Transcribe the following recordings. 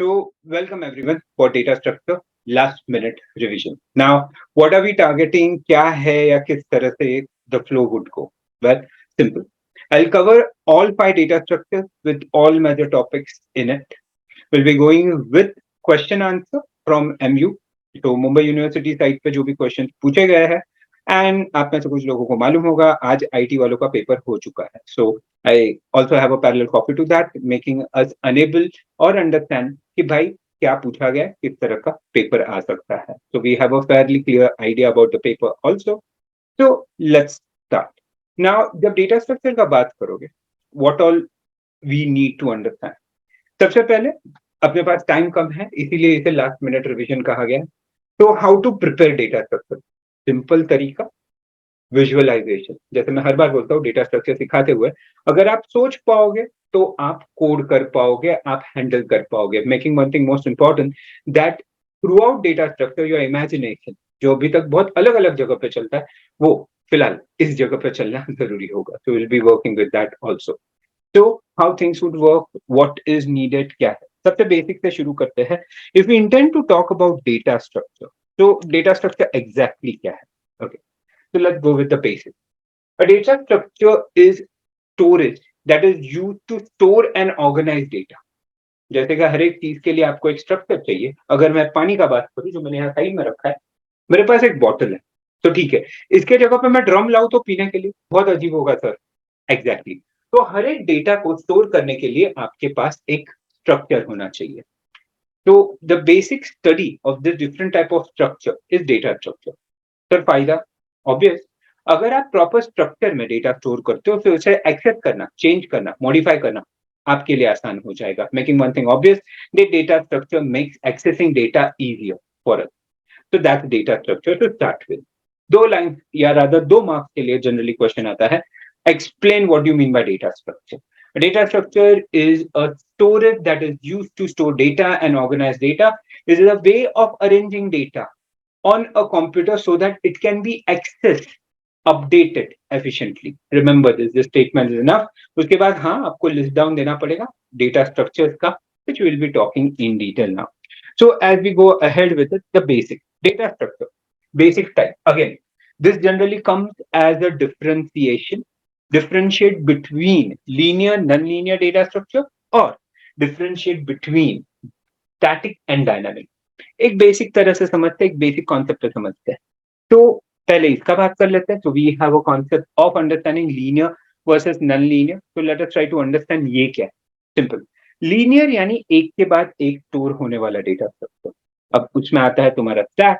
So, welcome everyone for data structure last minute revision. Now, what are we targeting? क्या है या किस तरह से the flow would go? Well, simple. I'll cover all 5 data structures with all major topics in it. We'll be going with question answer from MU. तो Mumbai university site पे जो भी क्वेश्चन पूछे गए हैं एंड आप में से कुछ लोगों को मालूम होगा आज आईटी वालों का पेपर हो चुका है. So I also have a parallel copy to that making us enable और अंडरस्टैंड कि भाई क्या पूछा गया किस तरह का पेपर आ सकता है. So we have a fairly clear idea about the paper also. तो लेट्स स्टार्ट. नाउ जब डेटा स्ट्रक्चर का बात करोगे what all we need to understand. सबसे पहले अपने पास टाइम कम है इसीलिए इसे लास्ट मिनट रिवीजन कहा गया है. तो how to prepare data structure. Simple तरीका विजुअलाइजेशन. जैसे मैं हर बार बोलता हूँ डेटा स्ट्रक्चर सिखाते हुए अगर आप सोच पाओगे तो आप कोड कर पाओगे, आप हैंडल कर पाओगे. Making one thing most important that through out data structure your imagination जो अभी तक बहुत अलग अलग जगह पे चलता है वो फिलहाल इस जगह पे चलना जरूरी होगा. So will be working with that also. तो how things would work, what is needed, क्या है. सबसे बेसिक से शुरू करते हैं. If we intend to talk about data structure तो डेटा स्ट्रक्चर एग्जैक्टली क्या है. Okay, so let's go with the basics. A data structure is storage that is used to store and organize data. जैसे कि हर एक चीज के लिए आपको एक स्ट्रक्चर चाहिए. अगर मैं पानी का बात करूं जो मैंने यहाँ साइड में रखा है, मेरे पास एक बॉटल है तो ठीक है, इसके जगह पे मैं ड्रम लाऊं तो पीने के लिए बहुत अजीब होगा सर. एग्जैक्टली तो हर एक डेटा को स्टोर करने के लिए आपके पास एक स्ट्रक्चर होना चाहिए. तो the basic study of this different type of structure is data structure. Sir फायदा ऑब्वियस, अगर आप प्रॉपर स्ट्रक्चर में डेटा स्टोर करते हो फिर उसे एक्सेस करना, चेंज करना, मॉडिफाई करना आपके लिए आसान हो जाएगा. Making one thing obvious that data structure makes accessing data easier for us. So that's data structure to start with. 2 line या rather 2 मार्क्स के लिए जनरली क्वेश्चन आता है. Explain what you mean by data structure. A data structure is a storage that is used to store data and organize data. It is a way of arranging data on a computer so that it can be accessed, updated efficiently. Remember this statement is enough. उसके बाद हाँ आपको list down देना पड़ेगा data structures का, which we will be talking in detail now. So as we go ahead with it, the basic data structure, basic type. Again, this generally comes as a differentiate between linear, non-linear data structure or differentiate between static and dynamic. एक basic तरह से समझते हैं, एक basic concept से समझते हैं. तो पहले इसका बात कर लेते हैं. तो we have a concept of understanding linear versus non linear. तो let us try to understand ये क्या है. सिंपल, लीनियर यानी एक के बाद एक स्टोर होने वाला डेटा स्ट्रक्चर. अब उसमें आता है तुम्हारा स्टैक,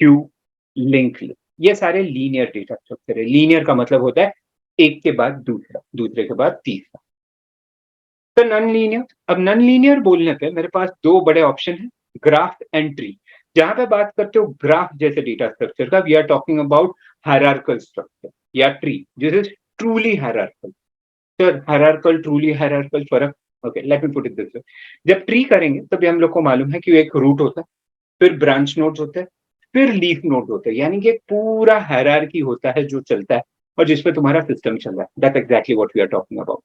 क्यू, लिंक लिस्ट. ये सारे लीनियर डेटा स्ट्रक्चर है. लीनियर का मतलब होता है एक के बाद दूसरा, दूसरे के बाद तीसरा. तो नॉन लीनियर, अब नॉन लीनियर बोलने पे मेरे पास 2 बड़े ऑप्शन है, ग्राफ एंड ट्री. जहां पे बात करते हो ग्राफ जैसे डेटा स्ट्रक्चर का, we are talking about hierarchical structure. या tree this is truly hierarchical. Sir hierarchical truly hierarchical फर्क. Okay let me put it this way. जब ट्री करेंगे तभी हम लोग को मालूम है कि एक रूट होता है, फिर ब्रांच नोड्स होते हैं, फिर लीफ नोड होते हैं. यानी कि एक पूरा हायरार्की होता है जो चलता है और जिसपे तुम्हारा सिस्टम चल रहा है. That's exactly what we are talking about.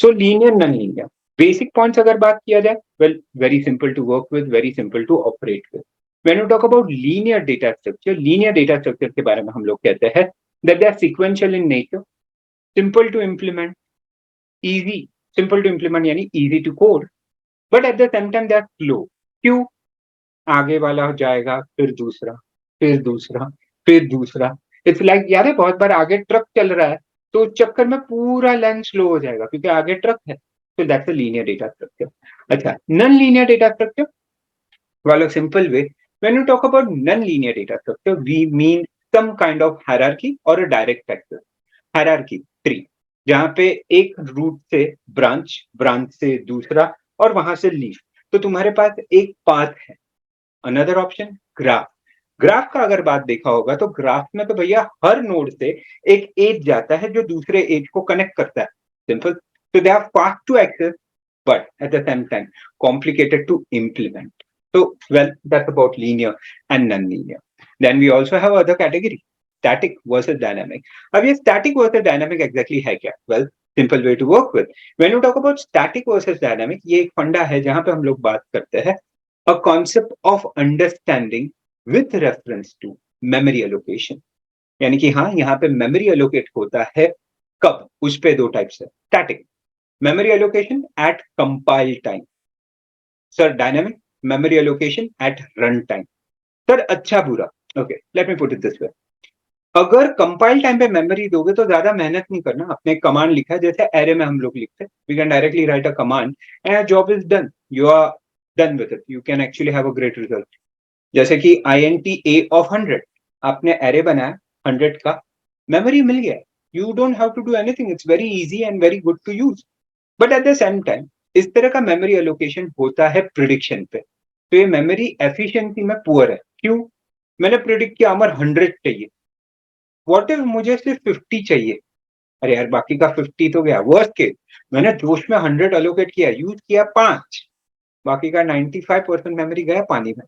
So linear non linear basic points अगर बात किया जाए, well very simple to work with, very simple to operate with. When you talk about linear data structure, linear data structure के बारे में हम लोग कहते हैं that they are sequential in nature, simple to implement, easy, simple to implement यानी easy to code, but at the same time they are slow. क्यों? आगे वाला हो जाएगा फिर दूसरा, फिर दूसरा, फिर दूसरा. इट्स लाइक यार है बहुत बार आगे ट्रक चल रहा है तो चक्कर में पूरा लाइन स्लो हो जाएगा क्योंकि आगे ट्रक है. तो that's a linear data structure. अच्छा, नॉन लीनियर डेटा स्ट्रक्चर वाला simple way. When you talk about non linear data structure we mean some kind of hierarchy और a direct access. Hierarchy tree जहां पे एक root से branch, branch से दूसरा और वहां से लीफ. तो तुम्हारे पास एक पाथ है. Another option graph. ग्राफ का अगर बात देखा होगा तो ग्राफ में तो भैया हर नोड से एक एज जाता है जो दूसरे एज को कनेक्ट करता है. Simple. So they are fast to access, but at the same time complicated to implement. So well, that's about linear and non-linear. Then we also have other category, static versus dynamic. अब ये static versus dynamic exactly है क्या? Well, simple way to work with. When you talk about static versus dynamic, ये एक फंडा है जहां पे हम लोग बात करते हैं a concept of understanding with reference to memory allocation. यानी कि हाँ, यहाँ पे memory allocate होता है कब? उस पे दो टाइप्स है. Static memory allocation at compile time. Sir, dynamic memory allocation at run time. Sir, अच्छा बुरा. Okay, let me put it this way. अगर कंपाइल टाइम पे मेमोरी दोगे तो ज्यादा मेहनत नहीं करना. आपने कमांड लिखा है, जैसे एरे में हम लोग लिखते हैं, we can directly write a command and job is done, you are done with it, you can actually have a great result. जैसे कि INT A of 100, आपने एरे बनाया 100 का, मेमोरी मिल गया, you don't have to do anything, it's very easy and very good to use. But at the same time इस तरह का मेमोरी एलोकेशन होता है प्रिडिक्शन पे, तो ये मेमोरी एफिशिएंसी में पुअर है. क्यों? मैंने प्रिडिक्ट किया अमर 100 चाहिए, व्हाट इफ मुझे सिर्फ 50 चाहिए? अरे यार, बाकी का 50 तो गया. वर्स्ट केस, मैंने जोश में 100 अलोकेट किया, यूज किया 5, बाकी का 95% मेमोरी गया पानी में.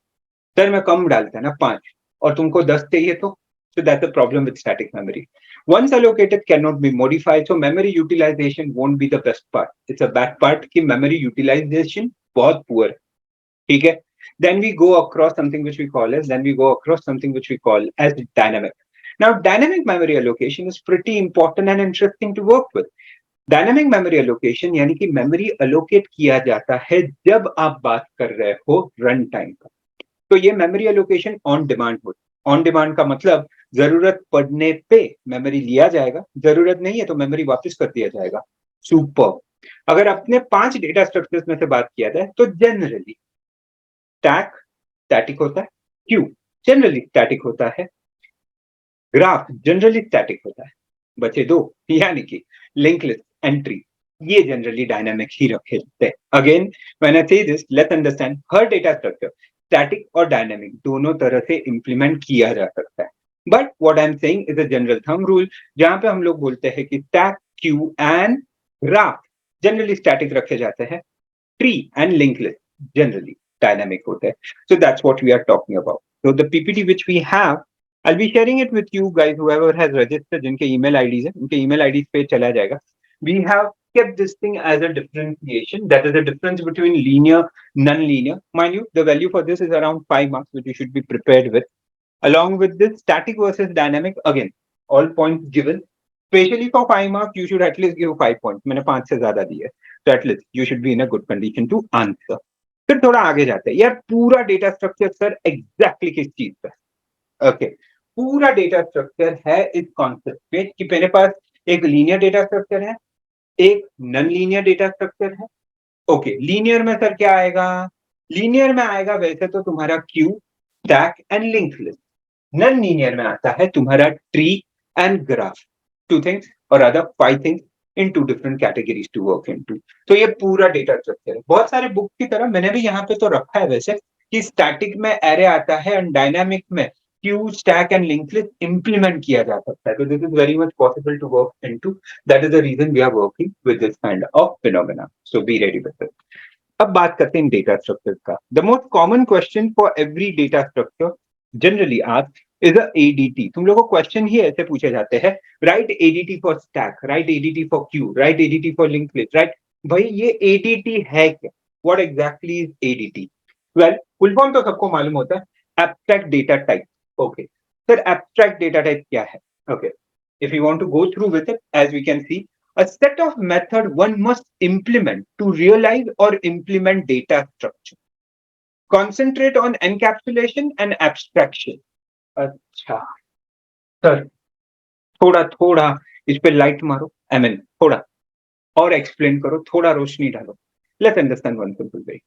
सर मैं कम डालता है ना 5, और तुमको 10 चाहिए तो that's the problem with static memory. Once allocated cannot be modified, so memory utilization won't be the best part. It's a bad part कि memory utilization बहुत poor है. ठीक है? Then we go across something which we call as dynamic. Now, dynamic memory allocation is pretty important and interesting to work with. Dynamic memory allocation यानी कि memory allocate किया जाता है जब आप बात कर रहे हो रन टाइम का. तो ये मेमोरी एलोकेशन ऑन डिमांड होता है. ऑन डिमांड का मतलब जरूरत पड़ने पे मेमोरी लिया जाएगा, जरूरत नहीं है तो मेमोरी वापस कर दिया जाएगा. सुपर. अगर अपने 5 डेटा स्ट्रक्चर्स में से बात किया जाए तो जनरली स्टैक स्टैटिक होता है, क्यू जनरली स्टैटिक होता है, ग्राफ जनरली स्टैटिक होता है, बचे दो यानी कि लिंक लिस्ट, एंट्री, ये जनरली डायनामिक ही रखे जाते हैं. Again when I say this, let's understand her data structure static और डायनामिक दोनों तरह से इंप्लीमेंट किया जा सकता है. But what I am saying is a general thumb rule, जहां पे हम लोग बोलते हैं कि stack, Q and graph generally static रखे जाते हैं, tree and link list generally dynamic होते हैं. So that's what we are talking about. So the PPT which we have, I'll be sharing it with you guys, whoever has registered, जिनके email IDs हैं, उनके email IDs पे चला जाएगा. We have kept this thing as a differentiation, that is the difference between linear, non-linear. Mind you, the value for this is around 5 marks, which you should be prepared with. Along with this, static versus dynamic, again, all points given. Especially for 5 marks, you should at least give 5 points. मैंने 5 से ज्यादा दिए, so at least you should be in a good condition to answer. फिर थोड़ा आगे जाते हैं. यार पूरा डेटा स्ट्रक्चर सर एग्जैक्टली किस चीज पे? ओके, पूरा डेटा स्ट्रक्चर है इस कॉन्सेप्ट पे कि मेरे पास एक लीनियर डेटा स्ट्रक्चर है, एक नॉन लीनियर डेटा स्ट्रक्चर है. ओके, लीनियर में सर क्या आएगा? लीनियर में आएगा वैसे तो तुम्हारा Q, stack and link list. Non linear में आता है तुम्हारा ट्री एंड ग्राफ. 2 थिंग्स और other 5 things in 2 different categories to work into. तो ये पूरा डेटा स्ट्रक्चर है. बहुत सारे बुक की तरह मैंने भी यहाँ पे तो रखा है वैसे कि स्टैटिक में एरे आता है एंड डायनामिक में queue, stack and link list implement किया जा सकता है. तो this is very much possible to work into. That is the reason we are working with this kind of phenomena. So be ready with it. अब बात करते हैं data structure का. The most common question for every data structure generally asked is a ADT. तुम लोगों को question ही ऐसे पूछे जाते हैं, write ADT for stack, write ADT for queue, write ADT for link list, right. भाई ये ADT है क्या? What exactly is ADT? Well, full form तो सबको मालूम होता है, abstract data type. Okay sir, abstract data type क्या है? Okay, if you want to go through with it, as we can see, a set of method one must implement to realize or implement data structure. Concentrate on encapsulation and abstraction. अच्छा sir, थोड़ा थोड़ा इस पे light मारो, I mean थोड़ा और explain करो, थोड़ा रोशनी डालो. Let's understand one simple way.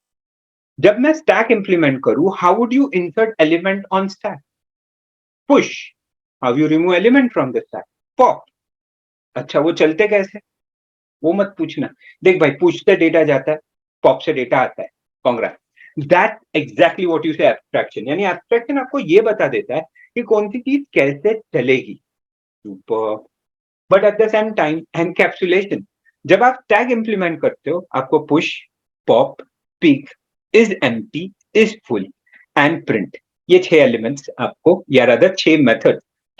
जब मैं स्टैक इंप्लीमेंट करूं, how would you insert element on stack? Push. How you remove element from the stack? Pop. अच्छा, वो चलते कैसे? वो मत पूछना. देख भाई, पुश से डेटा जाता है, पॉप से डेटा आता है. Congress. That exactly what you से एब्स्ट्रैक्शन. यानी एब्स्ट्रैक्शन आपको ये बता देता है कि कौन सी चीज कैसे चलेगी. Super. But at the same time encapsulation. जब आप टैग इंप्लीमेंट करते हो, आपको push, pop, peek, is empty, is full and print, ये 6 एलिमेंट्स आपको या अदर 6 मेथड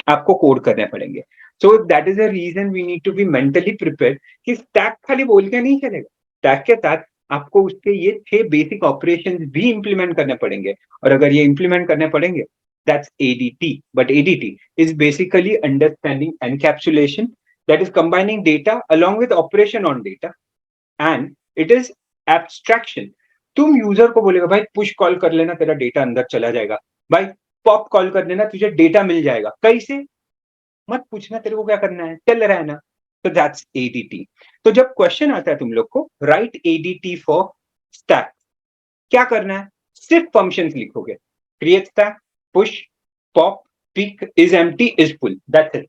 आपको कोड करने पड़ेंगे. So that is the reason we need to be mentally prepared कि stack खाली बोल के नहीं चलेगा. Stack के साथ आपको उसके ये 6 बेसिक ऑपरेशंस भी इंप्लीमेंट करने पड़ेंगे, और अगर ये इंप्लीमेंट करने पड़ेंगे, that's ADT. But ADT is basically understanding encapsulation, that is combining data along with operation on data, and it is abstraction. तुम यूजर को बोलेगा भाई पुश कॉल कर लेना, तेरा डेटा अंदर चला जाएगा, भाई पॉप कॉल कर देना, तुझे डेटा मिल जाएगा. कैसे? मत पूछना तेरे को क्या करना है, चल रहा है ना. तो दैट्स एडीटी. तो जब क्वेश्चन आता है तुम लोग को, राइट एडीटी फॉर स्टैक, क्या करना है? सिर्फ फंक्शंस लिखोगे. Create stack, push, pop, peek, is empty, is full, that's it.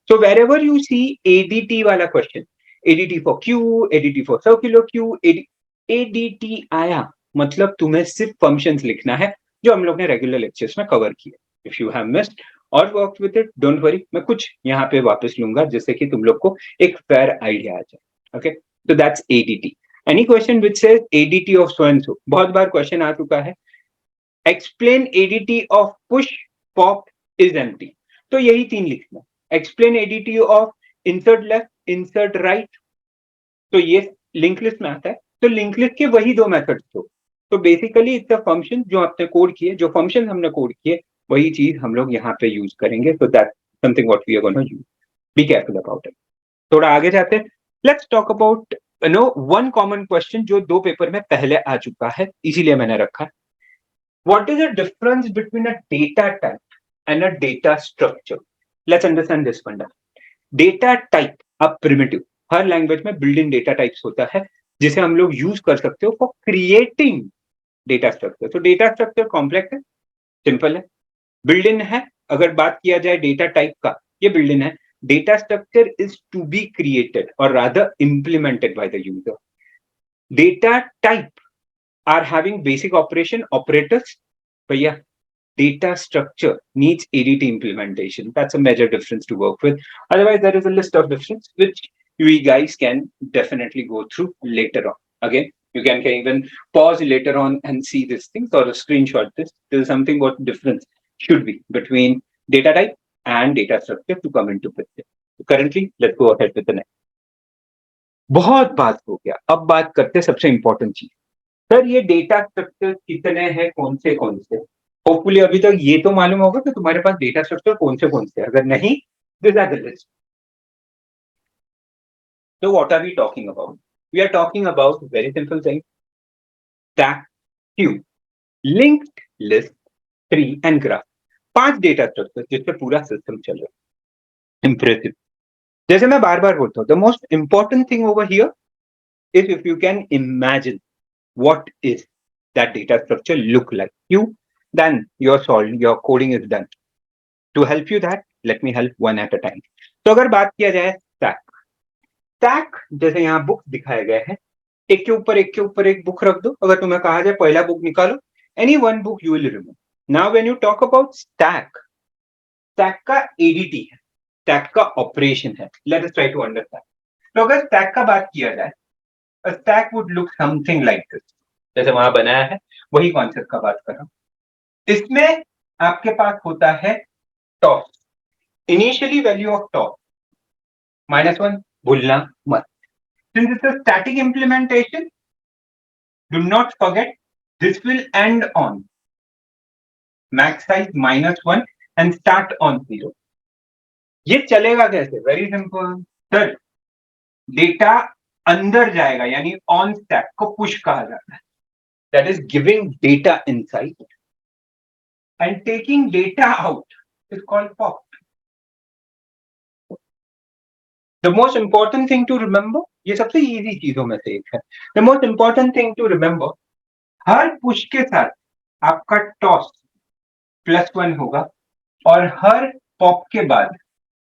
So wherever you see ADT वाला question, ADT for queue, ADT for circular queue, ADT आया मतलब तुम्हें सिर्फ फंक्शंस लिखना है, जो हम लोग ने रेगुलर लेक्चर्स में कवर किया. इफ यू हैव मिस्ड और work with it, don't worry, मैं कुछ यहाँ पे वापस लूंगा जिससे कि तुम लोग को एक फेयर आइडिया आ जाए. ओके, तो that's ADT. Any question which says ADT of so and so, बहुत बार क्वेश्चन आ चुका है. Explain ADT of push, pop, is empty. तो यही 3 लिखना. Explain ADT of insert left, insert right, तो ये लिंक लिस्ट में आता है. तो लिंक लिस्ट के वही 2 मेथड्स हो. तो बेसिकली इट्स अ फंक्शन जो आपने कोड किए, जो फंक्शन हमने कोड किए वही चीज हम लोग यहाँ पे यूज करेंगे. So that something what we are gonna use. Be careful about it. थोड़ा आगे जाते हैं. Let's talk about one common question जो 2 पेपर में पहले आ चुका है, इसीलिए मैंने रखा है. What is the difference between a data type and a data structure? Let's understand this फंडा. डेटा टाइप, अब प्रिमिटिव, हर लैंग्वेज में बिल्ड इन डेटा टाइप्स होता है जिसे हम लोग यूज कर सकते हो फॉर क्रिएटिंग डेटा स्ट्रक्चर. तो डेटा स्ट्रक्चर कॉम्प्लेक्स है, सिंपल है, बिल्ड इन है. अगर बात किया जाए डेटा टाइप का, ये बिल्ड इन है. Data structure is to be created और rather implemented by the user. Data type are having basic operation operators. भैया data structure needs ADT implementation. That's a major difference to work with. Otherwise, there is a list of difference which we guys can definitely go through later on. Again, you can even pause later on and see these things or screenshot this. There is something what difference should be between data type and data structure to come into picture. So currently, let's go ahead with the next. बहुत बात हो गया, अब बात करते हैं सबसे important चीज. सर ये डेटा स्ट्रक्चर कितने हैं, कौन से? होपफुली अभी तक ये तो मालूम होगा कि तुम्हारे पास डेटा स्ट्रक्चर कौन से. अगर नहीं, this are the list. So what are we talking about? We are talking about very simple thing: stack, queue, linked list, tree and graph. 5 data structure जिससे पूरा सिस्टम चल रहा है. इंप्रेसिव. जैसे मैं बार बार बोलता हूँ, the most important thing over here is if you can imagine what is that data structure look like. Then you're solved, your coding is done. To help you that, let me help one at a time. तो अगर बात किया जाए stack, जैसे यहाँ book दिखाए गए हैं, एक के ऊपर एक बुक रख दो. अगर तुम्हें कहा जाए पहला बुक निकालो, any one book you will remove. Now when you talk about stack का ADT है, stack का ऑपरेशन है. Let us try to understand. तो अगर stack का बात किया जाए, a stack would look something like this. जैसे वहां बनाया है वही कॉन्सेप्ट का बात कर रहा हूं. इसमें आपके पास होता है toss. Initially value of toss -1, भूलना मत. Since it's a static implementation, do not forget this will end on max size -1 and start on 0. ये चलेगा कैसे? Very simple sir. डेटा अंदर जाएगा, यानी ऑन स्टैक को पुश कहा जाता है. That is giving data inside and taking data out is called pop. The most important thing to remember, ये सबसे easy चीजों में से एक है. The most important thing to remember, her push के साथ आपका toss +1 होगा और हर pop के बाद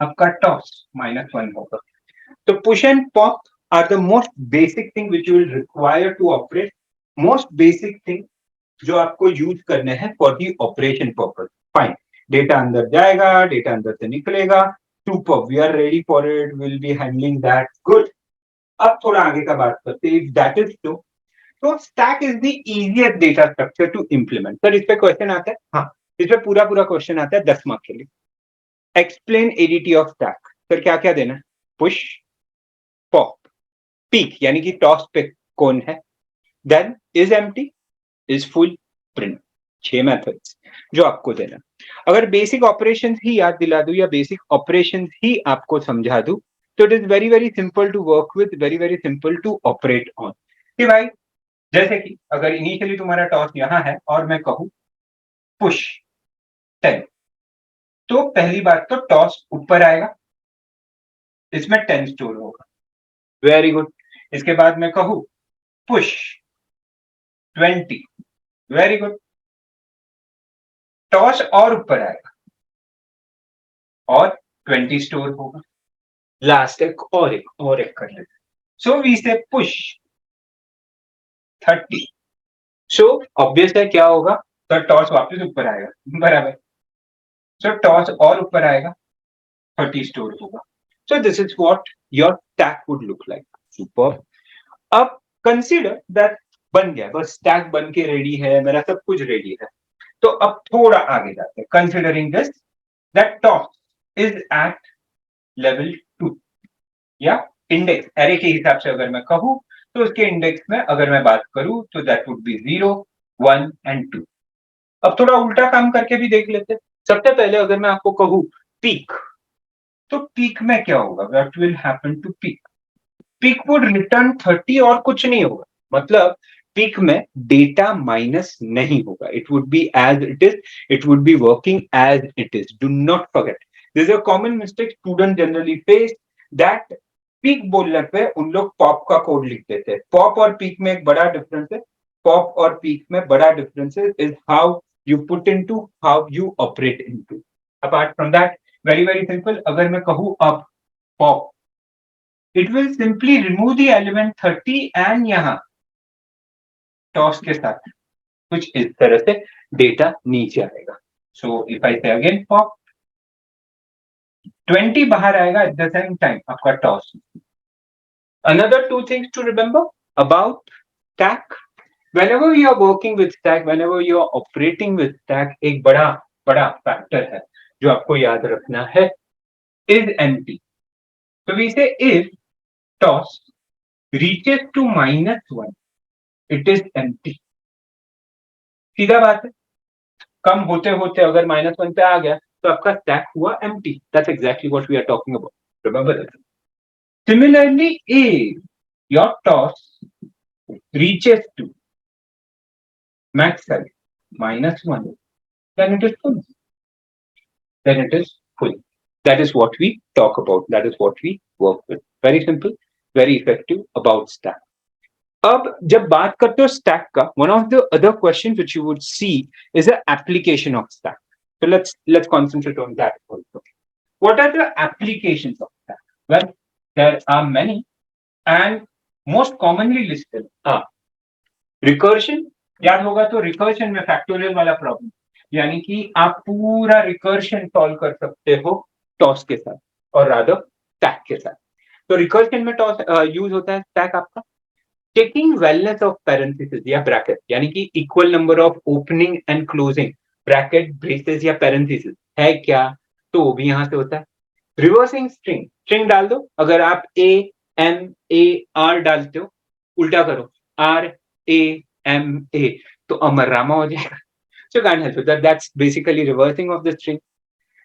आपका toss -1 होगा. तो push and pop are the most basic thing which you will require to operate. Most basic thing जो आपको यूज करने हैं for the operation purpose. Fine, data अंदर जाएगा, डेटा अंदर से निकलेगा. Super, we are ready for it, will be handling that. Good. अब थोड़ा आगे का बात करते हैं. इफ दैट इज तो stack is the easiest data structure to implement. Sir इस पे क्वेश्चन आता है? हाँ, इस पे पूरा क्वेश्चन आता है 10 मार्क्स के लिए. Explain ADT of stack. Sir क्या क्या देना है? पुश, पॉप, पीक यानी कि टॉस पे कौन है, then is empty, is full, print. 6 methods जो आपको देना। अगर बेसिक ऑपरेशंस ही याद दिला दूं या बेसिक ऑपरेशंस ही आपको समझा दूं तो it is very very simple to work with, very very simple to operate on. कि भाई जैसे कि अगर इनिशियली तुम्हारा टॉस यहां है और मैं कहूं पुश 10, तो पहली बात तो टॉस ऊपर आएगा, इसमें 10 स्टोर होगा। Very good. इसके बाद मैं कहूं पुश 20, वेरी गुड, टॉस और ऊपर आएगा और 20 स्टोर होगा। लास्ट एक कर लेते, सो वी से पुश 30, सो ऑब्वियस है क्या होगा, तो टॉस वापस ऊपर आएगा, बराबर। सो टॉस और ऊपर आएगा, 30 स्टोर होगा। So this is what your stack would look like. Super. अब कंसीडर दैट बन गया, बस स्टैक बन के रेडी है, मेरा सब कुछ रेडी है। तो अब थोड़ा आगे जाते हैं, considering this that TOS is at level 2 या इंडेक्स एरे के हिसाब से अगर मैं कहूं तो उसके इंडेक्स में अगर मैं बात करूं तो दैट वुड बी 0, 1 एंड 2। अब थोड़ा उल्टा काम करके भी देख लेते हैं। सबसे पहले अगर मैं आपको कहूं पीक, तो पीक में क्या होगा, what will happen to peek? Peek would return 30 और कुछ नहीं होगा, मतलब पीक में डेटा माइनस नहीं होगा, it would be as it is, it would be working as it is. Do not forget, this is a common mistake student generally face, that peek बोलने पे उन लोग पॉप का कोड लिख देते हैं। पॉप और पीक में एक बड़ा डिफरेंस है, पॉप और पीक में बड़ा difference is how you put into, how you operate into. Apart from that very very simple, अगर मैं कहूं अब pop, it will simply remove the element 30 and यहां टॉस के साथ कुछ इस तरह से डेटा नीचे आएगा। सो इफ आई से अगेन पॉप, 20 बाहर आएगा एट द सेम टाइम आपका TOS. Another two things to remember about stack, whenever you are working with stack, whenever you are operating with stack, एक बड़ा बड़ा फैक्टर है जो आपको याद रखना है, is empty। तो we say if toss reaches to -1, it is empty। सीधा बात है, कम होते होते अगर -1 पे आ गया तो आपका स्टैक हुआ empty. That's exactly what we are talking about, remember that. Similarly if your TOS reaches to max size -1, then it is full, then it is full। that is what we talk about, that is what we work with। very simple, very effective about stack। अब जब बात करते हो stack का, one of the other question which you would see is the application of stack. So let's concentrate on that also। What are the applications of stack? Well, there are many, and most commonly listed are recursion। याद होगा तो recursion में factorial वाला problem, यानी कि आप पूरा recursion solve कर सकते हो टॉस के साथ और रादर स्टैक के साथ। तो recursion में टॉस यूज होता है स्टैक आपका टेकिंग wellness ऑफ parenthesis या ब्रैकेट, यानी कि equal number of opening and closing bracket, braces या पैरेंथेसिस है क्या, तो वो भी यहां से होता है। रिवर्सिंग स्ट्रिंग, स्ट्रिंग डाल दो, अगर आप ए एम ए आर डालते हो, उल्टा करो आर ए एम ए, तो अमर रामा हो जाएगा। So can't help that, that's basically reversing of the string.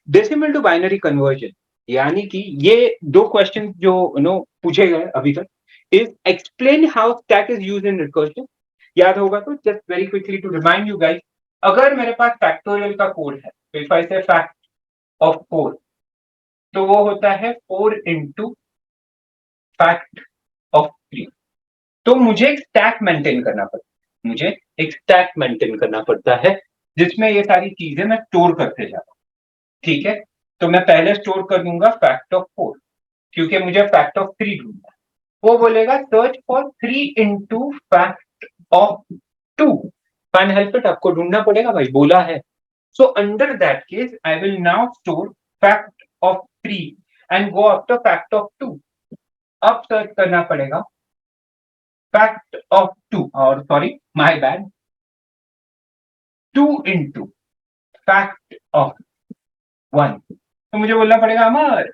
Decimal to binary conversion, यानी कि ये दो क्वेश्चन जो पूछे गए अभी तक, is explain how stack is used in recursion। याद होगा तो just very quickly to remind you guys, अगर मेरे पास फैक्टोरियल का कोड है, तो if I say fact of 4, तो वो होता है 4 into fact of 3। तो मुझे एक स्टैक मेंटेन करना पड़ता है, मुझे एक स्टैक मेंटेन करना पड़ता है जिसमें ये सारी चीजें मैं स्टोर करते जाता हूँ। ठीक है, तो मैं पहले स्टोर कर दूंगा फैक्ट ऑफ 4, क्योंकि मुझे फैक्ट ऑफ 3 ढूंढना है। वो बोलेगा search for 3 into fact of 2। Can help it, आपको ढूंढना पड़ेगा भाई, बोला है। So under that case I will now store fact of 3 and go after fact of 2। अब सर्च करना पड़ेगा फैक्ट ऑफ 2, और sorry my bad, 2 into fact of 1। तो मुझे बोलना पड़ेगा अमर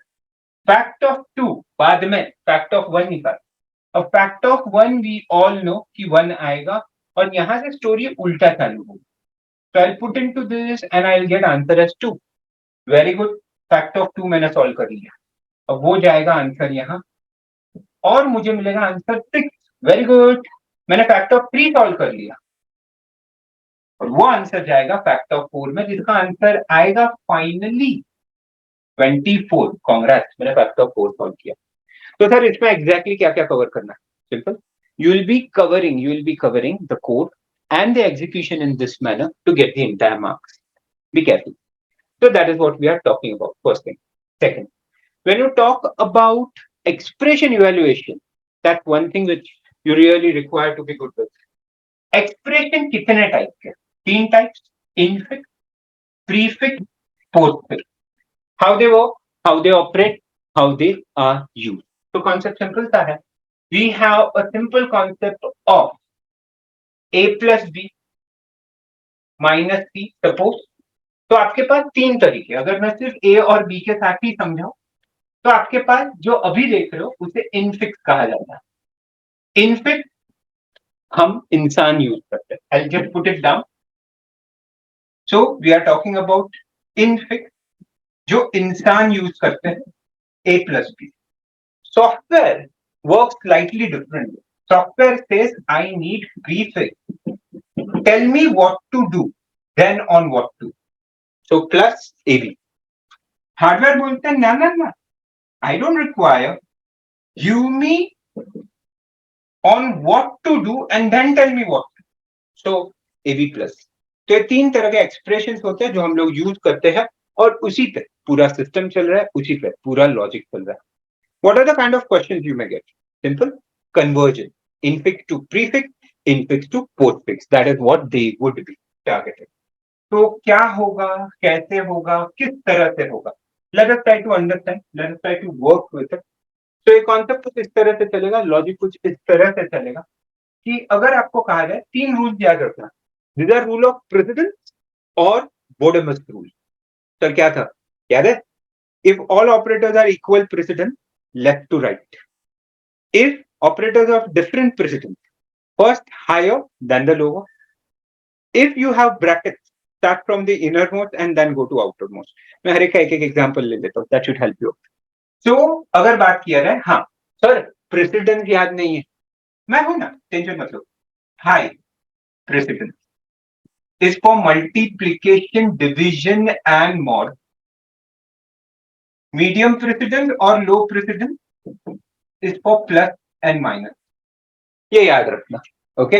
फैक्ट ऑफ 2 बाद में फैक्ट ऑफ 1 निकाल। अब fact of 1 we all know कि 1 आएगा और यहां से स्टोरी उल्टा चालू होगी। So I'll put into this and I'll get answer as 2. Very good. Fact of 2 मैंने सॉल्व कर लिया। अब वो जाएगा आंसर यहाँ और मुझे मिलेगा आंसर 6। Very good. मैंने फैक्ट ऑफ 3 सॉल्व कर लिया और वो आंसर जाएगा फैक्ट ऑफ 4 में, जिसका आंसर आएगा फाइनली 24। कांग्रेस, मैंने फैक्ट ऑफ 4 सॉल्व किया। तो सर इसमें एग्जैक्टली क्या क्या कवर करना है? Simple, you will be covering the code and the execution in this manner to get the entire marks. Be careful. So that is what we are talking about. First thing. Second, when you talk about expression evaluation, that's one thing which you really require to be good with. Expression कितने type के? 3 types: infix, prefix, postfix. How they work, how they operate, how they are used. तो concept simple सा है. We have a simple concept of a plus b minus c. Suppose तो आपके पास 3 तरीके, अगर मैं सिर्फ a और b के साथ ही समझाऊं तो आपके पास जो अभी देख रहे हो उसे इनफिक्स कहा जाता है। इनफिक्स हम इंसान यूज करते हैं। I'll just put it down. So we are talking about infix जो इंसान यूज करते हैं, a plus b. Software works slightly differently. Software says I need prefix. Tell me what to do, then on what to. So plus AB. Hardware बोलते हैं ना ना ना, I don't require. Give me on what to do and then tell me what to. So AB plus. तो ये 3 तरह के expression होते हैं जो हम लोग यूज करते हैं और उसी पे पूरा सिस्टम चल रहा है, उसी पे पूरा लॉजिक चल रहा है। What are the kind of questions you may get? Simple. Conversion. Infix to prefix, infix to postfix. That is what they would be targeted. तो क्या होगा, कैसे होगा, किस तरह से होगा? Let us try to understand. Let us try to work with it. तो ये कॉन्सेप्ट कुछ इस तरह से चलेगा, लॉजिक कुछ इस तरह से चलेगा कि अगर आपको कहा जाए 3 रूल्स याद रखना, these are rule of precedence और Bodemus rule. सर क्या था, याद है? If all operators are equal precedence, left to right. If operators of different precedence, first higher then the lower. If you have brackets, start from the innermost and then go to outermost. मैं हर एक example ले लेता हूँ, that should help you. So अगर बात किया जाए, हाँ सर प्रेसिडेंस याद नहीं है, मैं हूं ना, टेंशन मत लो. High precedence is for multiplication, division and mod. Medium precedence or low precedence is for plus and minus. ये याद रखना. Okay,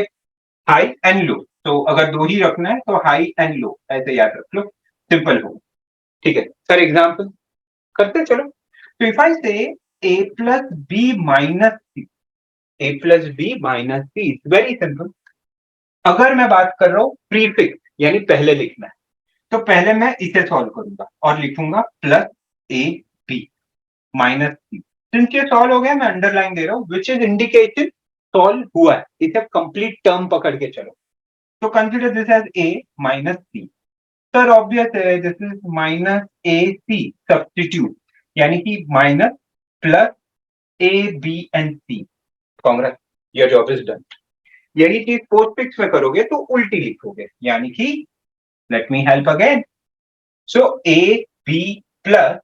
high and low. तो अगर 2 ही रखना है तो हाई एंड लो ऐसे याद रख लो, सिंपल हो. ठीक है सर, एग्जांपल करते चलो. तो इफ आई से a plus b minus c, a plus b minus c is very simple. अगर मैं बात कर रहा हूं प्रीफिक्स यानी पहले लिखना है, तो पहले मैं इसे सॉल्व करूंगा और लिखूंगा plus A B minus C. Since ये सॉल्व हो गया, मैं अंडरलाइन दे रहा हूं विच इज इंडिकेशन सॉल्व हुआ है. इसे कंप्लीट टर्म पकड़ के चलो. तो consider this as A minus C. Sir obvious है, this is minus A C substitute, यानी कि minus plus A B and C. Congrats, your job is done. यही चीज पोस्टफिक्स में करोगे तो उल्टी लिखोगे, यानी कि let me help again. So A B plus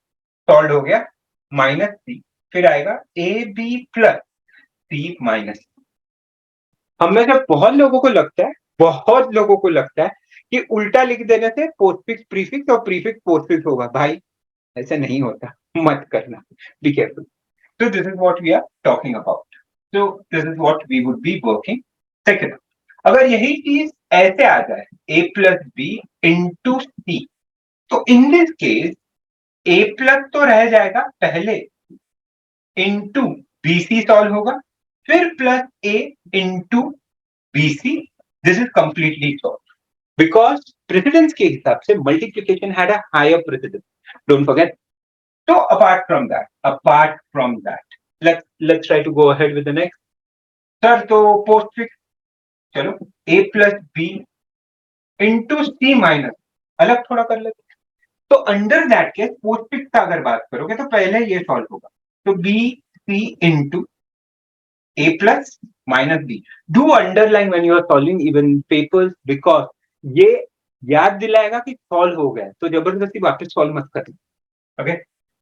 solve हो गया माइनस सी, फिर आएगा A B plus C minus. हम में से बहुत लोगों को लगता है कि उल्टा लिख देने से पोस्टफिक्स प्रीफिक्स और प्रीफिक्स पोस्टफिक्स होगा. भाई ऐसा नहीं होता, मत करना. Be careful. So this is what we are talking about. So this is what we would be working. Second, अगर यही चीज ऐसे आ जाए a plus b into c, तो in this case a plus तो रह जाएगा पहले, into bc सॉल्व होगा, फिर plus a into bc. This is completely solved because precedence के हिसाब से multiplication had a higher precedence. Don't forget. So apart from that, let's try to go ahead with the next. Sir तो postfix, चलो a plus b into c minus, अलग थोड़ा कर लेते. तो अंडर दैट केस पोस्टफिक्स का अगर बात करोगे तो पहले ये सॉल्व होगा, तो B C into a plus minus b. Do underline when you are solving even papers because ये याद दिलाएगा कि सॉल्व हो गया, तो जबरदस्ती वापस सॉल्व मत करना। Okay,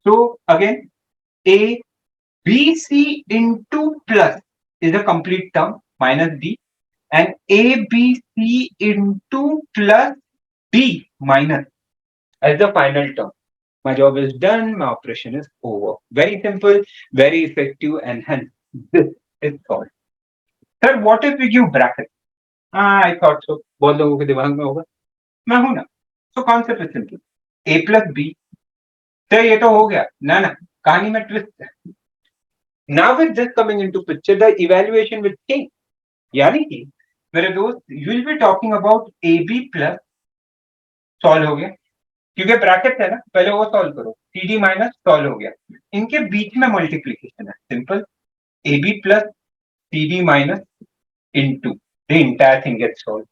so again a b c into plus is a complete term minus b and a b c into plus b minus as the final term. My job is done, my operation is over. Very simple, very effective, and hence this is solved. Sir, what if we give bracket? I thought so. बहुत लोगों के दिमाग में होगा, मैं हूं ना। So concept is simple. A plus B. तो ये तो हो गया ना ना, कहानी में ट्विस्ट है। Now with this coming into picture, the evaluation will change. यानी कि मेरे दोस्त, you will be talking about AB plus solve हो गया, क्योंकि ब्रैकेट है ना, पहले वो सॉल्व करो, CD माइनस सॉल्व हो गया, इनके बीच में मल्टीप्लीकेशन है, simple AB plus CD minus into the entire thing gets solved.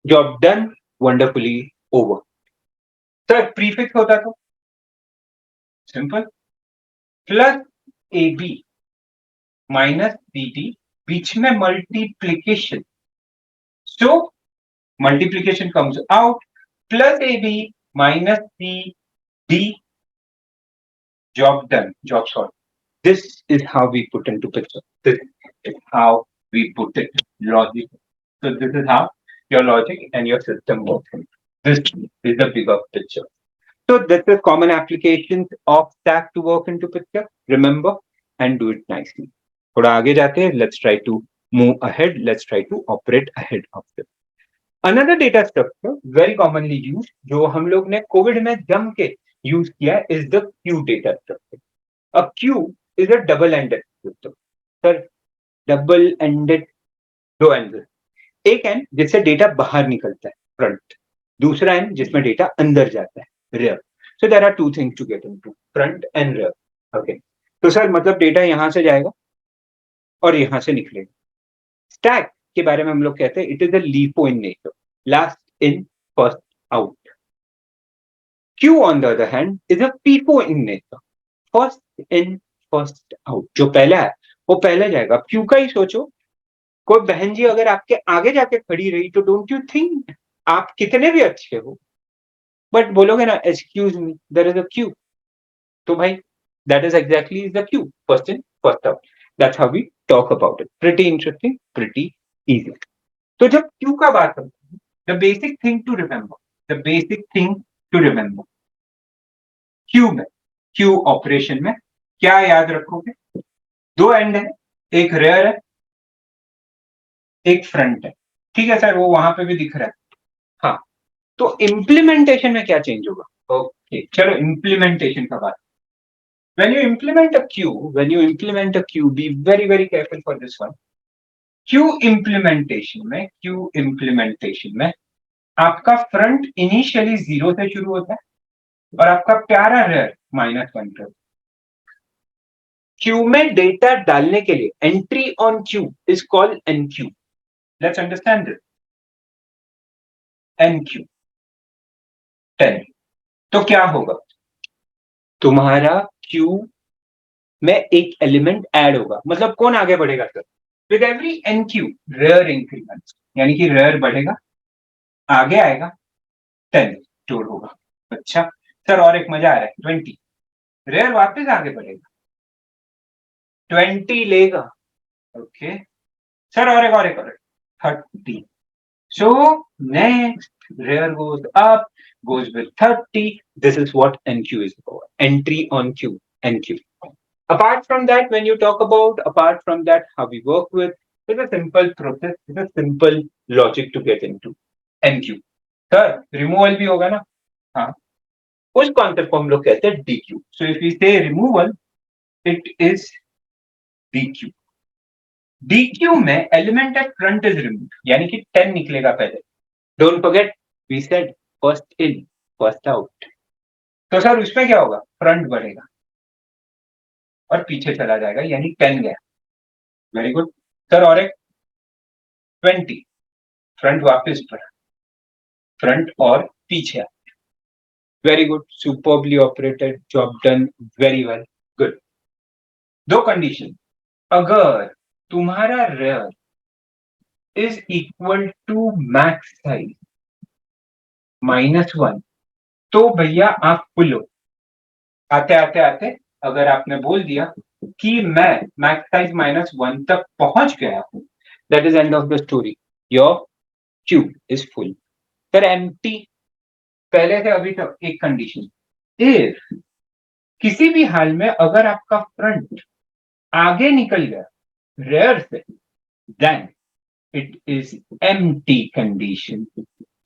Job done, wonderfully over. Sir prefix होता तो simple plus AB minus CD, बीच में multiplication, so multiplication comes out, plus AB minus CD, job done, job solved. This is how we put into picture. This is how we put it logic. So this is how your logic and your system works. This is the bigger picture. So that's the common applications of stack to work into picture. Remember and do it nicely. थोड़ा आगे जाते हैं. Let's try to move ahead. Let's try to operate ahead of this. Another data structure very commonly used, जो हम लोग ने Covid में जम के यूज किया, is the queue data structure. A queue is a double-ended system. Sir, double-ended दो and, एक एंड जिससे डेटा बाहर निकलता है फ्रंट, दूसरा एंड जिसमें डेटा अंदर जाता है rear. So there are two things to get into, front and rear. Okay, तो सर मतलब डेटा यहां से जाएगा और यहां से निकलेगा. स्टैक के बारे में हम लोग कहते हैं it is a LIFO in nature, last in first out. Queue on the other hand is a FIFO in nature, first in first out. जो पहला है वो पहले जाएगा. क्यू का ही सोचो, कोई बहन जी अगर आपके आगे जाके खड़ी रही तो डोंट यू थिंक आप कितने भी अच्छे हो, बट बोलोगे ना excuse me there is a queue, तो भाई that is exactly is the queue, first in first out. That's how we talk about it. Pretty interesting, pretty easy. तो जब क्यू का बात करते हैं, the basic thing to remember, the basic thing to remember, queue में, queue operation में क्या याद रखोगे? दो एंड है, एक रेयर है, एक फ्रंट है. ठीक है सर, वो वहां पे भी दिख रहा है. हाँ, तो इम्प्लीमेंटेशन में क्या चेंज होगा? ओके, चलो इम्प्लीमेंटेशन का बात. when you implement a queue, be very careful for this one. Q implementation में आपका फ्रंट इनिशियली 0 से शुरू होता है और आपका प्यारा रेयर -1 पर. क्यू में डेटा डालने के लिए entry on Q is called NQ. Let's understand this. NQ 10. तो क्या होगा? तुम्हारा क्यू में एक एलिमेंट ऐड होगा, मतलब कौन आगे बढ़ेगा sir? With every enqueue rear increment, यानी कि रेयर बढ़ेगा, आगे आएगा, 10 स्टोर होगा. अच्छा सर, और एक मजा आ रहा है, 20. रेयर वापस आगे बढ़ेगा, 20 लेगा. ओके सर, और एक 30. So next rare goes up, goes with 30. This is what NQ is about. Entry on queue, NQ. Apart from that, how we work with, it's a simple process, it's a simple logic to get into NQ. Sir, removal भी होगा ना? हाँ, उस concept को हम लोग कहते हैं DQ. So if we say removal, it is DQ. DQ में element at front is remove, यानी कि 10 निकलेगा पहले. Don't forget we said first in first out. तो सर उसमें क्या होगा? फ्रंट बढ़ेगा और पीछे चला जाएगा, यानी 10 गया. Very good sir. और एक 20, फ्रंट वापस बढ़ा, फ्रंट और पीछे. Very good, superbly operated, job done, very well, good. दो कंडीशन, अगर तुम्हारा rear is equal to max size -1, तो भैया आप फुल हो। आते आते आते अगर आपने बोल दिया कि मैं मैक्स साइज -1 तक पहुंच गया हूं, that is end of the story, your cube is full. Sir empty पहले से अभी तक एक कंडीशन, इफ किसी भी हाल में अगर आपका फ्रंट आगे निकल गया रेयर से, then it is empty condition.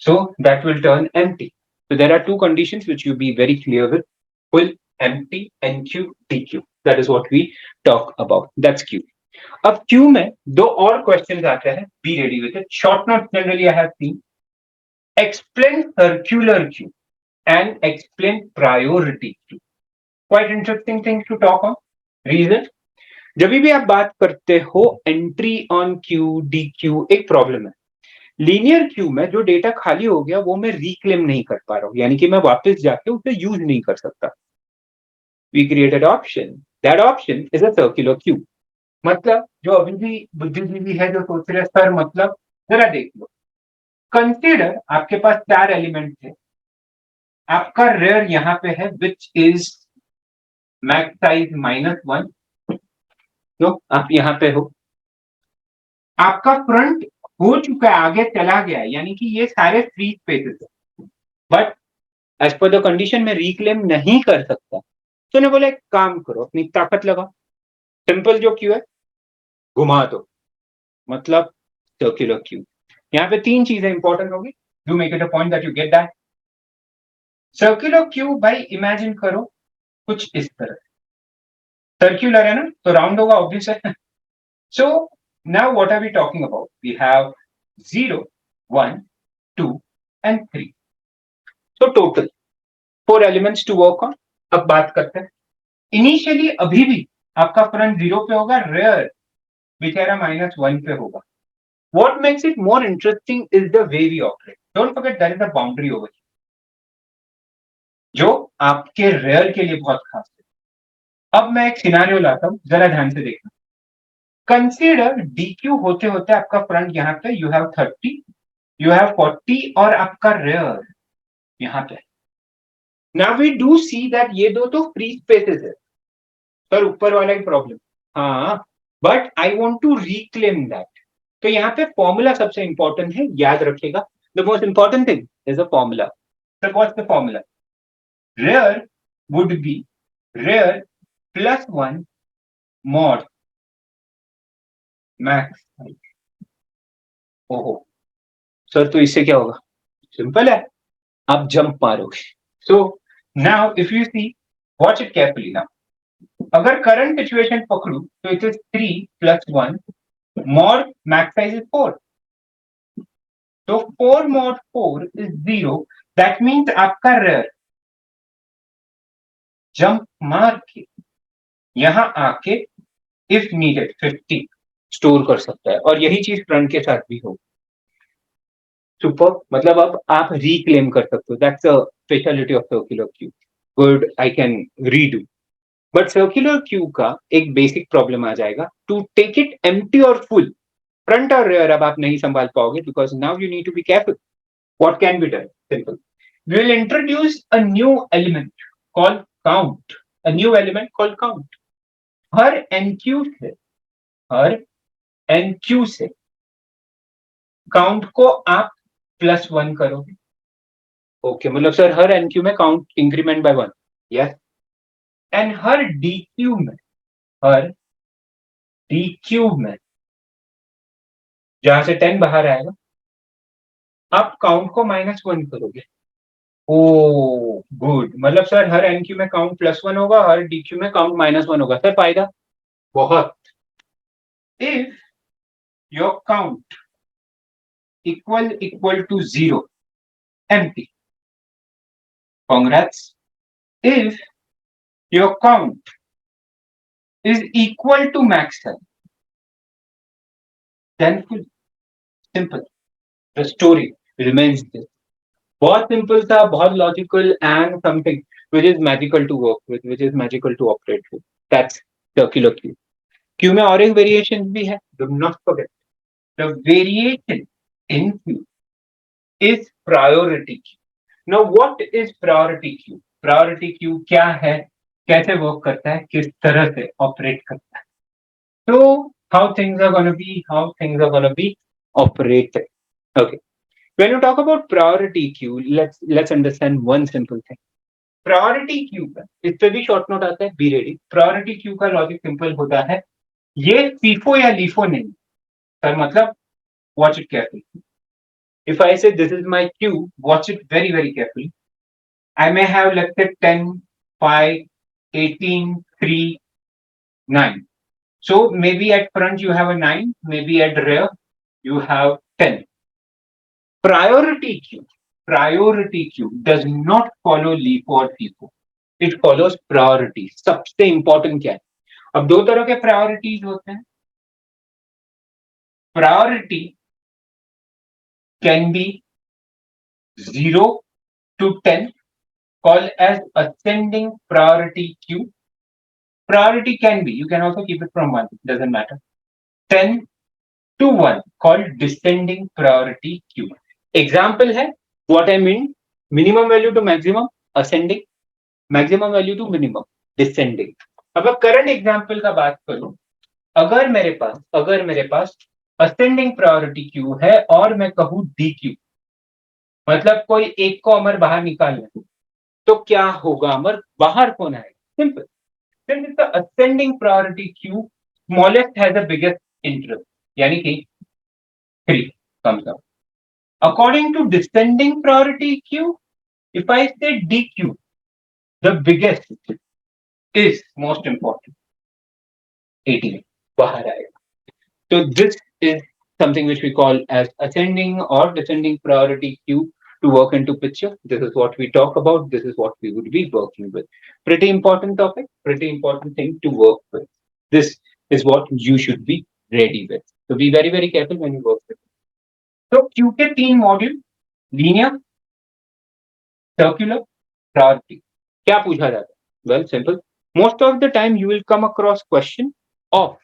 So that will turn empty. So there are two conditions which you be very clear with: full, empty, NQ, TQ. That is what we talk about. That's Q. अब Q में दो और questions आते हैं. Be ready with it. Short notes generally I have seen. Explain circular Q and explain priority Q. Quite interesting things to talk on. Reason? जब भी आप बात करते हो entry on Q, D Q, एक प्रॉब्लम है। लीनियर क्यू में जो डेटा खाली हो गया वो मैं रिक्लेम नहीं कर पा रहा हूं, यानी कि मैं वापस जाके उसे यूज नहीं कर सकता। We created option, that option is a circular queue. मतलब जो अभी भी बुद्धिजीवी है जो सोच रहे सर मतलब, जरा देख लो, कंसीडर आपके पास 4 एलिमेंट थे, आपका रेयर यहां पे है विच इज मैक्स साइज -1, तो आप यहां पे हो, आपका फ्रंट हो चुका है, आगे चला गया है, यानी कि ये सारे फ्री स्पेसेस है, but as per the condition में रिक्लेम नहीं कर सकता। तो ने बोला एक काम करो, अपनी ताकत लगाओ, सिंपल जो क्यू है घुमा दो, मतलब सर्कुलर क्यू। यहाँ पे 3 चीजें इंपॉर्टेंट होगी, do make it a point that you get that. Circular queue भाई इमेजिन करो कुछ इस तरह, सर्कुलर है ना तो राउंड होगा ऑब्वियस है। So now what are we talking about, we have 0, 1, 2 and 3, so total 4 elements to work on। अब बात करते हैं, इनिशियली अभी भी आपका फ्रंट 0 पे होगा, रेयर बेचारा -1 पे होगा। What makes it more interesting is the way we operate. Don't forget there is a boundary over here, जो आपके रेयर के लिए बहुत खास है। अब मैं एक सिनारियो लाता हूं, जरा ध्यान से देखना। कंसीडर DQ होते होते आपका फ्रंट यहाँ पे, यू हैव 30, यू हैव 40 और आपका रेयर यहाँ पे। Now we do see that ये दो तो फ्री स्पेसेस है, सर ऊपर वाला ही प्रॉब्लम, हाँ, but I want to reclaim that. तो यहाँ पे फॉर्मूला सबसे इंपॉर्टेंट है, याद रखिएगा। The most important thing is a formula. Sir what's the formula? Rear would be rear +1 mod max. ओहो सर, तो इससे क्या होगा? सिंपल है, आप जंप मारोगे। So now if you see, watch it carefully now, अगर करंट सिचुएशन पकड़ू तो it is 3 + 1 mod max size is 4, तो 4 mod 4 is 0, that means आपका रेयर जंप मार के यहां आके इफ नीडेड 50 स्टोर कर सकता है, और यही चीज फ्रंट के साथ भी हो। सुपर, मतलब अब आप रिक्लेम कर सकते हो, that's a speciality of circular queue. Good, I can redo. But circular queue का एक बेसिक प्रॉब्लम आ जाएगा, टू टेक इट एम्प्टी और फुल, फ्रंट और रेयर अब आप नहीं संभाल पाओगे, because now you need to be careful. What can be done? Simple, we will introduce a new element called count, a new element called count. हर enqueue से, हर एनक्यू से काउंट को आप +1 करोगे। ओके, मतलब सर हर एनक्यू में count increment by 1, yes. And हर डीक्यू में, हर डीक्यू में जहां से 10 बाहर आएगा, आप काउंट को -1 करोगे। ओ गुड, मतलब सर हर एनक्यू में काउंट +1 होगा, हर डीक्यू में काउंट -1 होगा। सर फायदा बहुत। If your count equal to 0, empty, congrats। if your count is equal to max size, then full, simple, the story remains this। बहुत सिंपल था, बहुत logical and something which is magical to work with, which is magical to operate with. That's circular queue. Queue में और एक variation भी है, do not forget. The variation in queue is priority queue. Now what is priority queue? Priority queue क्या है, कैसे work करता है, किस तरह से ऑपरेट करता है? So how things are going to be, how things are going to be operated. Okay. When you talk about priority queue, let's understand one simple thing. Priority queue का इस पे भी शॉर्ट नोट आता है, be ready. Priority queue का logic simple होता है, ये फीफो या लीफो नहीं सर, मतलब watch it carefully. If I say this is my queue, watch it very very carefully. I may have left it 10, 5, 18, 3, 9. So maybe at front you have a 9, maybe at rear you have 10. Priority queue does not follow LIFO or FIFO. It follows priority. सबसे important क्या है? अब दो तरह के priorities होते हैं. Priority can be 0 to 10, called as ascending priority queue. Priority can be, you can also keep it from 1, doesn't matter. 10 to 1, called descending priority queue. Example है, what I mean, minimum value to maximum, ascending, maximum value to minimum, descending. अब current example का बात करूं, अगर मेरे पास ascending priority queue है और मैं कहूं डी क्यू, मतलब कोई एक को अमर बाहर निकालना, तो क्या होगा अमर, बाहर कौन आएगा? Simple. Since it's ascending priority queue, smallest has the biggest interest, यानी कि 3 comes out. According to descending priority queue, if I say DQ, the biggest is most important, 18 बाहर आएगा. So this is something which we call as ascending or descending priority queue to work into picture. This is what we talk about. This is what we would be working with. Pretty important topic, pretty important thing to work with. This is what you should be ready with. So be very, very careful when you work with it. So Q के 3 module, linear, circular, priority. क्या पूछा जाता है? Well, simple. Most of the time you will come across question of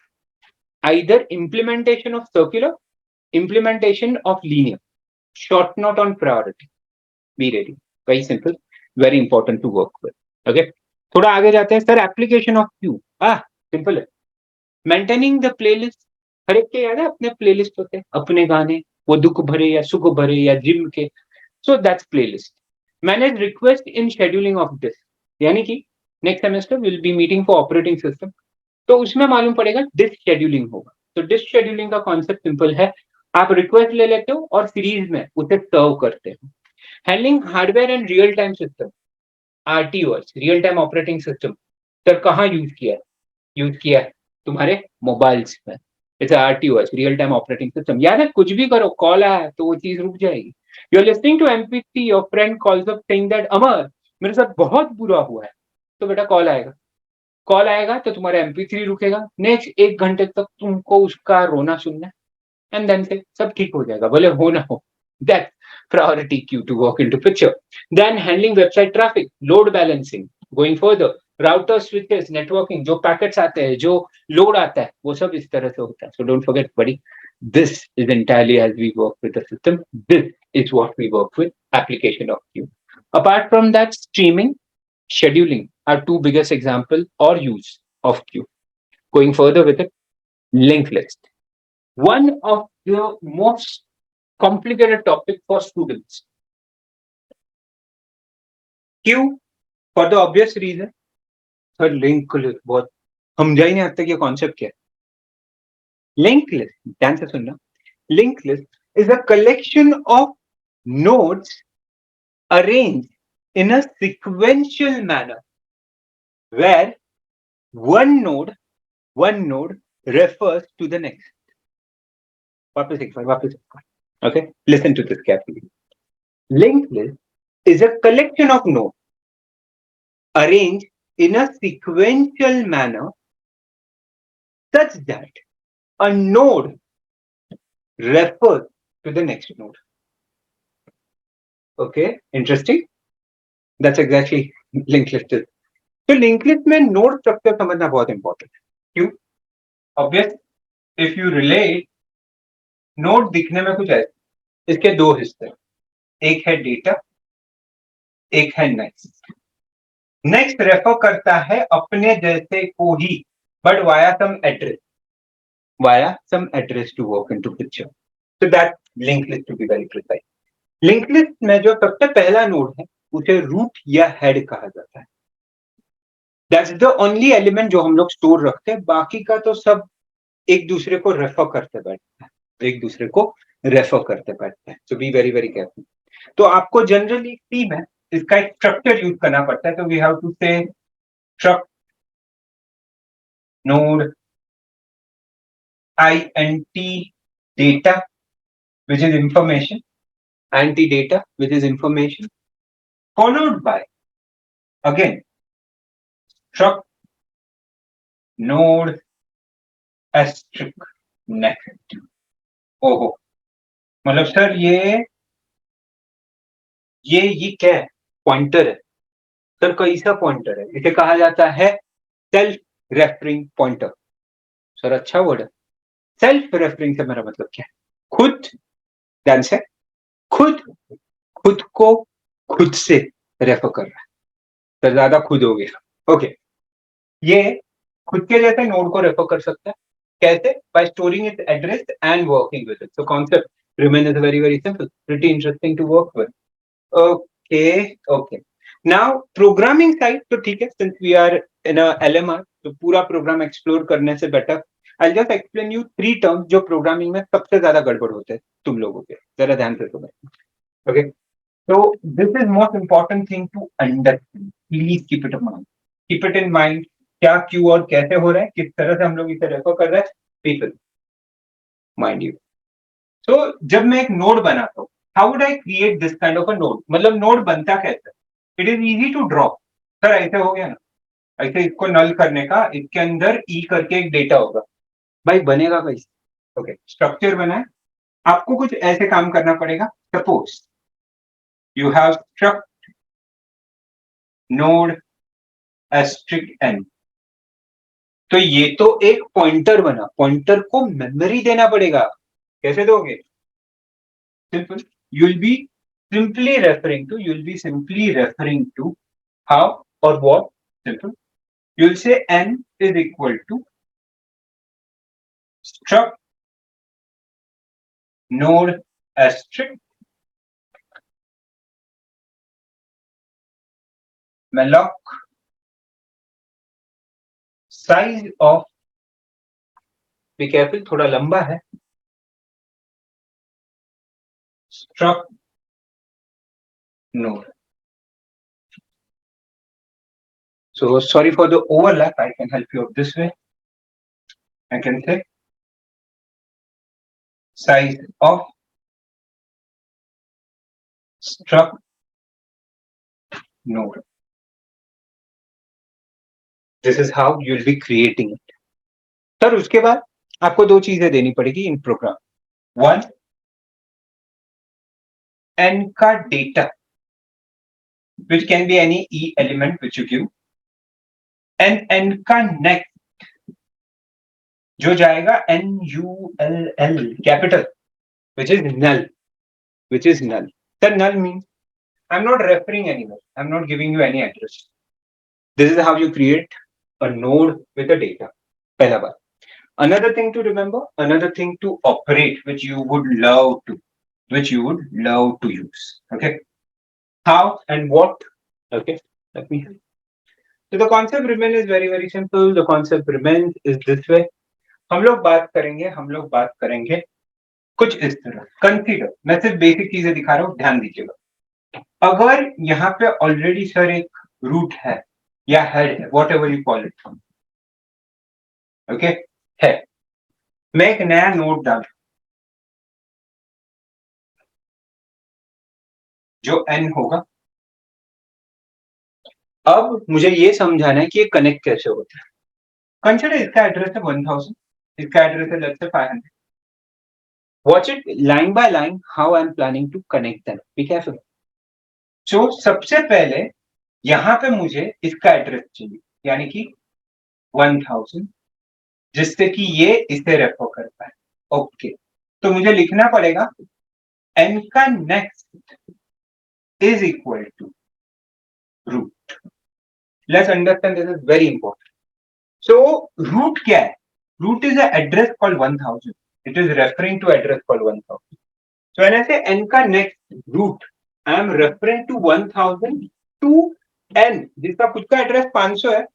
either implementation of circular, implementation of linear. Short note on priority. Be ready. Very simple. Very important to work with. Okay. थोड़ा आगे जाते हैं sir. Application of queue, simple है. Maintaining the playlist. हर एक के याद है अपने प्लेलिस्ट होते हैं, अपने गाने, वो दुख भरे या सुख भरे या जिम के. So that's playlist. Manage request in scheduling of this, यानी कि next semester will be meeting for operating system, तो उसमें मालूम पड़ेगा डिस्क शेड्यूलिंग होगा. तो डिस्क शेड्यूलिंग का कॉन्सेप्ट सिंपल है, आप रिक्वेस्ट ले लेते हो और सीरीज में उसे सर्व करते हो. Handling hardware and real time system, RTOS, real time operating system, sir कहाँ यूज किया है तुम्हारे मोबाइल्स में. It's RTOS, real time operating system. याद है, कुछ भी करो, कॉल आया तो वो चीज रुक जाएगी. You are listening to MP3, your friend calls up saying that Amar मेरे साथ बहुत बुरा हुआ है, तो बेटा कॉल आएगा तो तुम्हारा MP3 रुकेगा. नेक्स्ट 1 घंटे तक तुमको उसका रोना सुनना है, एंड देन से सब ठीक हो जाएगा, भले हो ना हो. That priority queue to walk into picture. Then handling website traffic, load balancing, going further, router switches, networking, जो पैकेट्स आते हैं, जो लोड आता है, वो सब इस तरह से होता है. So don't forget, buddy, this is entirely as we work with the system. This is what we work with, application of queue. Apart from that, streaming, scheduling are two biggest example or use of queue. Going further with it, linked list. One of the most complicated topic for students. क्यों? For the obvious reason. Sir link list बहुत समझा ही नहीं आता कि concept क्या है. Link list, ध्यान से सुनना. Link list is a collection of nodes arranged in a sequential manner where one node refers to the next. वापस एक बार. Okay, listen to this carefully. Linked list is a collection of nodes arranged in a sequential manner such that a node refers to the next node. Okay, interesting, that's exactly link list. तो link list में node structure समझना बहुत important है। क्यों? Obvious, if you relate, node दिखने में कुछ ऐसे, इसके दो हिस्से, एक है डेटा, एक है नेक्स्ट। नेक्स्ट रेफर करता है अपने जैसे को ही, but via some address to work into picture. So that linked list to be very precise. Link list में जो सबसे पहला नोड है उसे रूट या हेड कहा जाता है। दैट्स द ओनली एलिमेंट जो हम लोग स्टोर रखते हैं, बाकी का तो सब एक दूसरे को रेफर करते बैठते हैं, एक दूसरे को रेफर करते बैठते हैं। सो बी वेरी वेरी केयरफुल। तो आपको जनरली सी में इसका एक स्ट्रक्चर यूज करना पड़ता है। तो वी हैव टू से struct node int data which is information, int data which is information, followed by again struct node asterisk next। ओहो, मतलब सर ये क्या है? पॉइंटर है सर, कैसा पॉइंटर है? इसे कहा जाता है सेल्फ रेफरिंग पॉइंटर। सर अच्छा वर्ड है। सेल्फ रेफरिंग से मेरा मतलब क्या है? खुद, ध्यान से, खुद को खुद से रेफर कर रहा है। तो ज्यादा खुद हो गया। ओके, ये खुद के जैसे नोड को रेफर कर सकता है। कैसे? By storing its address and working with it. So concept remain is very very simple, pretty interesting to work with. Okay, now programming side तो ठीक है, since we are in a LMR, तो पूरा program explore करने से better I just explain you 3 terms जो programming में सबसे ज्यादा गड़बड़ होते हैं तुम लोगों के। जरा ध्यान से सुनो। Okay, so this is most important thing to understand. Please keep it in mind. Keep it in mind. क्या, क्यों और कैसे हो रहा है, किस तरह से हम लोग इसे रेफर कर रहे हैं, पीपल माइंड यू। तो जब मैं एक नोड बनाता हूँ, how would I create this kind of a node? मतलब नोड बनता कैसे? It is easy to draw. Sir ऐसे हो गया ना, ऐसे इसको नल करने का, इसके अंदर ई करके एक डेटा होगा। भाई बनेगा कैसे? ओके, स्ट्रक्चर बना है, आपको कुछ ऐसे काम करना पड़ेगा। Suppose you have struct node asterisk n। तो ये तो एक पॉइंटर बना, पॉइंटर को मेमोरी देना पड़ेगा। कैसे दोगे? Simple, you will be simply referring to how or what? Simple, you will say n is equal to struct node asterisk malloc size of, be careful थोड़ा लंबा है, struct node। So sorry for the overlap, I can help you out this way. I can say size of struct node। This is how you'll be creating it। Sir उसके बाद आपको दो चीजें देनी पड़ेगी इन प्रोग्राम। वन, n का data which can be any e element which you give, and n का next जो जाएगा null capital which is null, Sir null means I'm not referring anywhere, I'm not giving you any address। This is how you create a node with a data। पहला बात। Another thing to remember, another thing to operate, which you would love to use। Okay, how and what? Okay, let me help। So the concept remains is very very simple। The concept remains is this way। हम लोग बात करेंगे कुछ इस तरह। Consider, मैं सिर्फ basic चीजें दिखा रहा हूँ, ध्यान दीजिएगा। अगर यहाँ पे ऑलरेडी सर एक रूट है या हेड है, what ever you call it, okay, है, मैं एक नया नोड डाल जो n होगा। अब मुझे ये समझाना है कि ये कनेक्ट कैसे होता है। कंसिडर इसका एड्रेस है 1000, इसका एड्रेस है let's say 500। Watch it line by line how I am planning to connect them. Be careful. So सबसे पहले यहां पे मुझे इसका एड्रेस चाहिए, यानी कि 1000, जिससे कि ये इसे रेफर करता है। ओके, तो मुझे लिखना पड़ेगा n का next is equal to root. Let's understand, this is very important. So root क्या है? Root is address called 1000. It is referring to address called 1000. So when I say n का next root, I am referring to 1000 to n जिसका खुद का address 500 है,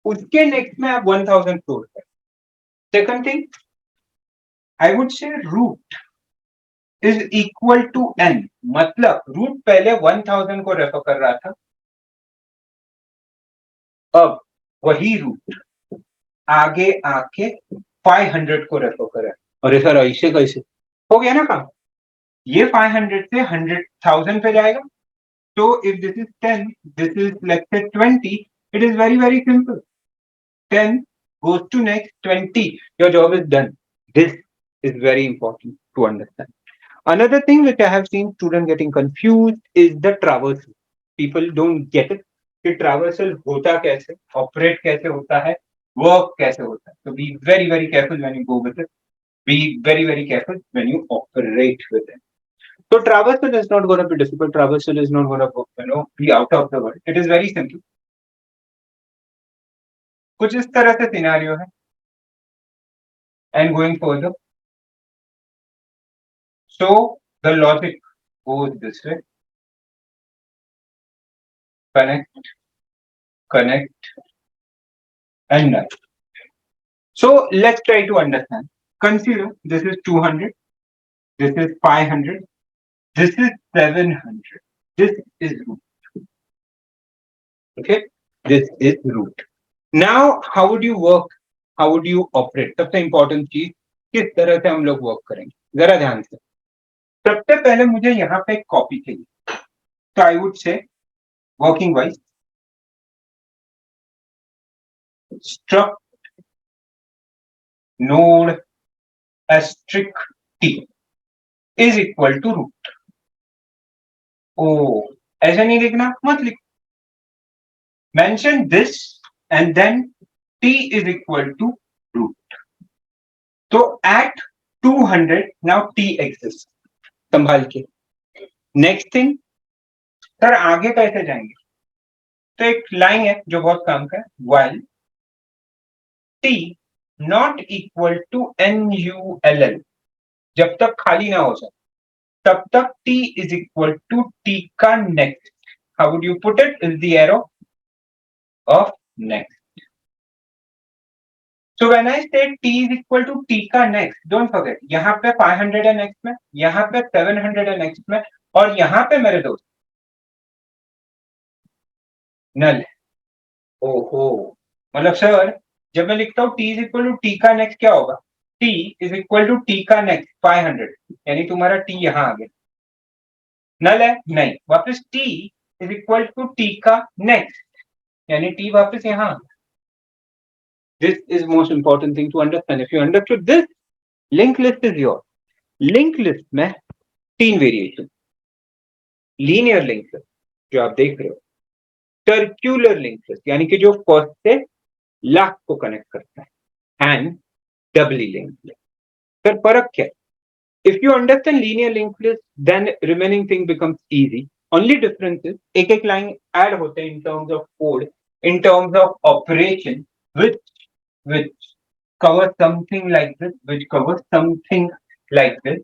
उसके next में आप 1000 स्टोर करें। Second thing, I would say root is equal to n, मतलब रूट पहले 1000 को रेफर कर रहा था, अब वही रूट आगे आके 500 को रेफर कर रहा है। अरे सर ऐसे कैसे हो गया ना काम? ये 500 से 100,000 पे जाएगा। So if this is 10, this is let's say 20, it is very, very simple. 10 goes to next 20. Your job is done. This is very important to understand. Another thing which I have seen students getting confused is the traversal. People don't get it. कि traversal होता कैसे, operate कैसे होता है, work कैसे होता है. So be very, very careful when you go with it. Be very, very careful when you operate with it. So traversal is not going to be difficult. Traversal is not going to, be out of the world. It is very simple. कुछ इस तरह से scenario है. And going further, so the logic goes this way: connect, connect, and null. So let's try to understand. Consider this is 200, this is 500, this is 700. This is root. Okay, this is root. Now, how would you work? How would you operate? सबसे important चीज, किस तरह से हम लोग work करेंगे, जरा ध्यान से। सबसे पहले मुझे यहाँ पे कॉपी चाहिए, तो I would say working wise struct node asterisk T is equal to root. ओ ऐसा नहीं लिखना, मत लिख, mention this and then T is equal to root. तो एट 200 नाउ टी एग्जिस्ट। संभाल के। नेक्स्ट थिंग, सर आगे कैसे जाएंगे? तो एक लाइन है जो बहुत काम का है, while t not equal to NULL, जब तक खाली ना हो जाए तब तक t is equal to t का next. How would you put it? Is the arrow of next. So when I say t is equal to t का next, don't forget यहाँ पे 500 है नेक्स्ट में, यहाँ पे 700 है नेक्स्ट में, और यहाँ पे मेरे दोस्त नल। ओहो, मतलब सर जब मैं लिखता हूँ t is equal to t का नेक्स्ट क्या होगा? t is equal to t का नेक्स्ट 500, यानी तुम्हारा t यहाँ आ गया। नल है नहीं, वापस t is equal to t का नेक्स्ट, यानी t वापस यहाँ आ गया। This is most important thing to understand. If you understood this, linked list is yours. Linked list में 3 वेरिएशन, लीनियर लिंक लिस्ट जो आप देख रहे हो, सर्कुलर लिंक लिस्ट यानी कि जो फर्स्ट से लास्ट को कनेक्ट करता है, and Dabali link list. Sir फर्क क्या है? If you understand linear linked list, then remaining thing becomes easy. Only difference is एक लाइन ऐड होते हैं in terms of code, in terms of operation, which covers something like this, which covers something like this.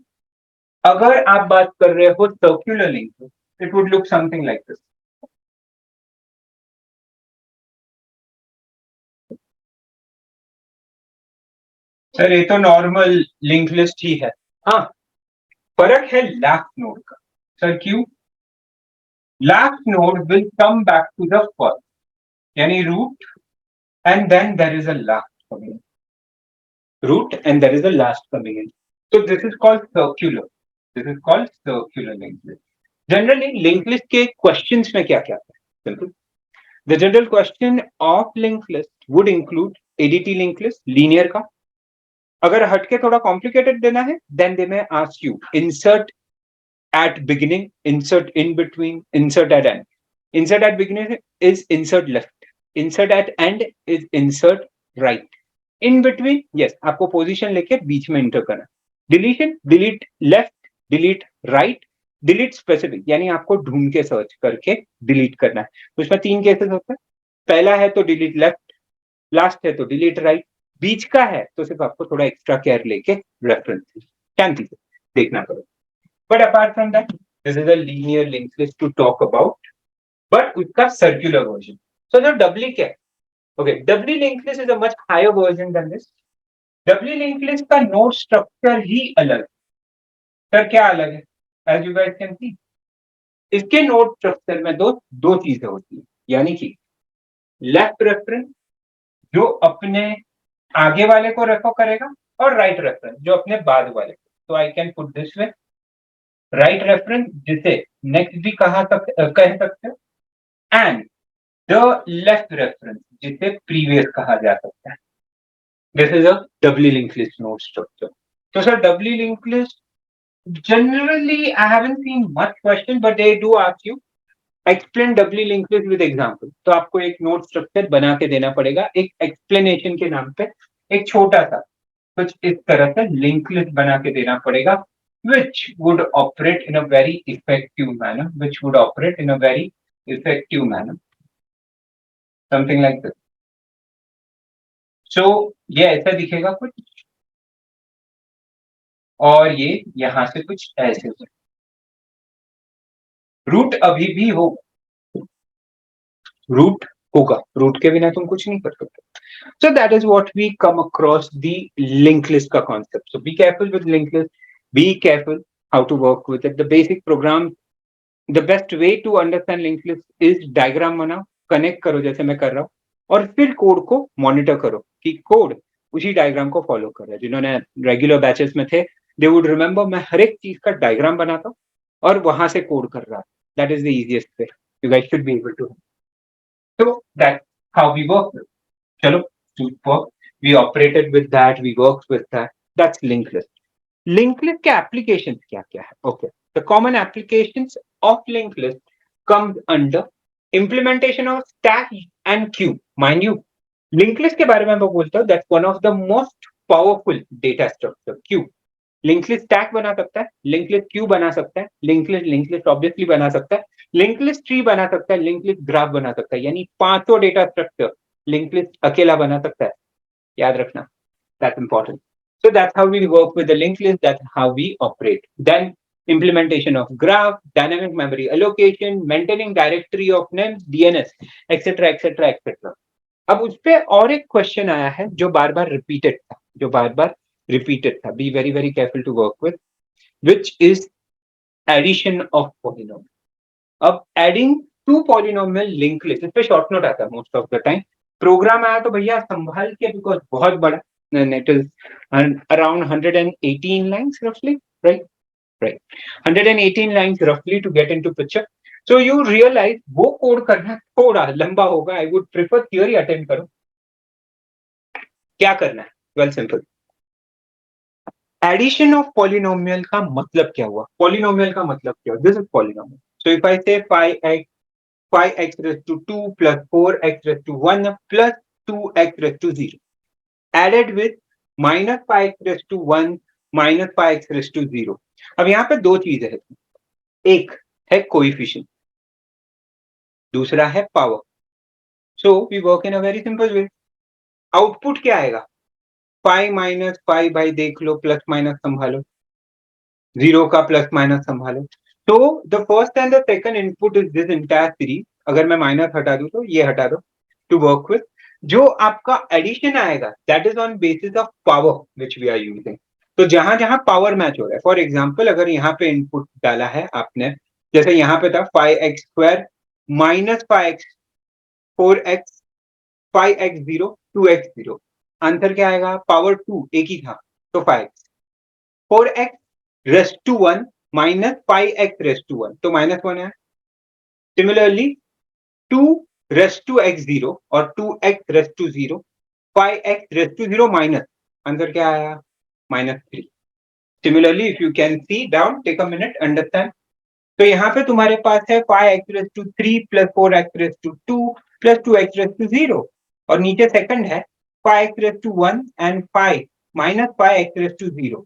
अगर आप बात कर रहे हो circular link, it would look something like this. Sir ये तो नॉर्मल लिंक लिस्ट ही है। हाँ, फर्क है लास्ट नोड का। सर क्यों? Last node will come back to the first, यानी root and then there is a last coming in. Root and there is a last coming in. So this is called circular. This is called circular linked list. Generally, linked list के questions में क्या क्या है? Simple. The general question of linked list would include ADT linked list, linear का. अगर हटके थोड़ा complicated देना है, then they may ask you insert at beginning, insert in between, insert at end. Insert at beginning is insert left, insert at end is insert right. In between, yes, आपको position लेके बीच में inter करना. Deletion, delete left, delete right, delete specific, यानी आपको ढूंढ के search करके delete करना है. तो इसमें 3 केसेस होते हैं. पहला है तो डिलीट लेफ्ट, लास्ट है तो डिलीट राइट, बीच का है तो सिर्फ आपको थोड़ा एक्स्ट्रा केयर लेके रेफरेंस शांति से देखना पड़ेगा. But apart from that, this is a linear linked list to talk about, but उसका सर्कुलर वर्जन. सो जो डबली क्या है? Okay, doubly linked list is a much higher version than this. Doubly linked list का node structure ही अलग. Sir क्या अलग है? As you guys can see, इसके नोड स्ट्रक्चर में दो चीजें होती है, यानी कि लेफ्ट रेफरेंस जो अपने आगे वाले को रेफर करेगा और राइट रेफरेंस जो अपने बाद वाले को. तो I can put this way, right reference जिसे नेक्स्ट भी कह सकते हो, एंड द लेफ्ट रेफरेंस जिसे प्रीवियस कहा जा सकता है. This is a doubly linked list node structure. So, sir, doubly linked list, generally, I haven't seen much question, but they do ask you, explain doubly linked list with example. तो आपको एक node structure बना के देना पड़ेगा, एक explanation के नाम पे एक छोटा सा कुछ इस तरह से लिंक लिस्ट बना के देना पड़ेगा, which would operate in a very effective manner, which would operate in a very effective manner. Something like this. So, ये ऐसा दिखेगा कुछ, और ये यहां से कुछ ऐसे हो. रूट अभी भी होगा, रूट होगा, रूट के बिना तुम कुछ नहीं कर सकते. So that is what we come across the link list का concept. So be careful with link list, be careful how to work with it. The basic program, the best way to understand link list is diagram बनाओ, connect करो जैसे मैं कर रहा हूँ, और फिर कोड को मॉनिटर करो कि कोड उसी डायग्राम को फॉलो कर रहा है. जिन्होंने रेगुलर बैचेस में थे, दे वुड रिमेंबर मैं हर एक चीज का डायग्राम बनाता हूँ और वहां से कोड कर रहा है. That is the easiest way. You guys should be able to. So that's how we work with. Chalo, to work. We operated with that. We worked with that. That's linked list. Linked list के applications क्या क्या है? Okay. The common applications of linked list comes under implementation of stack and queue. Mind you, linked list के बारे में मैं बोलता हूँ. That's one of the most powerful data structure. Queue. Link list stack बना सकता है, लिंक लिस्ट क्यू बना सकता है, लिंक लिस्ट ऑब्वियसली बना सकता है, लिंक लिस्ट ट्री बना सकता है, लिंक लिस्ट ग्राफ बना सकता है. यानी 5 डेटा स्ट्रक्चर लिंक लिस्ट अकेला बना सकता है. याद रखना, that's important. So that's how we work with the link list, that's how we operate. Then implementation of graph, dynamic memory allocation, maintaining directory of names, DNS, etc etc etc. अब उस पे और एक क्वेश्चन आया है जो बार बार repeated था. Be very very careful to work with, which is addition of polynomial. अब adding two polynomial linked list, इस पे short note आता है most of the time. Program आया तो भैया संभाल के, because बहुत बड़ा, and it is around 118 lines roughly, right? 118 lines roughly to get into picture. So you realize वो कोड करना थोड़ा लंबा होगा. I would prefer theory attend करो. क्या करना है? Well, simple. Addition of polynomial का मतलब क्या हुआ? पॉलिनोमियल का मतलब क्या हुआ? This is polynomial. So if I say 5x raised to 2 plus 4x raised to 1 plus 2x raised to 0 added with minus 5x raised to 1 minus 5x raised to 0. अब यहाँ पे दो चीजें हैं. एक है कोएफिशिएंट, दूसरा है power. So we work in a very simple way. Output क्या आएगा? 5 माइनस 5 भाई देख लो, प्लस माइनस संभालो, 0 का प्लस माइनस संभालो. तो the first and the second input is this entire series. अगर मैं माइनस हटा दूं तो ये हटा दो टू वर्क विथ. जो आपका एडिशन आएगा that is on basis of power which we are using. तो जहां जहां पावर मैच हो रहा है, फॉर एग्जाम्पल अगर यहाँ पे इनपुट डाला है आपने, जैसे यहाँ पे था 5x² minus 5x 4x 5x0 2x0. Answer क्या आएगा? पावर 2 एक ही था तो 5x. 4x raised to 1 minus 5x raised to 1 तो माइनस 1 है. सिमिलरली 2 रेस्ट टू x0 और 2x raised to 0, 5x raised to 0 minus, answer क्या आया? -3. Similarly, if you can see down, take a minute, understand. तो यहाँ पे तुम्हारे पास है 5x raised to 3 plus 4x raised to 2 plus 2x raised to 0 और नीचे सेकंड है 5x raised to 1 and 5 minus 5x raised to 0.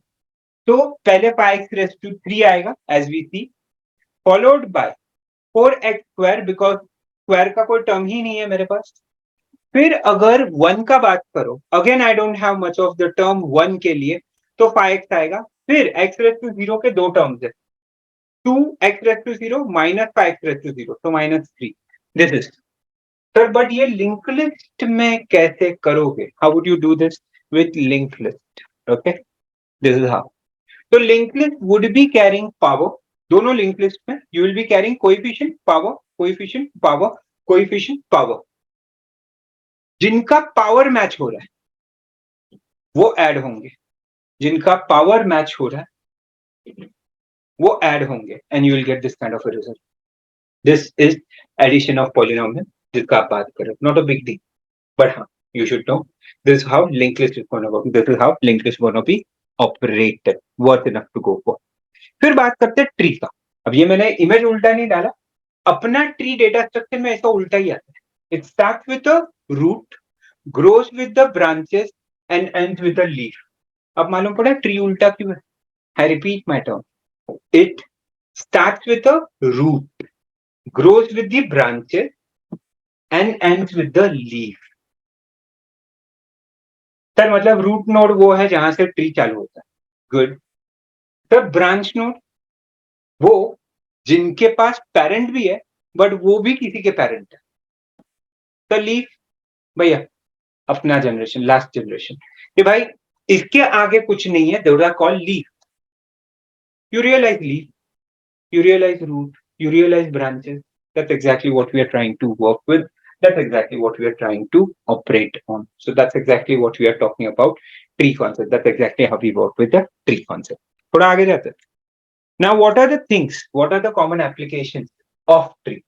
तो पहले 5x raised to 3 आएगा as we see, followed by 4x square because square का कोई term ही नहीं है मेरे पास. फिर अगर 1 का बात करो, again I don't have much of the term 1 के लिए, तो 5x आएगा. फिर x raised to 0 के दो टर्म्स है, 2x raised to 0 minus 5x raised to 0, so minus 3. This is. Sir, but ये linked list में कैसे करोगे? How would you do this with linked list? Okay, this is how. So linked list would be carrying power. दोनों linked list में you will be carrying coefficient, power, coefficient, power, coefficient, power. जिनका power match हो रहा है वो add होंगे, जिनका power match हो रहा है वो ऐड होंगे, and you will get this kind of a result. This is addition of polynomial जिसका आप बात कर रहे हो. Not a big deal, but हाँ, you should know this is how linked list is going to work. This is how linked list is going to be operated. Worth enough to go for. फिर बात करते हैं tree का. अब ये मैंने image उल्टा नहीं डाला, अपना ट्री डेटा स्ट्रक्चर में ऐसा उल्टा ही आता है. It starts with the root, grows with the branches and ends with the leaf. अब मालूम पड़ा ट्री उल्टा क्यों है? I repeat my term. It starts with a root, grows with the branches and ends with the leaf. Sir मतलब root node वो है जहां से ट्री चालू होता है. गुड. सर ब्रांच नोड वो जिनके पास पेरेंट भी है बट वो भी किसी के पेरेंट है. तो लीफ भैया अपना जनरेशन, लास्ट जनरेशन, कि भाई इसके आगे कुछ नहीं है, they are called leaf. You realize leaf, you realize root, you realize branches. That's exactly what we are trying to work with. That's exactly what we are trying to operate on. So that's exactly what we are talking about tree concept. That's exactly how we work with the tree concept. थोड़ा आगे जाते हैं. Now, what are the things? What are the common applications of tree?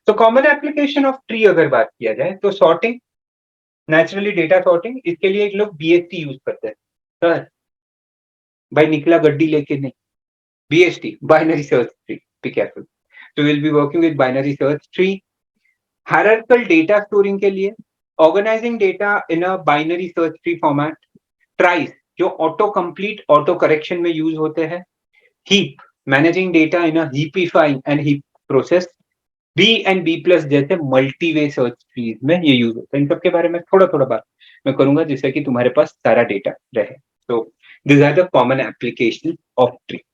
So common application of tree अगर बात किया जाए तो sorting, naturally data sorting, इसके लिए एक लोग BST यूज करते हैं. सर भाई निकला गड्डी लेके नहीं. BST, binary search tree. Be careful. So we'll be working with binary search tree. Hierarchical data storing के लिए, organizing data in a binary search tree format. Tries जो auto complete, auto correction में use होते हैं. Heap, managing data in a heapifying and heap process. B and B plus जैसे multi-way search trees में ये use होता है. इन सब के बारे में थोड़ा थोड़ा बात मैं करूंगा जिससे कि तुम्हारे पास सारा data रहे. So these are the common applications of tree.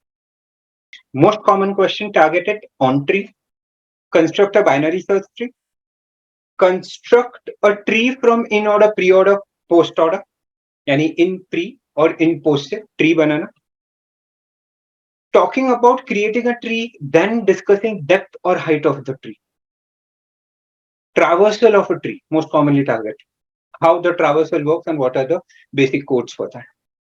Most common question targeted on tree. Construct a binary search tree. Construct a tree from in order, pre order, post order. यानी in pre और in post से tree banana. Talking about creating a tree, then discussing depth or height of the tree. Traversal of a tree, most commonly targeted. How the traversal works and what are the basic codes for that.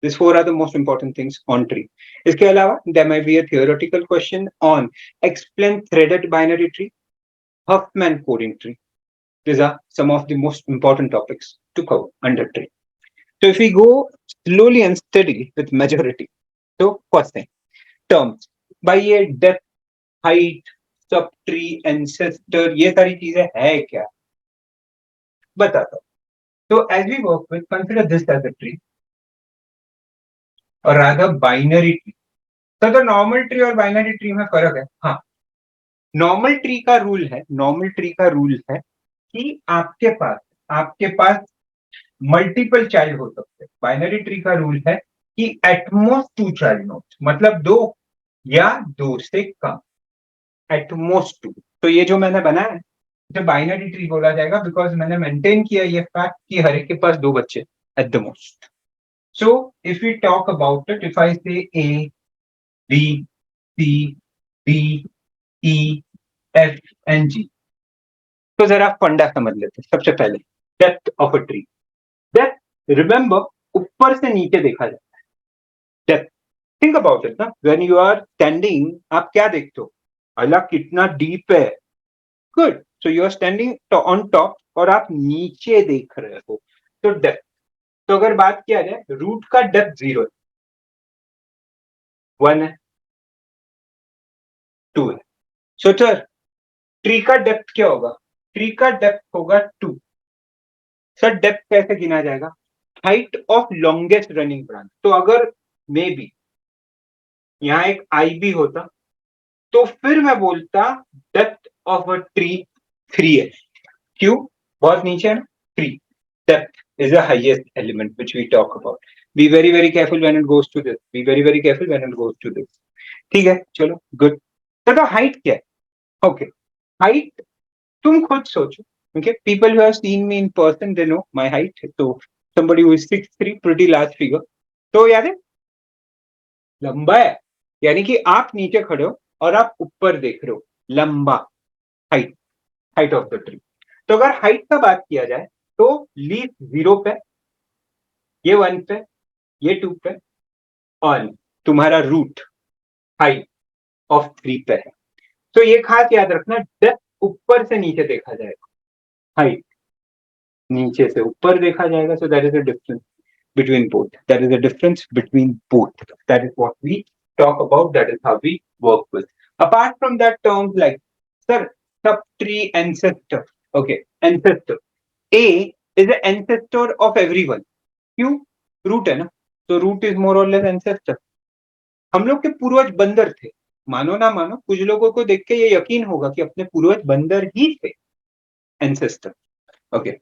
These four are the most important things on tree. इसके अलावा there might be a theoretical question on explain threaded binary tree, Huffman coding tree. These are some of the most important topics to cover under tree. So if we go slowly and steadily with majority, so first thing, terms. by ये depth, height, subtree, ancestor, ये सारी चीजें है क्या? बताता हूँ. So as we work with, consider this as a tree, or rather binary tree. So the normal tree और binary tree में फर्क है. हाँ, नॉर्मल ट्री का रूल है, नॉर्मल ट्री का रूल है कि आपके पास मल्टीपल चाइल्ड हो सकते हैं. बाइनरी ट्री का रूल है कि एटमोस्ट 2 चाइल्ड नोड्स, मतलब 2 या 2 से कम, एटमोस्ट 2. तो ये जो मैंने बनाया है इसे बाइनरी ट्री बोला जाएगा बिकॉज मैंने मेंटेन किया ये फैक्ट कि हर एक के पास 2 बच्चे at the most. So if we talk about it, if I say A B C D E, F and G. तो जरा फंडा समझ लेते हैं. सबसे पहले depth of a tree. Depth remember ऊपर से नीचे देखा जाता है. डेप्थ, थिंक अबाउट इट ना. व्हेन यू आर स्टैंडिंग आप क्या देखते हो? अल्लाह कितना डीप है. Good. So you are standing on top और आप नीचे देख रहे हो. तो डेप्थ. तो अगर बात किया जाए रूट का डेप्थ 0 है, 1 है, 2 है. सो सर ट्री का डेप्थ क्या होगा? ट्री का डेप्थ होगा 2। सर डेप्थ कैसे गिना जाएगा? Height of longest running branch. तो अगर मे बी यहाँ एक आई भी होता तो फिर मैं बोलता डेप्थ ऑफ अ ट्री 3 है। क्यों? बहुत नीचे है ना। 3 depth is the highest element which we talk about. Be very careful when it goes to this. Be very careful when it goes to this. ठीक है, चलो गुड। तो हाइट क्या है? ओके, हाइट तुम खुद सोचो। Okay, people who have seen me in person, they know my height. So somebody who is 6'3", pretty large figure. तो याद है, लंबा है, यानी कि आप नीचे खड़े हो और आप ऊपर देख रहे हो, लंबा। Height, height of the tree. तो अगर हाइट का बात किया जाए तो लीफ 0 पे, ये 1 पे, ये 2 पे, और तुम्हारा रूट हाइट ऑफ 3 पे है। तो ये खास याद रखना, डेप्थ ऊपर से नीचे देखा जाएगा, हाइट नीचे से ऊपर देखा जाएगा। सो that is a difference between both. That is a difference between both. That is what we talk about. That is how we work with. Apart from that, terms like, sir, subtree ancestor. Okay, ancestor. A is the ancestor of everyone. क्यों? Root है ना, तो root is more और less ancestor. हम लोग के पूर्वज बंदर थे, मानो ना मानो, कुछ लोगों को देख के ये यकीन होगा कि अपने पूर्वज बंदर ही थे, ancestor. Okay,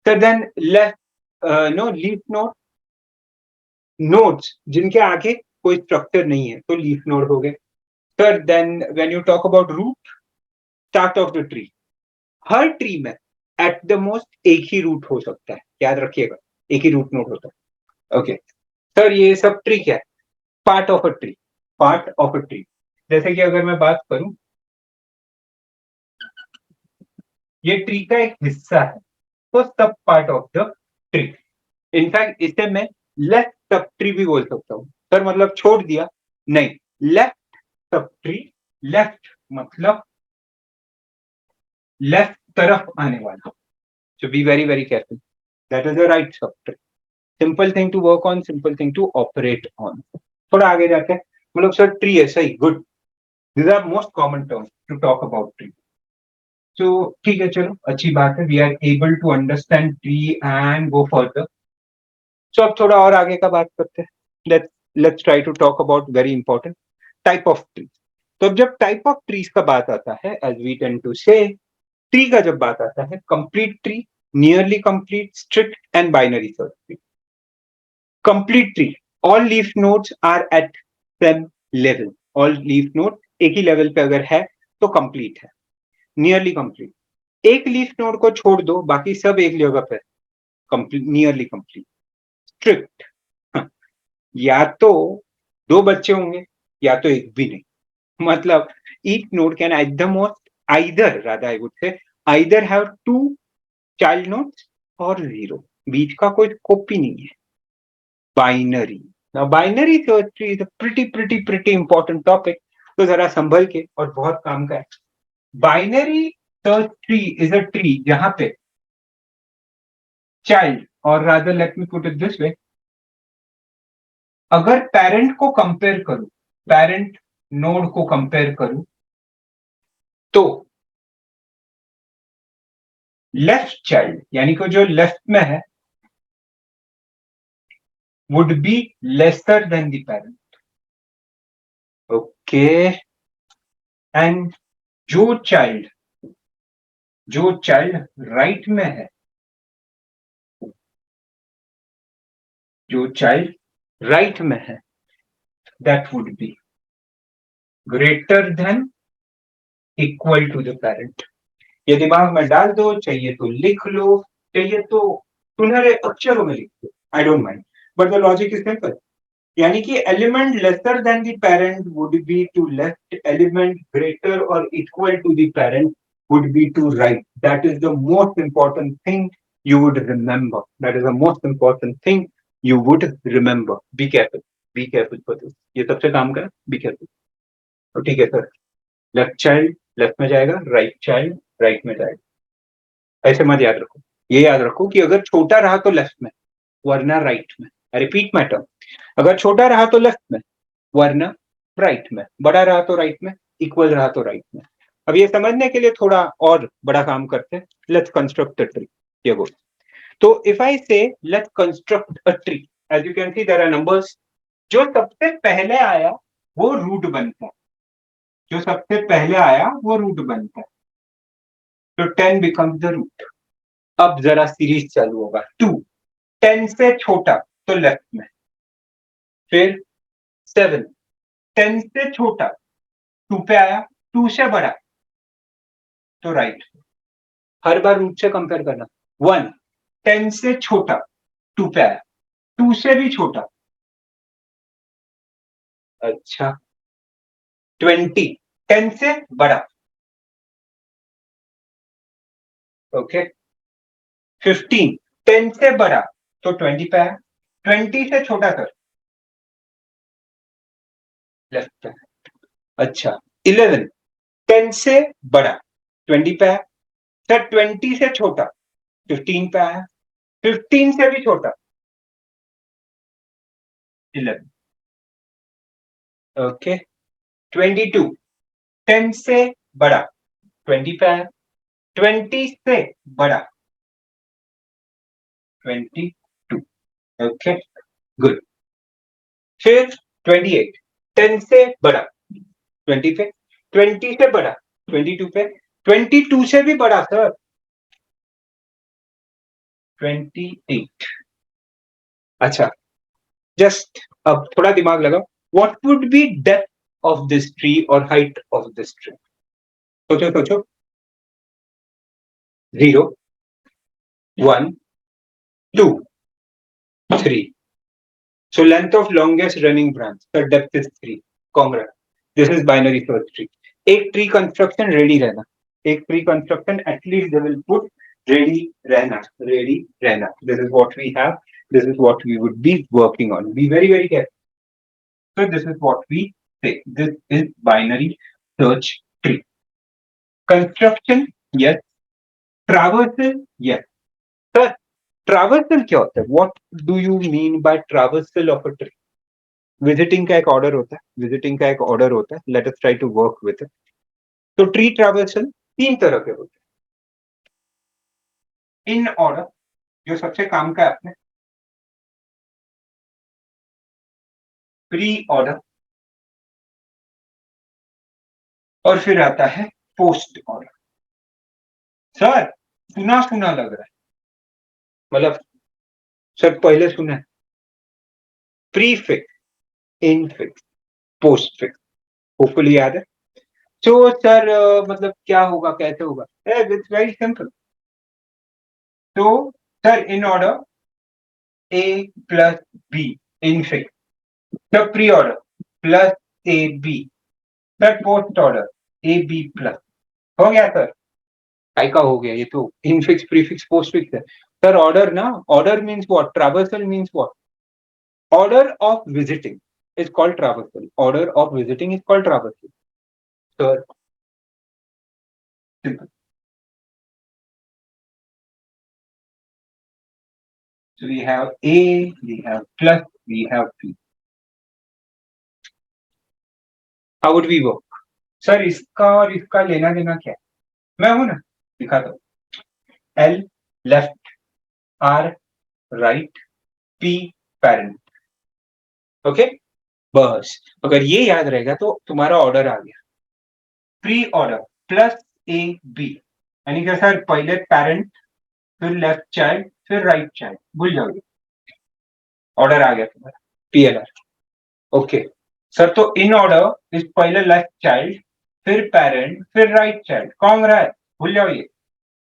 so then left no leaf node, nodes जिनके आगे कोई स्ट्रक्चर नहीं है तो लीफ नोड हो गए। Sir then when you talk about root, start of the tree, हर ट्री में एट द मोस्ट एक ही रूट हो सकता है, याद रखिएगा, एक ही रूट नोड होता है। ओके सर, ये सब ट्री क्या है? Part of a tree, part of a tree. जैसे कि अगर मैं बात करूं, ये ट्री का एक हिस्सा है, तो सब part of the tree. In fact इसे मैं लेफ्ट सब ट्री भी बोल सकता हूँ। सर मतलब छोड़ दिया? नहीं, लेफ्ट सब ट्री, लेफ्ट मतलब लेफ्ट तरफ आने वाला। So be very careful, that is the right sub tree. Simple thing to work on, simple thing to operate on. थोड़ा आगे जाके मतलब सर ट्री है, सही, good, this are most common terms to talk about tree. तो ठीक है, चलो अच्छी बात है, we are able to understand tree and go further. So अब थोड़ा और आगे का बात करते हैं। Let's try to talk about very important type of trees. तो अब जब टाइप ऑफ ट्रीज का बात आता है, as we tend to say, tree का जब बात आता है, complete tree, nearly complete, strict and binary search tree. Complete tree, all leaf nodes are at same level, all leaf node एक ही लेवल पे अगर है तो कंप्लीट है। नियरली कंप्लीट, एक लीफ नोड को छोड़ दो, बाकी सब एक जगह पे कंप्लीट, नियरली कंप्लीट। स्ट्रिक्ट, या तो 2 बच्चे होंगे या तो एक भी नहीं, मतलब each node can at the most, either rather I would say, either have 2 child nodes or 0, बीच का कोई स्कोप ही नहीं है। Binary, now binary search tree is a pretty important topic, तो जरा संभल के और बहुत काम का है। Binary search tree is a tree जहां पे चाइल्ड, और rather let me put it this way, अगर पेरेंट को कंपेयर करूं, पेरेंट नोड को कंपेयर करूं, तो लेफ्ट चाइल्ड यानी कि जो लेफ्ट में है would be lesser than the parent. Okay, and जो चाइल्ड राइट में है, जो चाइल्ड राइट में है, that would be greater than, equal to the parent. ये दिमाग में डाल दो, चाहिए तो लिख लो, चाहिए तो सुनहरे अक्षरों में लिख दो, I don't mind, but the logic is simple. यानी कि element lesser than the parent would be to left, element greater और equal to the parent would be to right. That is the most important thing you would remember. That is the most important thing you would remember. Be careful. Be careful for this. ये सबसे काम करें, be careful. तो ठीक है sir, left child left में जाएगा, right child right में जाएगा। ऐसे मत याद रखो, ये याद रखो कि अगर छोटा रहा तो लेफ्ट में, वरना राइट में। आई रिपीट माय टर्म, अगर छोटा रहा तो लेफ्ट में, वरना राइट में, बड़ा रहा तो राइट में, इक्वल रहा तो राइट में। अब ये समझने के लिए थोड़ा और बड़ा काम करते हैं. Let's construct a tree. ये गो. तो if I say let's construct a tree, as you can see there are numbers. जो सबसे पहले आया वो रूट बनता है. जो सबसे पहले आया वो रूट बनता है. तो 10 बिकम्स द रूट. अब जरा सीरीज चालू होगा. 2 10 से छोटा तो लेफ्ट में. फिर 7 10 से छोटा 2 पे आया. 2 से बड़ा तो राइट. हर बार रूट से कंपेयर करना. 1 10 से छोटा 2 पे आया. 2 से भी छोटा. अच्छा. 20 10 से बड़ा. ओके. 15 10 से बड़ा तो 20 पे आया. 20 से छोटा सर लेफ्ट पे. अच्छा. 11 10 से बड़ा 20 पे आया. सर 20 से छोटा 15 पे आया. 15 से भी छोटा 11. ओके. 22 10 से बड़ा 20 पे आया. 20 से बड़ा 22. ओके. गुड. फिर 28 10 से बड़ा 20 पे. 20 से बड़ा 22 पे. 22 से भी बड़ा सर 28. अच्छा. जस्ट अब थोड़ा दिमाग लगाओ. What would be depth of this tree और हाइट ऑफ दिस ट्री? सोचो सोचो. 0 1 2 3. So length of longest running branch, the depth is 3. Congrats. This is binary search tree. एक tree construction ready रहना. एक tree construction at least they will put ready रहना. Ready रहना. This is what we have. This is what we would be working on. Be very very careful. So this is what we say. This is binary search tree. Construction, yes. Traversal, yes. Sir, traversal क्या होता है? What do you mean by traversal of a tree? Visiting का एक order होता है. Visiting का एक order होता है. Let us try to work with it. तो ट्री ट्रैवर्सल 3 तरह के होते हैं. इन ऑर्डर जो सबसे काम का है अपने. Pre order. और फिर आता है पोस्ट ऑर्डर. सर सुना सुना लग रहा है. मतलब सर पहले सुना है. Prefix, infix, postfix. Hopefully याद है. तो सर मतलब क्या होगा, कैसे होगा? It's very simple. तो sir inorder A plus B infix. Sir pre order plus A B. Sir postorder A B plus. हो गया सर. काय का हो गया? ये तो इनफिक्स प्रीफिक्स पोस्ट फिक्स है. सर ऑर्डर ना. Order means what? Traversal means what? Order of visiting is called traversal. Order of visiting is called traversal. Sir, simple. So we have A, we have plus, we have P. How would we work? Sir, इसका और इसका लेना देना क्या है? मैं हूं ना, दिखाता हूं. L left, R right, P parent. Okay. बस अगर ये याद रहेगा तो तुम्हारा ऑर्डर आ गया. Pre order plus A B यानी कि सर पहले पेरेंट, फिर लेफ्ट चाइल्ड, फिर राइट चाइल्ड. भूल जाओगे. ऑर्डर आ गया तुम्हारा. पीएलआर. ओके. सर तो इन ऑर्डर इस पहले लेफ्ट चाइल्ड, फिर पेरेंट, फिर राइट चाइल्ड. कौन रहा है? भूल जाओ. ये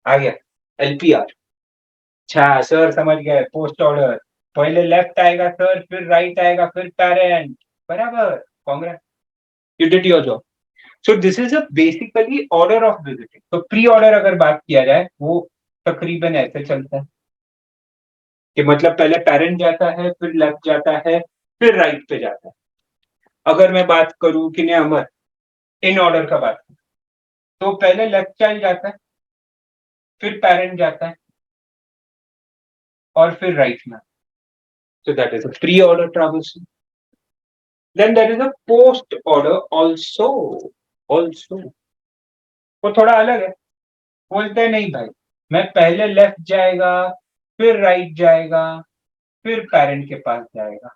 आ गया एलपीआर. अच्छा सर समझ गए. पोस्ट ऑर्डर पहले लेफ्ट आएगा सर, फिर राइट आएगा, फिर पेरेंट. बराबर. Congress. You did your job. So this is a basically order of visiting. तो प्री ऑर्डर अगर बात किया जाए वो तकरीबन ऐसे चलता है कि मतलब पहले पेरेंट जाता है, फिर लेफ्ट जाता है, फिर राइट पे जाता है. अगर मैं बात करूं कि नहीं अमर, इन ऑर्डर का बात करूं, तो पहले लेफ्ट चाइल्ड जाता है, फिर पेरेंट जाता है और फिर राइट में. So that is a pre-order traversal. Then there is a post-order also. वो थोड़ा अलग है। बोलते हैं नहीं भाई, मैं पहले लेफ्ट जाएगा, फिर राइट जाएगा, फिर पेरेंट के पास जाएगा।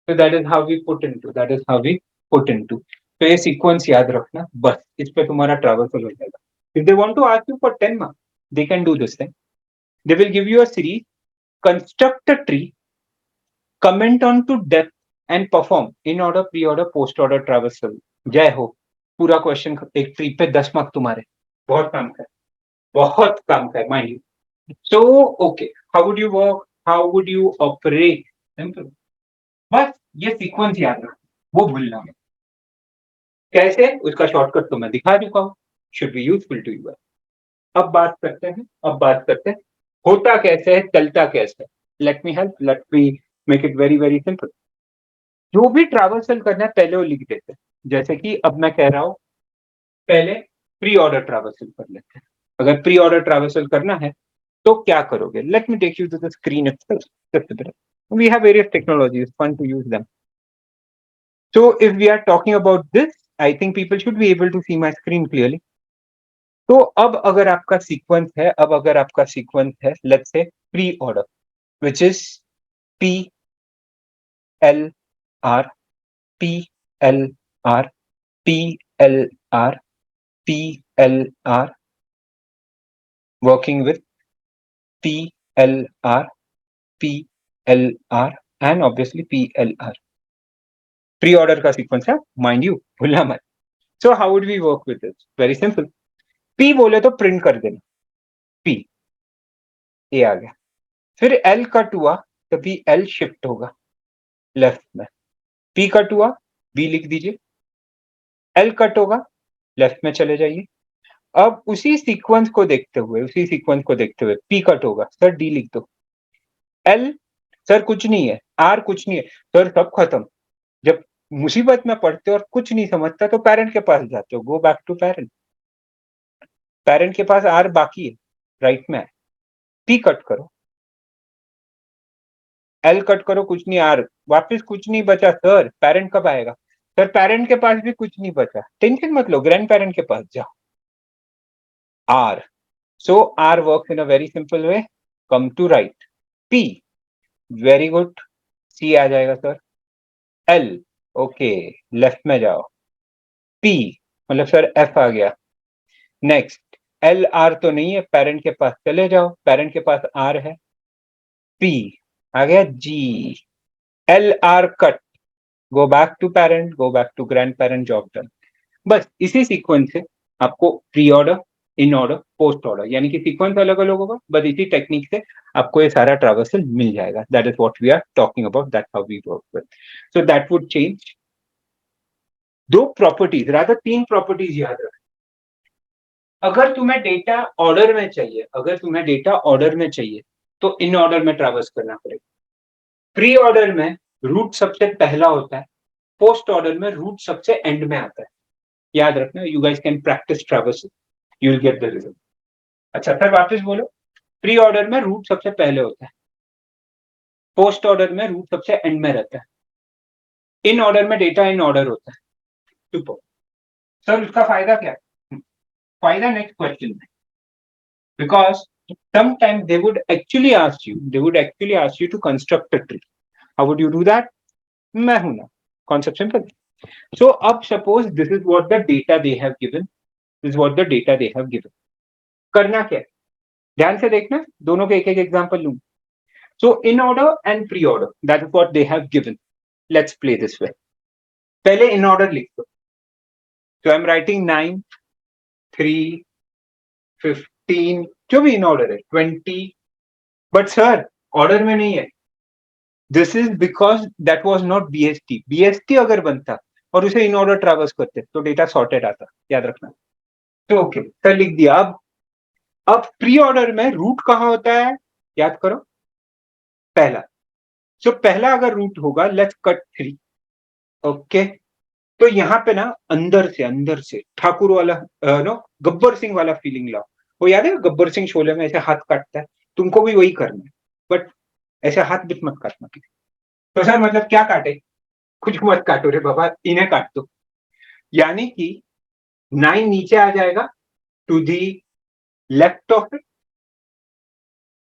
तो that is how we put into, that is how we put into. तो ये सीक्वेंस याद रखना, बस इस पे तुम्हारा ट्रैवर्सल हो जाएगा। If they want to ask you for 10 marks, they can do this thing. They will give you a series, construct a tree, comment on to depth and perform in order, pre order, post order traversal. जय हो। पूरा question एक tree पे 10 marks तुम्हारे। बहुत काम का है, बहुत काम का है, mind you. So, okay, how would you work? How would you operate? Simple. बस ये सीक्वेंस याद रखो, वो भूलना है। कैसे, उसका शॉर्टकट तो मैं दिखा चुका हूं। Should be useful to you. अब बात करते हैं, अब बात करते हैं होता कैसे है, चलता कैसे है। Late me help, let me make it very very simple. जो भी ट्रैवर्सल करना है पहले वो लिख देते हैं। जैसे कि अब मैं कह रहा हूं, पहले प्री ऑर्डर ट्रैवर्सल कर लेते हैं। अगर प्री ऑर्डर ट्रैवर्सल करना है तो क्या करोगे? Let me take you to the screen itself. Just a bit. We have various technologies, fun to use them. So if we are talking about this, I think people should be able to see my screen clearly. तो अब अगर आपका sequence है, अब अगर आपका sequence है, let's say pre order, which is P L R, P L R, P L R, P L R, working with P L R, P L R and obviously P L R. Pre order का sequence है, mind you, भूलना मत। So how would we work with this? Very simple. P बोले तो print कर देना, P, ए आ गया। फिर एल कट हुआ, तभी एल शिफ्ट होगा लेफ्ट में। पी कट हुआ, बी लिख दीजिए। एल कट होगा, लेफ्ट में चले जाइए। अब उसी सीक्वेंस को देखते हुए, उसी सीक्वेंस को देखते हुए पी कट होगा, सर डी लिख दो। एल, सर कुछ नहीं है, आर कुछ नहीं है, सर सब खत्म। जब मुसीबत में पड़ते हो और कुछ नहीं समझता तो पेरेंट के पास जाते हो, go back to parent. Parent के पास आर बाकी है, राइट में है। पी कट करो, एल कट करो, कुछ नहीं, आर वापस कुछ नहीं बचा, सर पेरेंट कब आएगा? सर पेरेंट के पास भी कुछ नहीं बचा, टेंशन मत लो, ग्रैंड पेरेंट के पास जाओ। R, so R works in a very simple way, come to right. P, very good, C आ जाएगा सर। एल, ओके, लेफ्ट में जाओ। पी, मतलब सर एफ आ गया। नेक्स्ट, एल आर तो नहीं है, पेरेंट के पास चले जाओ, पेरेंट के पास आर है। पी आ गया, G, L R cut, go back to parent, go back to grandparent, job done. बस इसी सीक्वेंस से आपको preorder, inorder, post order, यानी कि सीक्वेंस अलग अलग होगा, बस इसी टेक्निक से आपको ये सारा ट्रैवर्सल मिल जाएगा। That is what we are talking about, that how we work with. So that would change दो प्रॉपर्टीज, रादर तीन प्रॉपर्टीज याद रखें। अगर तुम्हें डेटा ऑर्डर में चाहिए, अगर तुम्हें डेटा ऑर्डर में चाहिए तो इन ऑर्डर में ट्रैवर्स करना पड़ेगा। प्री ऑर्डर में रूट सबसे पहला होता है, पोस्ट ऑर्डर में रूट सबसे एंड में आता है। याद रखना, you guys can practice traversal, you will get the result. अच्छा फिर वापस बोलो, प्री ऑर्डर में रूट सबसे पहले होता है, पोस्ट ऑर्डर में रूट सबसे एंड में रहता है, इन ऑर्डर में डेटा इन ऑर्डर होता है। सुपर। सर उसका फायदा क्या है? फायदा नेक्स्ट क्वेश्चन में, because sometimes they would actually ask you to construct a tree. How would you do that? मैं हूं ना, concept simple. So अब suppose this is what the data they have given, this is what the data they have given. करना क्या है, ध्यान से देखना, दोनों के एक एक एग्जांपल लूंगा। So in order and pre-order, that is what they have given. Let's play this way. पहले in order लिख दो। So I'm writing 9, 3, 15, जो भी इन ऑर्डर है, 20, बट सर ऑर्डर में नहीं है। This is because that was not BST. BST अगर बनता और उसे इन ऑर्डर ट्रैवर्स करते तो डेटा सॉर्टेड आता, याद रखना। तो ओके सर लिख दिया। अब प्री ऑर्डर में रूट कहां होता है, याद करो, पहला। सो पहला अगर रूट होगा, लेट्स कट 3, ओके। तो यहाँ पे ना अंदर से ठाकुर वाला नो गब्बर सिंह वाला फीलिंग लाओ। वो याद है गब्बर सिंह शोले में ऐसे हाथ काटता है, तुमको भी वही करना है, बट ऐसे हाथ बिच मत काटना। तो सर मतलब क्या काटे? कुछ मत काटो रे बाबा, इन्हें काट दो। यानी कि 9 नीचे आ जाएगा to the left of it,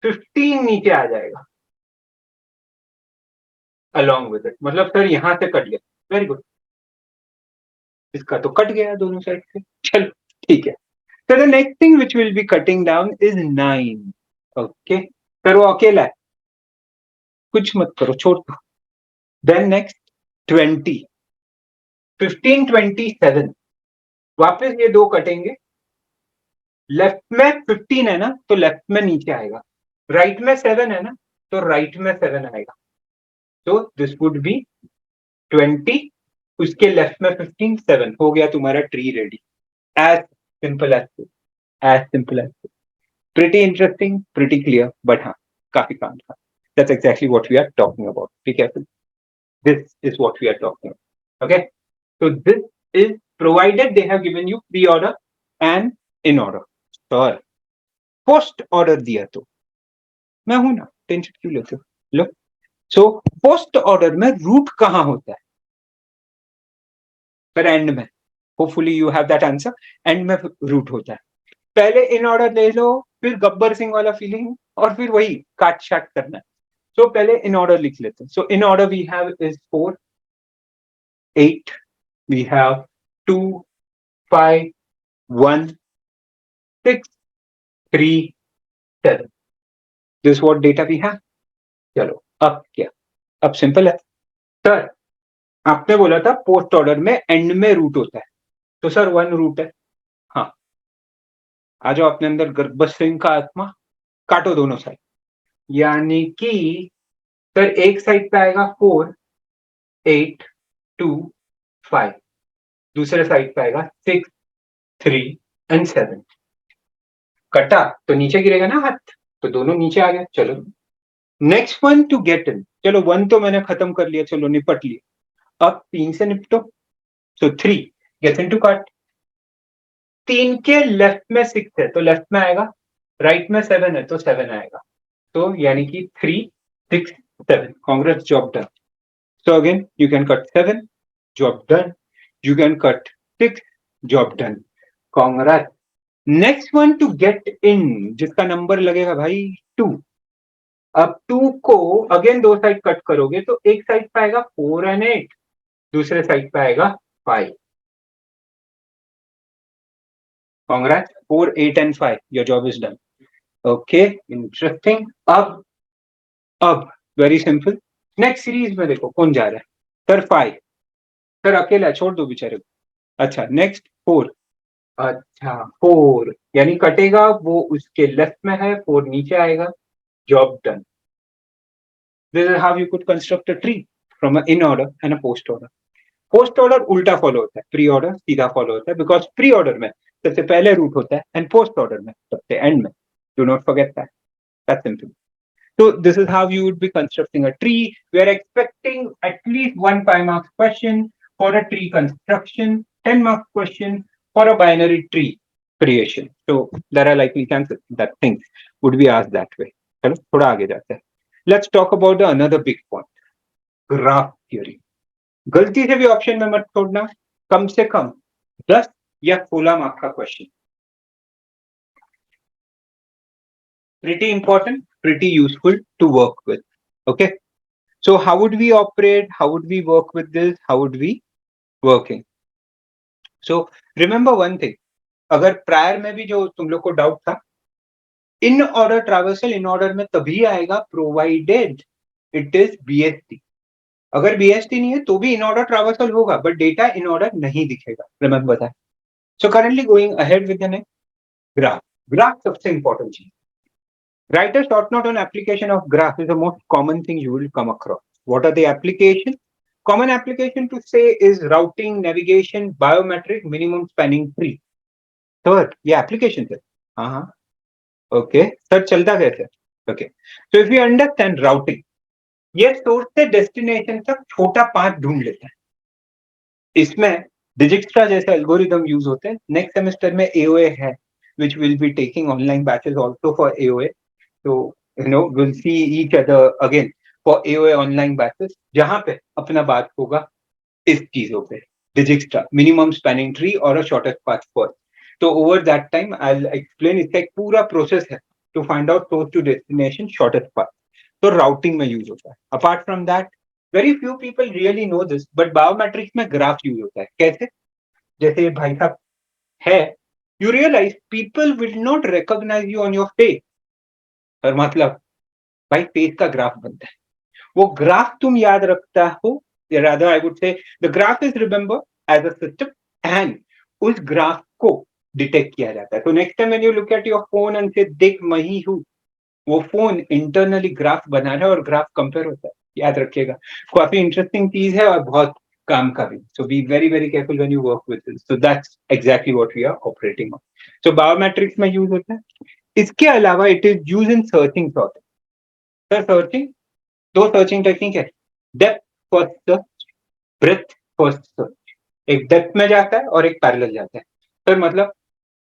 15 नीचे आ जाएगा अलॉन्ग विद इट, मतलब सर यहां से कट गया, वेरी गुड, इसका तो कट गया दोनों साइड से, चलो ठीक है। So the next thing which will be cutting down is 9. Okay. Sir वो अकेला है, कुछ मत करो, छोड़ दो। Then next 20, 15, 27, वापस ये दो कटेंगे, लेफ्ट में 15 है ना तो लेफ्ट में नीचे आएगा, राइट में 7 है ना तो राइट में 7 आएगा, तो दिस वुड बी 20, उसके लेफ्ट में 15, 7 हो गया तुम्हारा tree ready. As simple as this, as simple as this, pretty interesting, pretty clear, but हाँ काफी काम था। That's exactly what we are talking about. Be careful. This is what we are talking about. Okay. So this is provided they have given you pre-order and in order. Sure. Post order दिया तो मैं हूं ना, tension क्यों लेते हो? लो, so post order में root कहाँ होता है? पर एंड में, hopefully you have that answer, and में रूट होता है। पहले इन ऑर्डर ले लो, फिर गब्बर सिंह वाला फीलिंग, और फिर वही काट शाट करना है। So पहले in order लिख लेते हैं। So in order we have is 4, 8, we have 2, 5, 1, 6, 3, 7. This is what data we have. चलो अब क्या? अब सिंपल है सर, आपने बोला था पोस्ट ऑर्डर में एंड में रूट होता है, तो सर 1 रूट है। हाँ, आ जाओ अपने अंदर गब्बर सिंह का आत्मा, काटो दोनों साइड, यानी कि सर एक साइड पे आएगा 4, 8, 2, 5, दूसरे साइड पे आएगा 6, 3 एंड 7। कटा तो नीचे गिरेगा ना हाथ, तो दोनों नीचे आ गए। चलो next one to get in, चलो 1 तो मैंने खत्म कर लिया, चलो निपट लिया। अब 3 से निपटो, सो 3 गेट्स इनटू कट। 3 के लेफ्ट में 6 है तो लेफ्ट में आएगा, राइट में 7 है तो 7 आएगा, तो यानी कि 3, 6, 7। Congress, job done. So again, you can cut 7, job done. You can cut 6, job done. Congrats. Next one to get in, जिसका नंबर लगेगा भाई 2। अब 2 को अगेन दो साइड कट करोगे तो एक साइड पे आएगा 4 एंड 8, दूसरे साइड पे आएगा 5। Congrats, 4, 8 and 5. Your job is done. Okay, interesting. अब वेरी सिंपल, नेक्स्ट सीरीज में देखो कौन जा रहा है। सर 5, सर अकेला छोड़ दो बेचारे को। अच्छा नेक्स्ट 4, अच्छा 4 यानी कटेगा, वो उसके लेफ्ट में है, 4 नीचे आएगा, job done. This is how you could construct a tree from a in order and a post order. Post order उल्टा फॉलो होता है, प्री ऑर्डर सीधा फॉलो होता है, बिकॉज प्री ऑर्डर में सबसे पहले रूट होता है एंड पोस्ट ऑर्डर में सबसे एंड में। Do not forget that, that's simple. So this is how you would be constructing a tree. We are expecting at least 1 5 marks question for a tree construction, 10 marks question for a binary tree creation. So there are likely chances that things would be asked that way. चलो थोड़ा आगे जाते हैं। Let's talk about the another big point, graph theory. गलती से भी option में मत छोड़ना, कम से कम 10 या 16 मार्क का question. Pretty important, pretty useful to work with. Okay. So how would we operate? How would we work with this? How would we working? So remember one thing, अगर प्रायर में भी जो तुम लोग को डाउट था, in order traversal in order में तभी आएगा प्रोवाइडेड इट इज बीएसटी। अगर बीएसटी नहीं है तो भी इन ऑर्डर ट्रैवर्सल होगा, बट डेटा इन ऑर्डर नहीं दिखेगा, remember that. So currently going ahead with the next, graph. Graph सबसे इंपॉर्टेंट चीज। Write a short note on application of graph is the most common thing you will come across. What are the applications? Common application to say is routing, navigation, biometric, minimum spanning tree. Third, ये application है। हाँ, okay. Sir चलता कैसे? Okay. So if we understand routing, ये source से destination तक छोटा path ढूंढ लेता है। इसमें डिजिक्स्ट्रा जैसे एल्गोरिदम यूज होते हैं। नेक्स्ट सेमेस्टर में AOA है, which will be taking online batches also for AOA. So we'll see each other again for AOA online batches, जहां पे अपना बात होगा इस चीजों पे। Dijkstra, minimum spanning tree or a shortest path first. So over that time, I'll explain इसका एक पूरा process है to find out source to destination shortest path. तो routing में use होता है. Apart from that, very few people really know this, but biometrics में graph use होता है. कैसे? जैसे भाई साहब है, you realize people will not recognize you on your face. और मतलब भाई फेस का ग्राफ बनता है. वो ग्राफ तुम याद रखता हो, rather I would say the graph is remember as a system and उस ग्राफ को डिटेक्ट किया जाता है. तो next time when you look at your phone and से देख मही हूं, वो फोन इंटरनली ग्राफ बना रहा है और ग्राफ कंपेयर होता है. याद रखिएगा, काफी इंटरेस्टिंग चीज है और बहुत काम का भी. So be very very careful when you work with this. So that's exactly what we are operating on. So biometrics में यूज होता है. इसके अलावा it is use in searching sorting. Sir searching, दो सर्चिंग टेक्निक है. Depth first search, breadth first search. एक depth में जाता है और एक पैरेलल जाता है. सर मतलब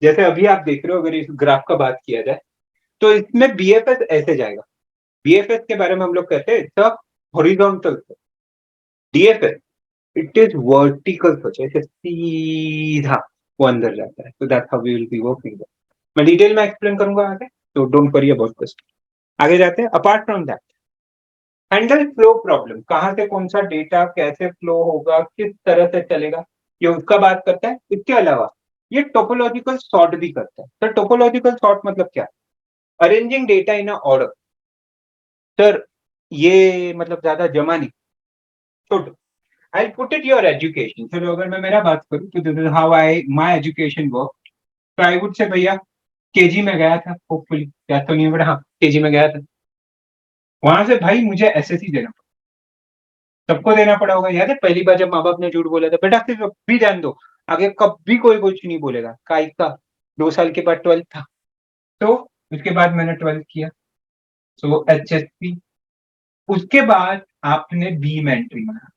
जैसे अभी आप देख रहे हो, अगर इस ग्राफ का बात किया जाए तो इसमें बीएफएस ऐसे जाएगा. बीएफएस के बारे में हम लोग कहते हैं it's a horizontal search. DFS it is vertical search, ऐसे सीधा वो अंदर जाता है. तो that's how we will be working. मैं डिटेल में एक्सप्लेन करूंगा आगे, तो डोंट वरी अबाउट दिस. आगे जाते हैं. Apart from that, handle flow problem. कहां से कौन सा डेटा कैसे फ्लो होगा, किस तरह से चलेगा, ये उसका बात करता है. इसके अलावा ये टोपोलॉजिकल सॉर्ट भी करता है. सर टोपोलॉजिकल सॉर्ट मतलब क्या? अरेंजिंग डेटा इन अ ऑर्डर. सर ये मतलब ज्यादा जमा नहीं, छोटो. I put it your education. Sir अगर मैं मेरा बात करूं तो this is how I my education work. तो आई वुड से भैया केजी में गया था, होपफुली याद तो नहीं है बट हाँ केजी में गया था. वहां से भाई मुझे एसएससी देना, सबको देना पड़ा होगा. याद है पहली बार जब माँ बाप ने झूठ बोला था, बेटा सिर्फ भी ध्यान दो, आगे कभी कोई कुछ नहीं बोलेगा. काई का 2 साल के बाद 12th था. तो उसके बाद मैंने 12th किया, सो एचएससी. उसके बाद आपने बी में एंट्री मारा.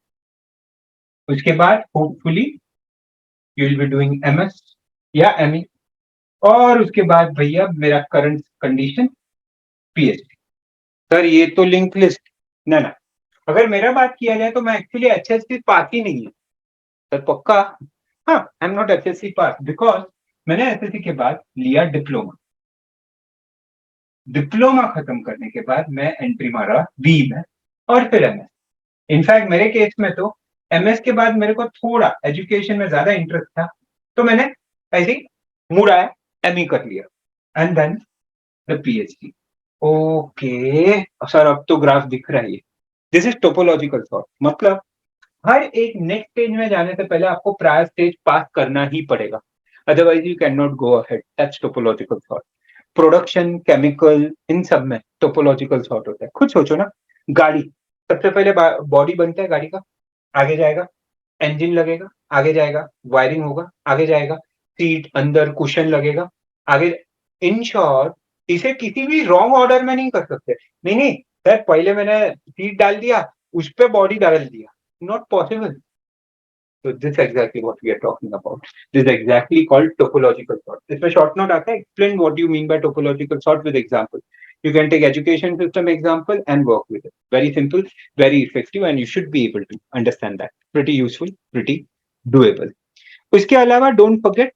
उसके बाद hopefully you will be doing MS या एमई. और उसके बाद भैया मेरा करंट कंडीशन पीएचडी. सर ये तो लिंक लिस्ट ना ना. अगर मेरा बात किया जाए तो मैं एक्चुअली एचएससी पास ही नहीं है सर, पक्का. हाँ, I am not HSC pass because मैंने एसएससी के बाद लिया डिप्लोमा. डिप्लोमा खत्म करने के बाद मैं एंट्री मारा बी में और फिर एमएस. इनफैक्ट मेरे केस में तो एमएस के बाद मेरे को थोड़ा एजुकेशन में ज्यादा इंटरेस्ट था, तो मैंने ऐसे ही मूड आया एमई कर लिया and then the PhD. Okay sir अब तो ग्राफ दिख रहा है. This is topological sort. मतलब हर एक नेक्स्ट स्टेज में जाने से पहले आपको प्रायर स्टेज पास करना ही पड़ेगा, otherwise you can not go ahead. That's topological sort. Production, chemical, इन सब में टोपोलॉजिकल सॉर्ट होता है. खुद सोचो ना, गाड़ी सबसे पहले बॉडी बनता है गाड़ी का, आगे जाएगा इंजन लगेगा, आगे जाएगा वायरिंग होगा, आगे जाएगा सीट अंदर कुशन लगेगा, आगे. इन शॉर्ट इसे किसी भी रॉन्ग ऑर्डर में नहीं कर सकते. नहीं नहीं सर पहले मैंने सीट डाल दिया, उस पर बॉडी डाल दिया, not possible. So this is exactly what we are talking about. This is exactly called topological sort. इसमें short note आता है. Explain what you mean by topological sort with example. You can take education system example and work with it. Very simple, very effective, and you should be able to understand that. Pretty useful, pretty doable. उसके अलावा don't forget,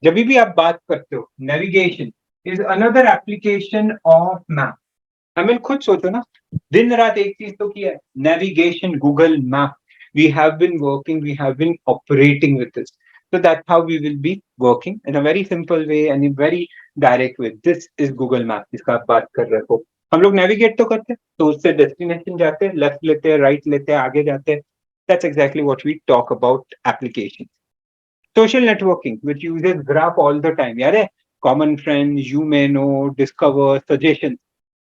जब भी आप बात करते हो, navigation is another application of map. हमें खुद सोचो ना, दिन रात एक चीज तो किया है, navigation, Google map. We have been working, we have been operating with this. So that's how we will be working in a very simple way and in very direct way. This is Google Map जिसका आप बात कर रहे हो. हम लोग navigate तो करते हैं, तो उससे डेस्टिनेशन जाते हैं, लेफ्ट लेते हैं, राइट लेते हैं, आगे जाते हैं. That's exactly what we talk about applications. Social networking, which uses graph all the time. यार है common friends, you may know, discover, suggestions,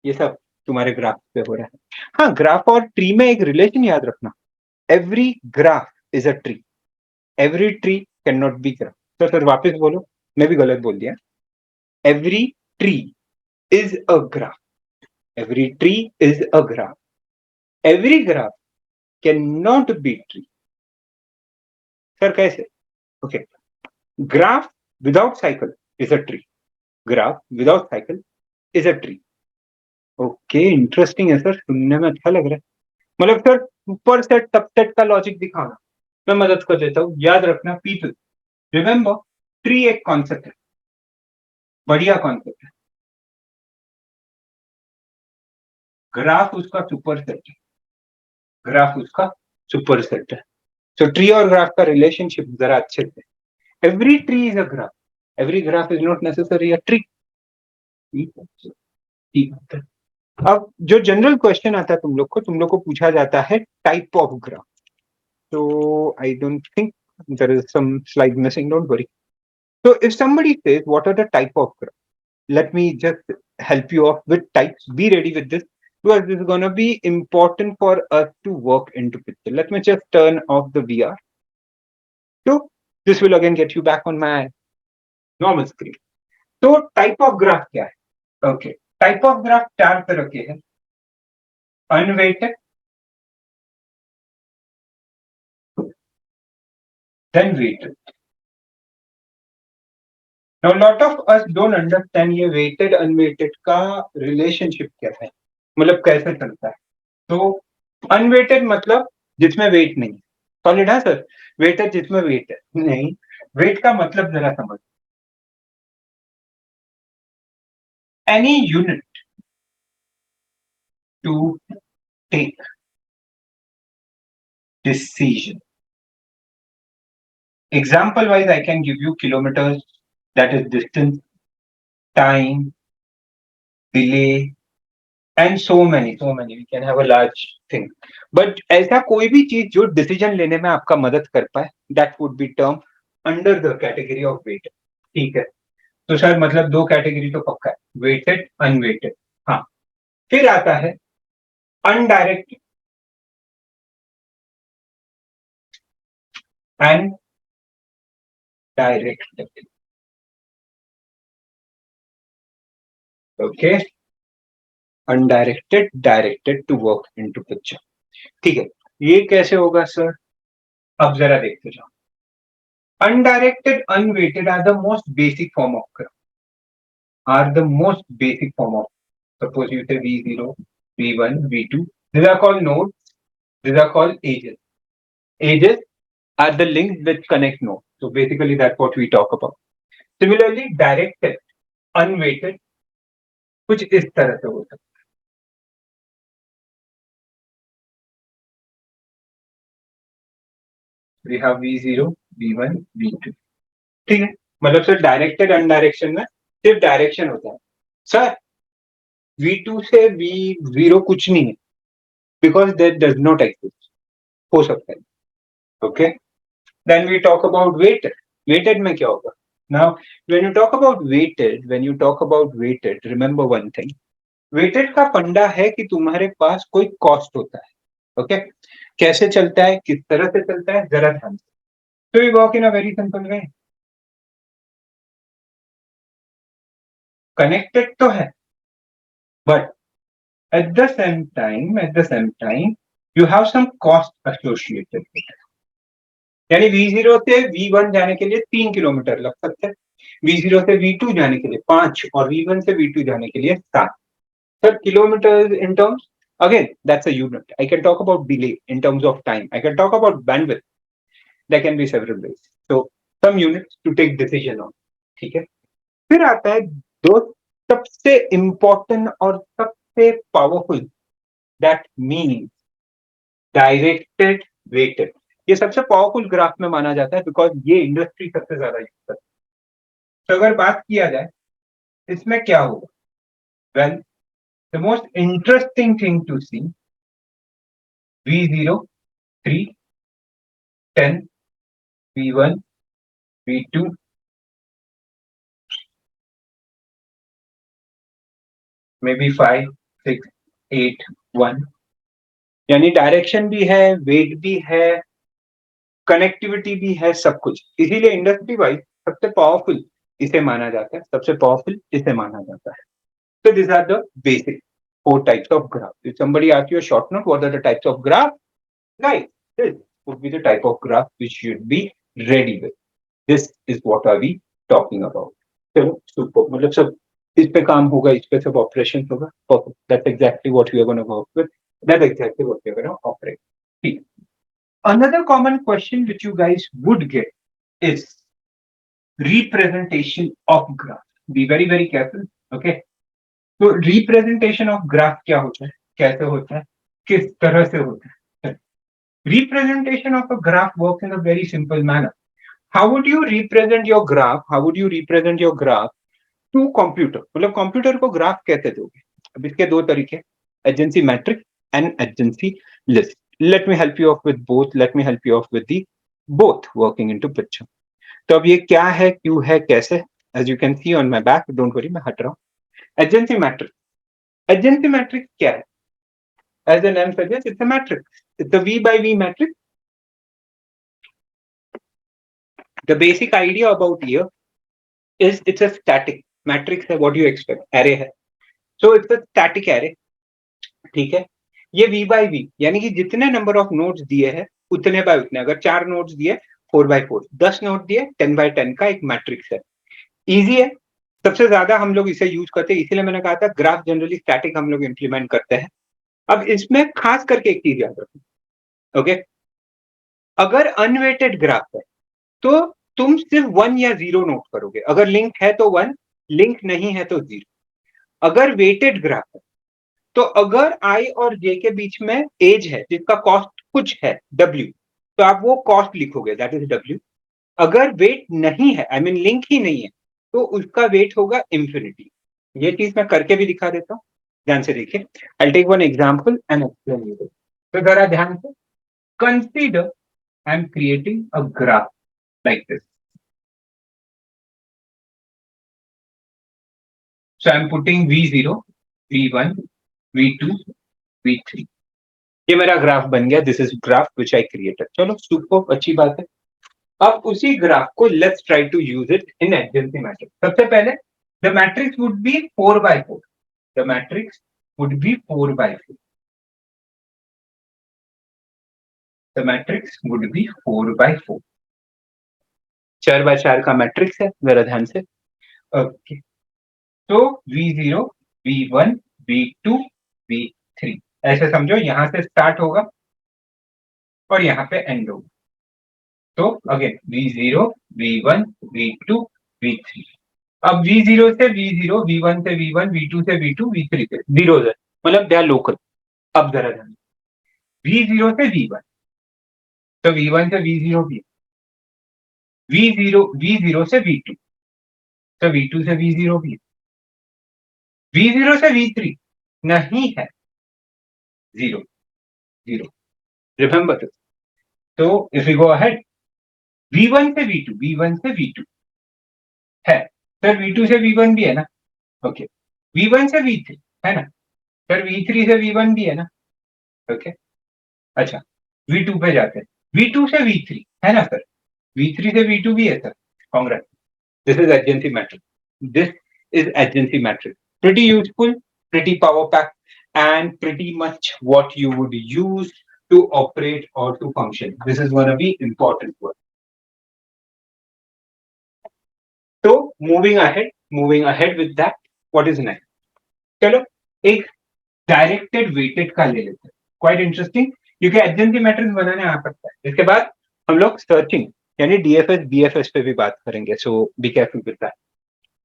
ये सब तुम्हारे ग्राफ पे हो रहा है. हाँ, ग्राफ और ट्री में एक रिलेशन याद रखना. Every graph is a tree, every tree can not be graph. तो सर वापस बोलो, मैं भी गलत बोल दिया. Every tree is a graph, every tree is a graph, every graph can not be tree. Sir कैसे? Okay, graph without cycle is a tree, graph without cycle is a tree. Okay, interesting है sir, सुनने में अच्छा लग रहा है. मतलब sir ऊपर सेट सब सेट का लॉजिक दिखाना, मैं मदद कर देता हूँ। याद रखना पीपल, रिमेंबर ट्री एक कॉन्सेप्ट है, बढ़िया कॉन्सेप्ट है, ग्राफ उसका सुपर सेट है, ग्राफ उसका सुपर सेट है। तो ट्री और ग्राफ का रिलेशनशिप जरा अच्छे से, every tree is a graph, every graph is not necessary a tree. ठीक है, अब जो जनरल क्वेश्चन आता है तुम लोग को पूछा जाता है टाइप ऑफ ग्राफ। तो I don't think there is some slide missing, don't worry. So if somebody says what are the type of graph, let me just help you off with types. Be ready with this because this is going to be important for us to work into picture. Let me just turn off the VR. So this will again get you back on my normal screen. So type of graph क्या है? Okay. Type of graph चार तरह के हैं. Unweighted, then weighted. Now, lot of us don't understand ये weighted unweighted का relationship क्या है, मतलब कैसे चलता है। तो अनवेटेड मतलब जिसमें वेट नहीं, सॉलिड है सर। वेटेड जिसमें वेट है नहीं, वेट का मतलब जरा समझ। Any unit to take decision. Example wise I can give you kilometres, that is distance, time, delay and so many we can have a large thing. But ऐसा कोई भी चीज जो डिसीजन लेने में आपका मदद कर पाए, that would be term under the category of weight. ठीक है, तो सर मतलब दो कैटेगरी तो पक्का है, वेटेड अनवेटेड। हाँ, फिर आता है undirected and directed. Okay, undirected, directed to work into picture. ठीक है, ये कैसे होगा सर, अब जरा देखते जाओ। Undirected unweighted are the most basic form of graph, are the most basic form of, suppose you say v0, v1, v2, these are called nodes, these are called edges. Edges are the links which connect nodes. So basically that's what we talk about. Similarly, directed, unweighted, कुछ इस तरह से हो सकता है। We have V0, V1, V2. ठीक है, मतलब सिर्फ डायरेक्टेड अनडायरेक्शन में सिर्फ डायरेक्शन होता है। सर V2 से V0 कुछ नहीं है, because that does not exist, हो सकता है। Okay, then we talk about weighted. Weighted में क्या होगा? Now when you talk about weighted, when you talk about weighted, remember one thing, weighted का फंडा है कि तुम्हारे पास कोई कॉस्ट होता है। ओके, कैसे चलता है, किस तरह से चलता है, जरा ध्यान से। तो you work in a very simple way, connected तो है, but at the same time you have some cost associated with it. यानी V0 से V1 जाने के लिए 3 किलोमीटर लग सकते हैं, V0 से V2 जाने के लिए 5 और V1 से V2 जाने के लिए 7। Sir, kilometers in terms, again, that's a unit. I can talk about delay in terms of time. I can talk about bandwidth. There can be several ways. So, some units to take decision on. ठीक है, फिर आता है दो सबसे important और सबसे powerful, that means directed weighted. ये सबसे पावरफुल ग्राफ में माना जाता है बिकॉज ये इंडस्ट्री सबसे ज्यादा यूज करती है। तो अगर बात किया जाए इसमें क्या होगा, well the most interesting thing to see, V0, 3, 10, V1, V2, maybe 5, 6, 8, 1, यानी डायरेक्शन भी है, वेट भी है, कनेक्टिविटी भी है, सब कुछ। इसीलिए इंडस्ट्री वाइज सबसे पावरफुल इसे माना जाता है, सबसे पावरफुल इसे माना जाता है। So these are the basic 4 types of graph. If somebody asks you a short note, what are the types of graph? Guys, this would be the type of graph which you should be ready with. This is what are we talking about. चलो super, मतलब सब इस पे काम होगा, इस पे सब ऑपरेशन होगा। Perfect. That's exactly what we are going to work with. That's exactly what we are going to operate. ठीक। Another common question which you guys would get is representation of graph. Be very very careful. Okay. तो representation of graph क्या होता है, कैसे होता है, किस तरह से होता है? Representation of a graph works in a very simple manner. How would you represent your graph, how would you represent your graph to computer? मतलब कंप्यूटर को ग्राफ कैसे दोगे? अब इसके दो तरीके, adjacency matrix and adjacency list. Let me help you off with both, let me help you off with the both working into picture. तो अब ये क्या है, क्यों है, कैसे? As you can C on my back, don't worry, मैं हट रहा हूं. Agency matrix. एजेंसी मैट्रिक्स क्या है? As the name suggests, it's a matrix. It's a V by V matrix. The basic idea about here is it's a static matrix है. What do you expect? Array है. So it's a static array. ठीक है. ये V by V यानी कि जितने number of nodes दिए हैं उतने बाय उतने. अगर 4 नोड्स दिए 4 by 4, 10 नोड दिए 10 by 10 का एक मैट्रिक्स है. इजी है. सबसे ज्यादा हम लोग इसे यूज करते हैं, इसीलिए मैंने कहा था ग्राफ जनरली स्टैटिक हम लोग इंप्लीमेंट करते हैं. अब इसमें खास करके एक चीज याद रखो. ओके. अगर अनवेटेड ग्राफ है तो तुम सिर्फ 1 या 0 नोट करोगे. अगर लिंक है तो 1, लिंक नहीं है तो 0. अगर वेटेड ग्राफ है तो अगर i और j के बीच में एज है जिसका कॉस्ट कुछ है w, तो आप वो कॉस्ट लिखोगे, दैट इज w. अगर वेट नहीं है, आई मीन लिंक ही नहीं है, तो उसका वेट होगा इंफिनिटी. ये चीज मैं करके भी दिखा देता हूँ, ध्यान से देखिए. I take one example and explain you. तो जरा ध्यान से consider I am creating a graph like this. So I'm putting V0, V1, V2, V3. ये मेरा ग्राफ बन गया. This is graph which I created. चलो सुपर, अच्छी बात है. अब उसी ग्राफ को let's try to use it in adjacency matrix. सबसे पहले the matrix would be 4 by 4. The matrix would be 4 by 4. The matrix would be 4 by 4. 4 by 4 का मैट्रिक्स है, जरा ध्यान से. ओके. तो V0, V1, V2, V3 ऐसे समझो. यहां से स्टार्ट होगा और यहाँ पे एंड होगा. तो again V0, V1, V2, V3. अब V0 से V0, V1 से V1, V2 से V2, V3 से जीरो है, मतलब दे आर लोकल. अब जरा ध्यान, V0 से V1, तो V1 से V0 भी, V0 से V2, तो V2 से V0 भी, V0 से V3 नहीं है, जीरो जीरो. Remember this. तो if you go ahead, V1 से V2, V1 से V2 है सर, V2 से V1 भी है ना. ओके. V1 से V3 है ना सर, V3 से V1 भी है ना. ओके. अच्छा, V2 पे जाते हैं. V2 से V3 है ना सर, V3 से V2 भी है sir. Congress. This is agency matrix. This is agency matrix. Pretty useful, pretty power pack, and pretty much what you would use to operate or to function. This is going to be important word. So moving ahead with that, what is next? चलो एक directed weighted का ले लेते हैं. Quite interesting, क्योंकि agency matrix बनाने आ सकता है. इसके बाद हम लोग सर्चिंग यानी डीएफएस बीएफएस पे भी बात करेंगे. सो बी केयरफुल विद दैट.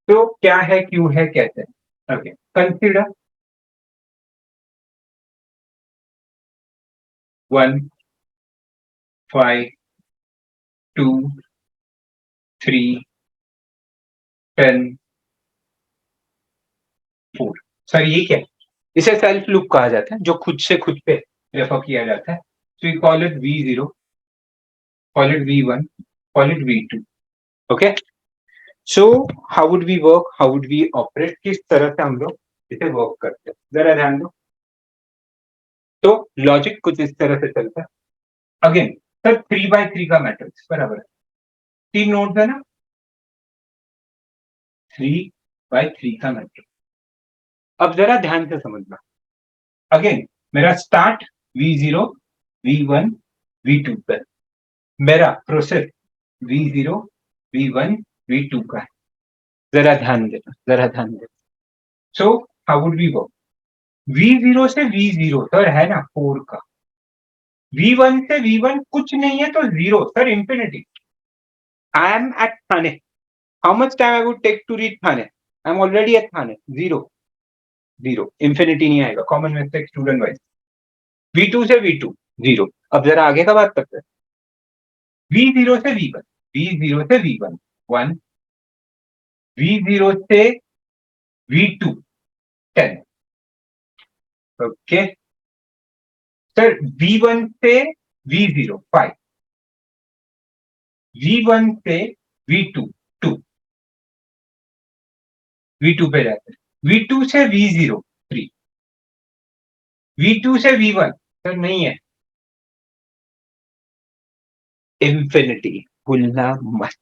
तो क्या है, क्यों है, कैसे है. ओके. कंसीडर 1, 5, 2, 3, 10, 4. सर ये क्या है? इसे सेल्फ लूप कहा जाता है, जो खुद से खुद पे रेफर किया जाता है. So we call it V0, call it V1, call it V2. Okay. So how would we work? How would we operate? किस तरह से हम लोग इसे वर्क करते हैं, जरा ध्यान दो. तो लॉजिक कुछ इस तरह से चलता है. अगेन सर 3 by 3 का मैट्रिक्स बराबर है, 3 नोड्स है ना, 3 by 3 का मैट्रिक्स. अब जरा ध्यान से समझना. अगेन मेरा स्टार्ट V0, V1, V2 पर, मेरा प्रोसेस V0, V1, V2 का है. जरा ध्यान देना, जरा ध्यान देना. So how would we work? V0 से V0 सर है ना 4 का, V1 से V1 कुछ नहीं है तो 0 sir, infinity. I am at Thane. How much time I would take to reach Thane? I am already at Thane. 0 0, infinity नहीं आएगा. Common mistake student wise. V2 से V2 0. अब जरा आगे का बात करते हैं. V0 से V1, V0 से V1 1, V0 से V2 10. Okay sir. V1 से V0 5, V1 से V2 2, V2 पे जाते हैं. V2 से V0 3, V2 से V1 सर नहीं है. इंफिनिटी. भूलना मत.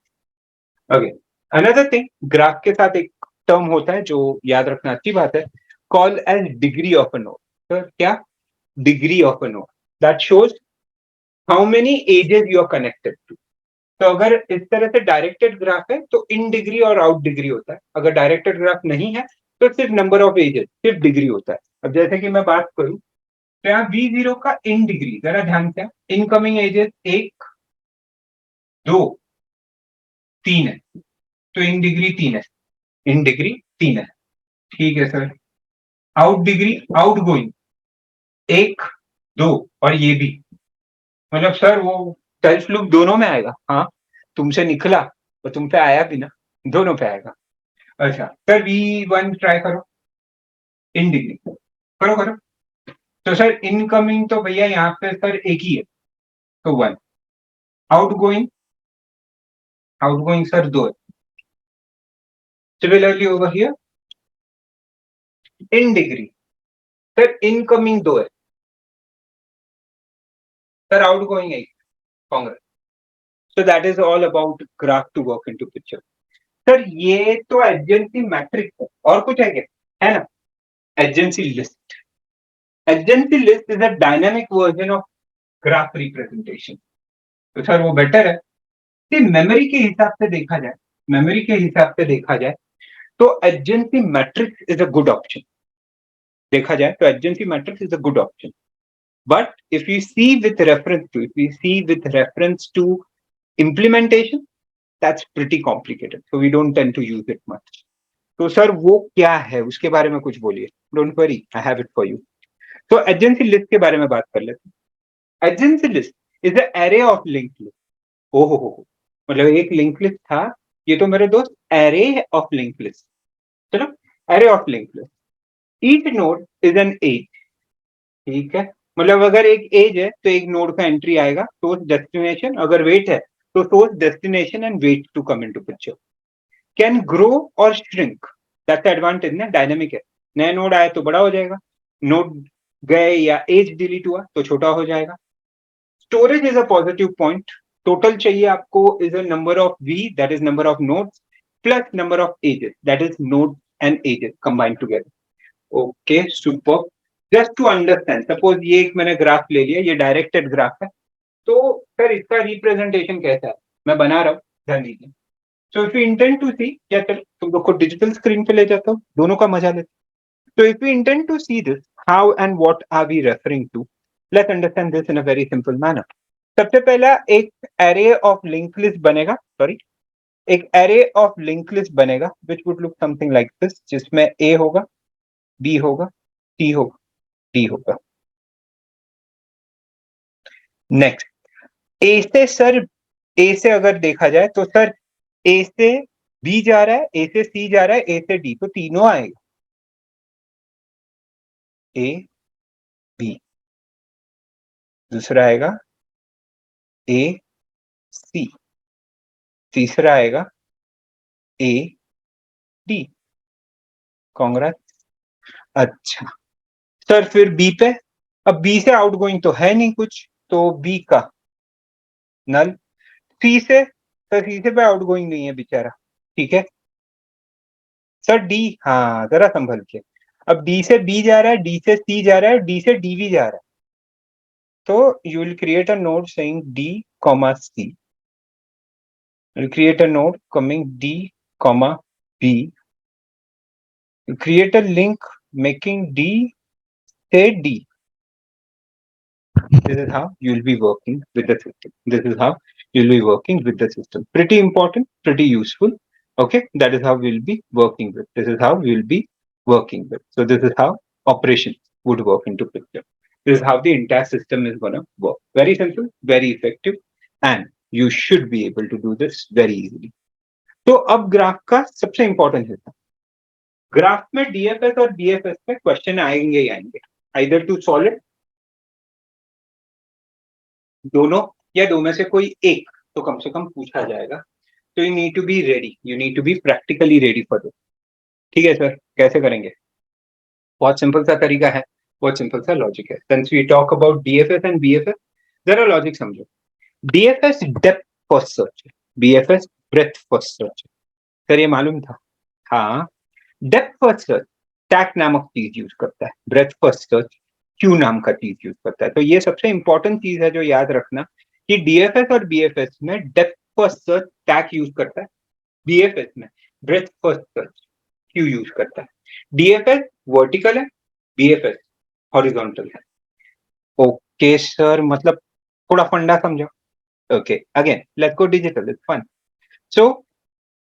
ओके. अनदर थिंग, ग्राफ के साथ एक टर्म होता है जो याद रखना अच्छी बात है. Call edge degree of a node. Sir क्या? Degree of a node. That shows how many edges you are connected to. तो अगर इस तरह से डायरेक्टेड ग्राफ है तो इन डिग्री और आउट डिग्री होता है. अगर डायरेक्टेड ग्राफ नहीं है तो सिर्फ नंबर ऑफ एजेस, सिर्फ डिग्री होता है. अब जैसे कि मैं बात करूं तो यहाँ V0 का इन डिग्री जरा ध्यान से. इनकमिंग एजेस 1 2 3 है, तो इन डिग्री 3 है. इन डिग्री 3 है. ठीक है sir. Out degree, out going 1 2 और ये भी. मतलब सर वो सेल्फ लूप दोनों में आएगा. हाँ, तुमसे निकला और तुम पे आया भी ना, दोनों पे आएगा. अच्छा सर, V1 ट्राई करो. इन डिग्री करो करो. तो सर इनकमिंग तो भैया यहाँ पे सर एक ही है, तो 1. Outgoing, outgoing sir 2 है. Similarly over here in degree sir incoming 2 है, सर आउट गोइंग 1. कांग्रेस. So that is all about graph to work into picture. Sir ये तो एडजेंसी मैट्रिक्स है, और कुछ है क्या? है ना. Adjacency list. Adjacency list is a dynamic version of graph representation. तो सर वो बेटर है कि मेमोरी के हिसाब से देखा जाए. मेमोरी के हिसाब से देखा जाए तो adjacency matrix is a good option. देखा जाए तो adjacency matrix is a good option. But if we see with reference to, if we see with reference to implementation, that's pretty complicated. So we don't tend to use it much. तो sir वो क्या है, उसके बारे में कुछ बोलिए. Don't worry, I have it for you. तो एजेंसी लिस्ट के बारे में बात कर लेते हैं. Agency list is a array of link list. हो, मतलब एक लिंक लिस्ट था, ये तो मेरे दोस्त एरे ऑफ लिंक लिस्ट. चलो, array of link list. Each node is an edge. ठीक है. मतलब अगर एक एज है तो एक नोड का एंट्री आएगा, सोर्स डेस्टिनेशन. अगर वेट है तो source destination and weight to come into picture. Can grow और श्रिंक. दैट्स एडवांटेज ना, डायनेमिक है. नया नोड आया तो बड़ा हो जाएगा, नोड गए या एज डिलीट हुआ तो छोटा हो जाएगा. Storage is a positive point. Total चाहिए आपको is a number of V, that is number of nodes, plus number of edges, that is node and edges combined together. Okay super. Just to understand, suppose ये एक मैंने graph ले लिया, ये directed graph है. तो सर इसका representation कैसा है, मैं बना रहा हूँ, ध्यान दीजिए. So if you intend to see, या चल तुम लोग को डिजिटल स्क्रीन पे ले जाता हूँ, दोनों का मजा लेते. तो if you intend to see this, how and what are we referring to, let's understand this in a very simple manner. सबसे पहला एक एरे ऑफ लिंक लिस्ट बनेगा, सॉरी, एक एरे ऑफ लिंक लिस्ट बनेगा which would look something like this, जिसमें A होगा, B होगा, सी होगा, डी होगा. नेक्स्ट, ए से सर, ए से अगर देखा जाए तो सर ए से बी जा रहा है, ए से सी जा रहा है, ए से डी, तो तीनों आएगा. A B. दूसरा आएगा ए सी. तीसरा आएगा ए डी. कांग्रेस. अच्छा सर, फिर बी पे. अब बी से आउटगोइंग तो है नहीं कुछ, तो बी का नल. सी से, सर सी से पे आउटगोइंग नहीं है बेचारा. ठीक है सर. डी, हाँ जरा संभल के. अब डी से बी जा रहा है, डी से सी जा रहा है, डी से डी भी जा रहा है. तो you will create a node saying D, C. You'll create a node coming D, B. You create a link making D say D. This is how you'll be working with the system. This is how you'll be working with the system. Pretty important, pretty useful. Okay, that is how we'll be working with. This is how we'll be working with. So this is how operations would work into picture. This is how the entire system is gonna work. Very simple, very effective, and you should be able to do this very easily. तो अब graph का सबसे important हिस्सा, graph में DFS और BFS में question आएंगे ही आएंगे, आइदर टू सॉल्व इट, दोनों या दो में से कोई एक तो कम से कम पूछा जाएगा. तो you need to be ready, you need to be practically ready for this. ठीक है सर, कैसे करेंगे? बहुत सिंपल सा तरीका है, बहुत सिंपल सा लॉजिक है. Since we talk about DFS and BFS, जरा लॉजिक समझो. डीएफएस डेप्थ फर्स्ट सर्च है, बीएफएस ब्रेथ फर्स्ट सर्च है. सर ये मालूम था? हाँ. डेप्थ फर्स्ट सर्च टैक नामक चीज यूज करता है, ब्रेथ फर्स्ट सर्च क्यू नाम का चीज यूज करता है. तो ये सबसे इंपॉर्टेंट चीज है जो याद रखना कि डीएफएस और बीएफएस में depth first search stack use करता है, बीएफएस में breadth first search queue use करता है. डीएफएस वर्टिकल है, बीएफएस हॉरिजॉन्टल है. ओके सर, मतलब थोड़ा फंडा समझो. Okay, again let's go digital, it's fun. So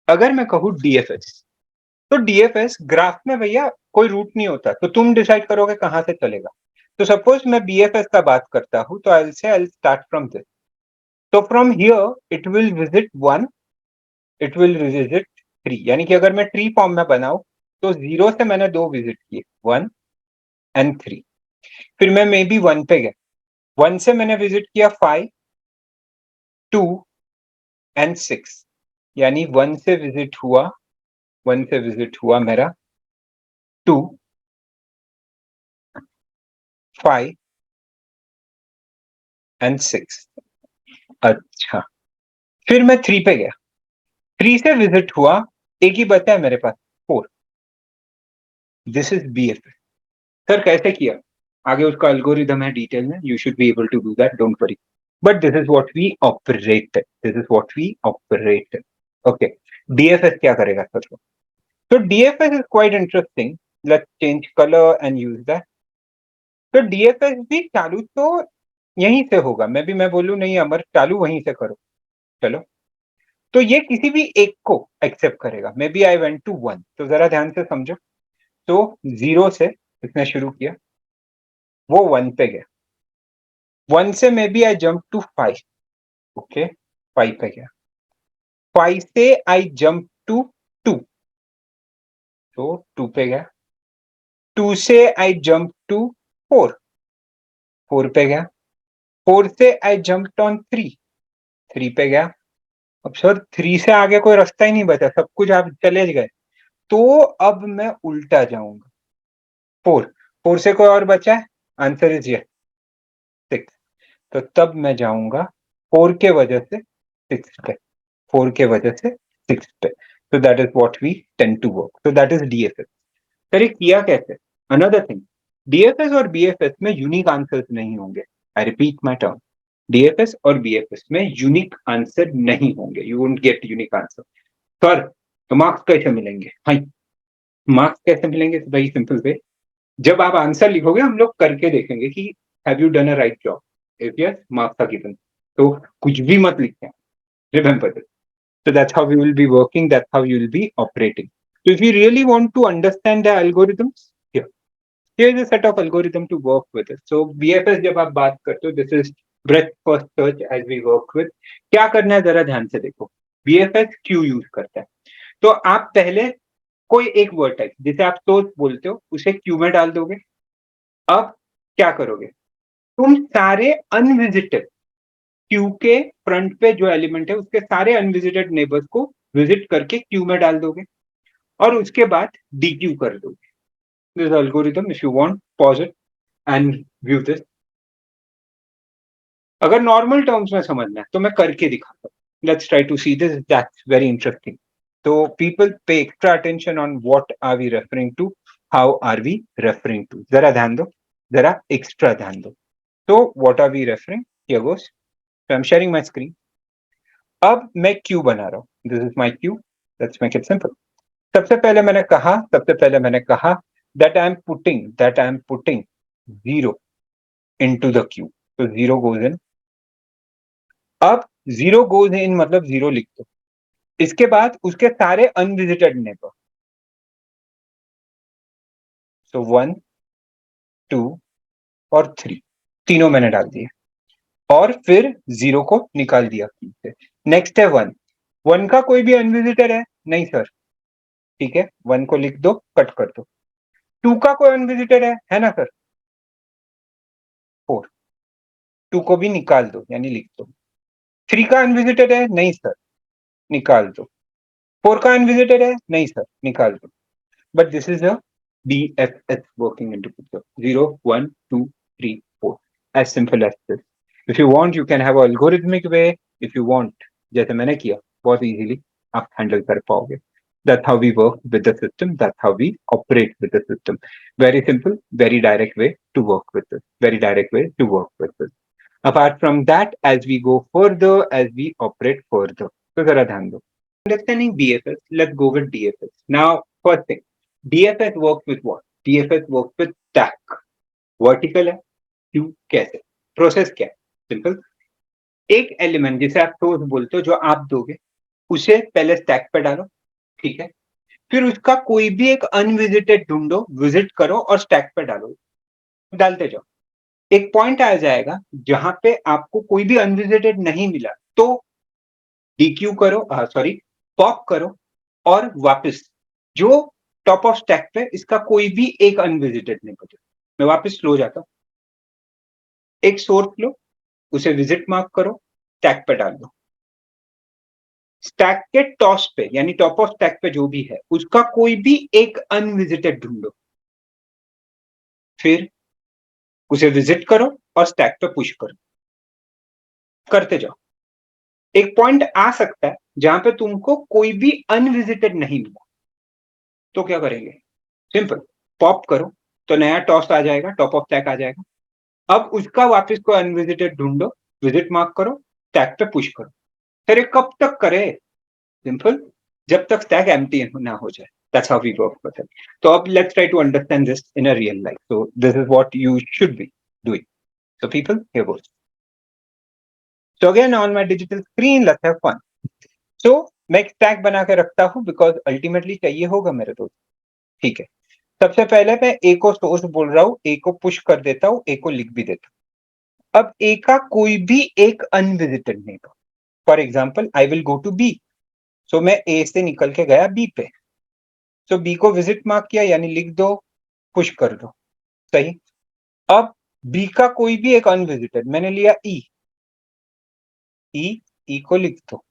अगर मैं कहूँ डीएफएस, तो डीएफएस ग्राफ में भैया कोई रूट नहीं होता, तो तुम डिसाइड करोगे कहां से चलेगा. तो सपोज मैं बीएफएस का बात करता हूं, तो I will start from this. तो from here it will visit 1, it will visit 3. यानी कि अगर मैं ट्री फॉर्म में बनाऊं तो 0 से मैंने 2 विजिट किए, 1 एंड 3. फिर मैं मे बी 1 पे गया, 1 से मैंने विजिट किया 5, 2 एंड 6. यानी 1 से विजिट हुआ, 1 से विजिट हुआ मेरा 2, 5 एंड 6. अच्छा, फिर मैं 3 पे गया, 3 से विजिट हुआ, एक ही बचा है मेरे पास, 4. This is BFS. सर कैसे किया? आगे उसका एल्गोरिदम है डिटेल में, you should be able to do that, don't worry. But this is what we operate, this is what we operate. Okay, DFS क्या करेगा सर? तो DFS is quite interesting. Let's change colour and use that. तो DFS भी चालू तो यहीं से होगा. मैं बोलूं नहीं अमर चालू वहीं से करो, चलो. तो ये किसी भी एक को एक्सेप्ट करेगा. Maybe I went to 1, तो जरा ध्यान से समझो. तो 0 से इसने शुरू किया, वो 1 पे गया, 1 से maybe I jump to 5. Okay, 5 पे गया, 5 से आई जंप टू 2, तो 2 पे गया, 2 से आई जंप टू 4, 4 पे गया, 4 से आई जंप ऑन 3, 3 पे गया. अब सर 3 से आगे कोई रास्ता ही नहीं बचा, सब कुछ आप चले गए. तो अब मैं उल्टा जाऊंगा, 4, 4 से कोई और बचा है? आंसर इज ये 6. तो तब मैं जाऊंगा 4 के वजह से 6 पे, 4 के वजह से 6 पे. तो that is what we tend to work. तो दैट इज डीएफएस. सर ये किया कैसे? अनदर थिंग, डीएफएस और बीएफएस में यूनिक आंसर्स नहीं होंगे. I repeat my term, DFS और बीएफएस में यूनिक आंसर नहीं होंगे. You won't get unique answer. Sir तो मार्क्स कैसे मिलेंगे? हाँ, मार्क्स कैसे मिलेंगे? Very simple way. जब आप आंसर लिखोगे हम लोग करके देखेंगे कि have you done a right job. If yes, marks are given. तो कुछ भी मत लिखें, remember this. So that's how we will be working, that's how you will be operating. So if you really want to understand the algorithms, here is a set of algorithm to work with it. So BFS जब आप बात करते हो, this is breadth first search as we work with. क्या करना है जरा ध्यान से देखो. BFS क्यू यूज करता है. तो आप पहले कोई एक वर्टेक्स जिसे आप सोर्स बोलते हो उसे क्यू में डाल दोगे. अब क्या करोगे? तुम सारे अनविजिटेड क्यू के फ्रंट पे जो एलिमेंट है उसके सारे अनविजिटेड नेबर्स को विजिट करके क्यू में डाल दोगे और उसके बाद डीक्यू कर दोगे. This algorithm, if you want pause it and view this. अगर नॉर्मल टर्म्स में समझना है तो मैं करके दिखाता हूँ. Let's try to see this, that's very interesting. तो people pay extra attention on what are we referring to, how are we referring to. जरा ध्यान दो, जरा एक्स्ट्रा ध्यान दो. तो what are we referring? Here goes. So I'm sharing my screen. अब मैं क्यू बना रहा हूं. This is my Q. Let's make it simple. सबसे पहले मैंने कहा that I am putting 0 into the queue. तो 0 goes in. अब 0 goes in मतलब 0 लिख दो. इसके बाद उसके सारे अनविजिटेड नेबर. तो 1, 2 और 3 तीनों मैंने डाल दिए और फिर 0 को निकाल दिया. नेक्स्ट है 1. 1 का कोई भी अनविजिटेड है? नहीं सर. ठीक है, 1 को लिख दो, कट कर दो. 2 का कोई अनविजिटेड है ना सर? 4. 2 को भी निकाल दो यानी लिख दो. 3 का अनविजिटेड है? नहीं सर, निकाल दो. 4 का अनविजिटेड है? नहीं सर, निकाल दो. But this is a DFS working into picture. 0, 1, 2, 3, 4. As simple as this. If you want, you can have an algorithmic way. If you want, जैसे मैंने किया, बहुत easily आप handle कर पाओगे. That's how we work with the system. That's how we operate with the system. Very simple, very direct way to work with this. Very direct way to work with this. Apart from that, as we go further, as we operate further. तो जरा ध्यान दो. Understanding DFS, let's go with DFS. Now, first thing, DFS works with what? DFS works with stack. Vertical है, क्यों, कैसे, process क्या है? Simple. एक एलिमेंट जिसे आप सोर्स बोलते हो, जो आप दोगे, उसे पहले स्टैक पे डालो. ठीक है, फिर उसका कोई भी एक अनविजिटेड ढूंढो, विजिट करो और स्टैक पे डालो. डालते जाओ. एक पॉइंट आ जाएगा जहां पे आपको कोई भी अनविजिटेड नहीं मिला, तो डीक्यू करो, सॉरी, पॉप करो और वापस जो टॉप ऑफ स्टैक पे इसका कोई भी एक अनविजिटेड नहीं बचे. मैं वापस स्लो जाता हूं. एक सोर्स लो, उसे विजिट मार्क करो, स्टैक पे डाल दो. स्टैक के टॉस पे यानी टॉप ऑफ स्टैक पे जो भी है उसका कोई भी एक अनविजिटेड ढूंढो, फिर उसे विजिट करो और स्टैक पे पुश करो. करते जाओ. एक पॉइंट आ सकता है जहां पे तुमको कोई भी अनविजिटेड नहीं मिला, तो क्या करेंगे? सिंपल, पॉप करो तो नया टॉस आ जाएगा, टॉप ऑफ स्टैक आ जाएगा. अब उसका वापस को अनविजिटेड ढूंढो, विजिट मार्क करो, स्टैक पे पुश करो. फिर ये कब तक करे? सिंपल, जब तक स्टैक एम्प्टी ना हो जाए. That's how we work with it. So let's try to understand this in a real life. So this is what you should be doing. So people, here goes. So again on my digital screen, let's have fun. So मैं एक stack बना के रखता हूँ because ultimately चाहिए होगा मेरे दोस्त. ठीक है, सबसे पहले मैं ए को सोर्स बोल रहा हूँ, ए को पुश कर देता हूँ, ए को लिख भी देता हूँ. अब ए का कोई भी एक अनविजिटेड नहीं था. For example I will go to B. So मैं ए से निकल के गया बी पे. सो बी को विजिट मार्क किया यानी लिख दो, पुश कर दो. सही. अब बी का कोई भी एक अनविजिटेड, मैंने लिया ई. ई को लिख दो.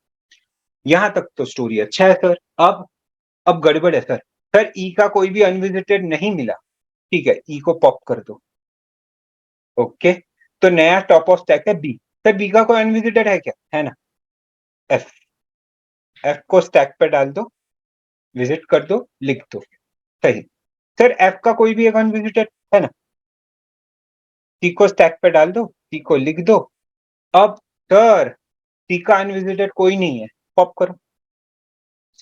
यहां तक तो स्टोरी अच्छा है सर. अब गड़बड़ है सर. सर ई का कोई भी अनविजिटेड नहीं मिला. ठीक है, ई को पॉप कर दो. ओके, तो नया टॉप ऑफ स्टैक है बी. सर बी का कोई अनविजिटेड है क्या? है ना, एफ. एफ को स्टैक पे डाल दो, विजिट कर दो, लिख दो. सही. सर एफ का कोई भी एक अनविजिटेड है ना, सी को स्टैक पे डाल दो, सी को लिख दो. अब सर सी का अनविजिटेड कोई नहीं है, पॉप करो.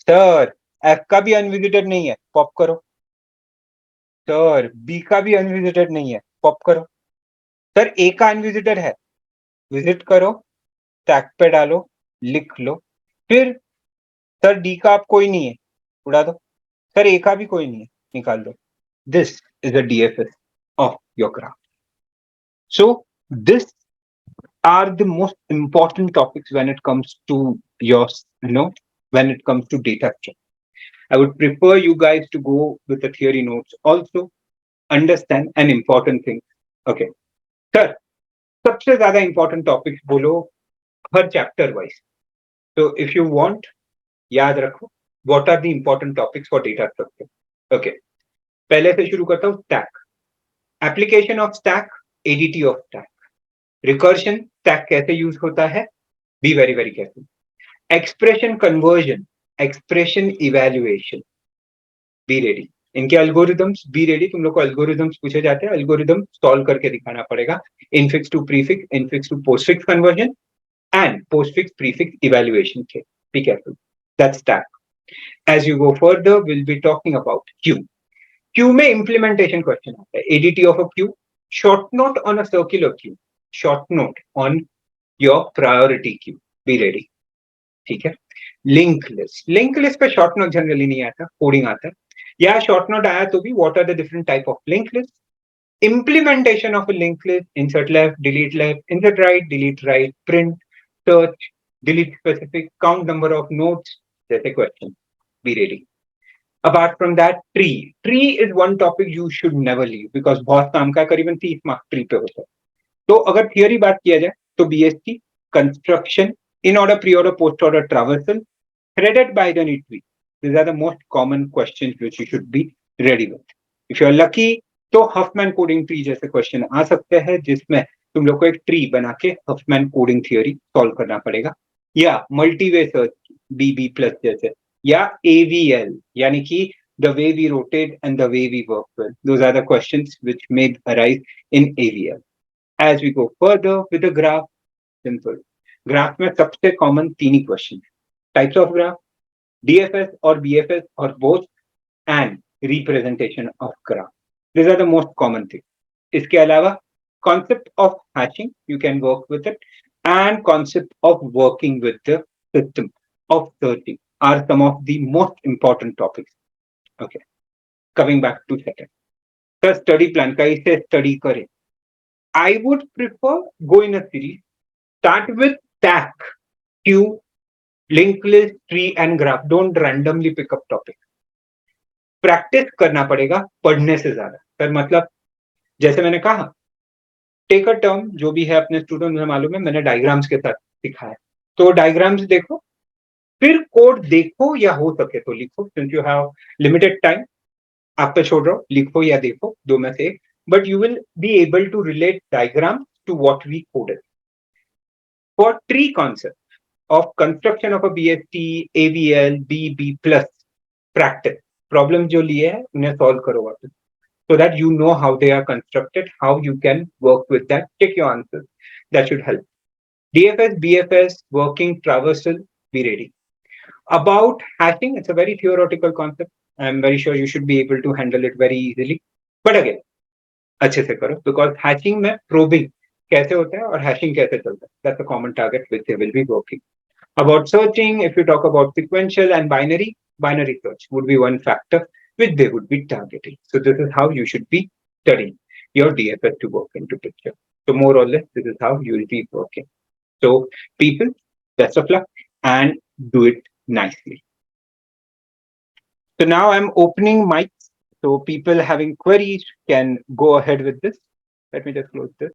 सर एफ का भी अनविजिटेड नहीं है, पॉप करो. सर बी का भी अनविजिटेड नहीं है, पॉप करो. सर ए का अनविजिटेड है, विजिट करो, स्टैक पे डालो, लिख लो. फिर सर डी का आप कोई नहीं है, उड़ा दो. सर ए का भी कोई नहीं है, निकाल दो. This is a DFS of your graph. So this are the most important topics when it comes to your, when it comes to data structure. I would prefer you guys to go with the theory notes. Also understand an important thing. Okay, sir, सबसे ज्यादा important topics बोलो हर chapter wise. So if you want, याद रखो, what are the important topics for data structure? Okay, पहले से शुरू करता हूँ. stack, application of stack, ADT of stack, recursion, stack कैसे यूज होता है, be very very careful. Expression conversion, expression evaluation, be ready. इनके अल्गोरिदम्स बी रेडी. तुम लोग को अल्गोरिदम्स पूछे जाते हैं, अल्गोरिदम सॉल्व करके दिखाना पड़ेगा. Infix to prefix, infix to postfix conversion and postfix prefix evaluation के. Be careful. That's stack. As you go further will be talking about queue. Queue में इंप्लीमेंटेशन क्वेश्चन आता है. ADT of a queue, short note on a circular queue. short note on your priority queue. Be ready. ठीक है. Link list पे short note generally नहीं आता, coding आता है. या शॉर्ट नोट आया तो भी what are the different type of link list, implementation of a linked list, insert left, insert right, delete right, print, search, delete specific, count number of nodes. That's a question. Be ready. Apart from that, tree is one topic you should never leave because बहुत काम का करीबन 30 marks tree पे होता है. तो अगर theory बात किया जाए तो BST construction, in order, pre-order, post-order, traversal, threaded by the need tree. These are the most common questions which you should be ready with. If you are lucky, तो हफमैन कोडिंग ट्री जैसे question आ सकते हैं जिसमें तुम लोग को एक tree बना के हफमैन कोडिंग थियोरी सॉल्व करना पड़ेगा, या मल्टीवे सर्च BB प्लस जैसे, या AVL यानी कि the way we rotate and the way we work with. Those are the questions which may arise in AVL. As we go further with the graph, simple. Graph में सबसे common तीन ही question, types of graph, DFS और BFS और both, and representation of graph. These are the most common things. इसके अलावा concept of hatching, you can work with it, and concept of working with the system of searching are some of the most important topics. Okay, coming back to second. The study plan, कैसे study करें? I would prefer go in a series. Start with stack, queue, linked list, tree and graph. Don't randomly pick up topics. Practice करना पड़ेगा पढ़ने से ज्यादा. Sir मतलब जैसे मैंने कहा, टेक अ टर्म, जो भी है अपने स्टूडेंट मुझे मालूम है, मैंने डायग्राम्स के साथ सिखाया, तो डायग्राम्स देखो, फिर कोड देखो या हो सके तो लिखो. Since you have limited time, आप पे छोड़ रहा हूँ, लिखो या देखो, दो में से एक, but you will be able to relate diagram to what we coded. For tree concept of construction of a BST, AVL, BB plus practice. Problems जो लिए हैं उन्हें solve करो वापस, so that you know how they are constructed, how you can work with that. Check your answers. That should help. DFS, BFS, working traversal, be ready. About hashing, it's a very theoretical concept. I'm very sure you should be able to handle it very easily. But again, अच्छे से करो, because hashing में probing कैसे होता है और hashing कैसे चलता है. That's a common target which they will be working. About searching, if you talk about sequential and binary search would be one factor which they would be targeting. So this is how you should be studying your DFS to work into picture. So more or less, this is how you will be working. So people, best of luck and do it nicely. So now I'm opening mics. So people having queries can go ahead with this. Let me just close this.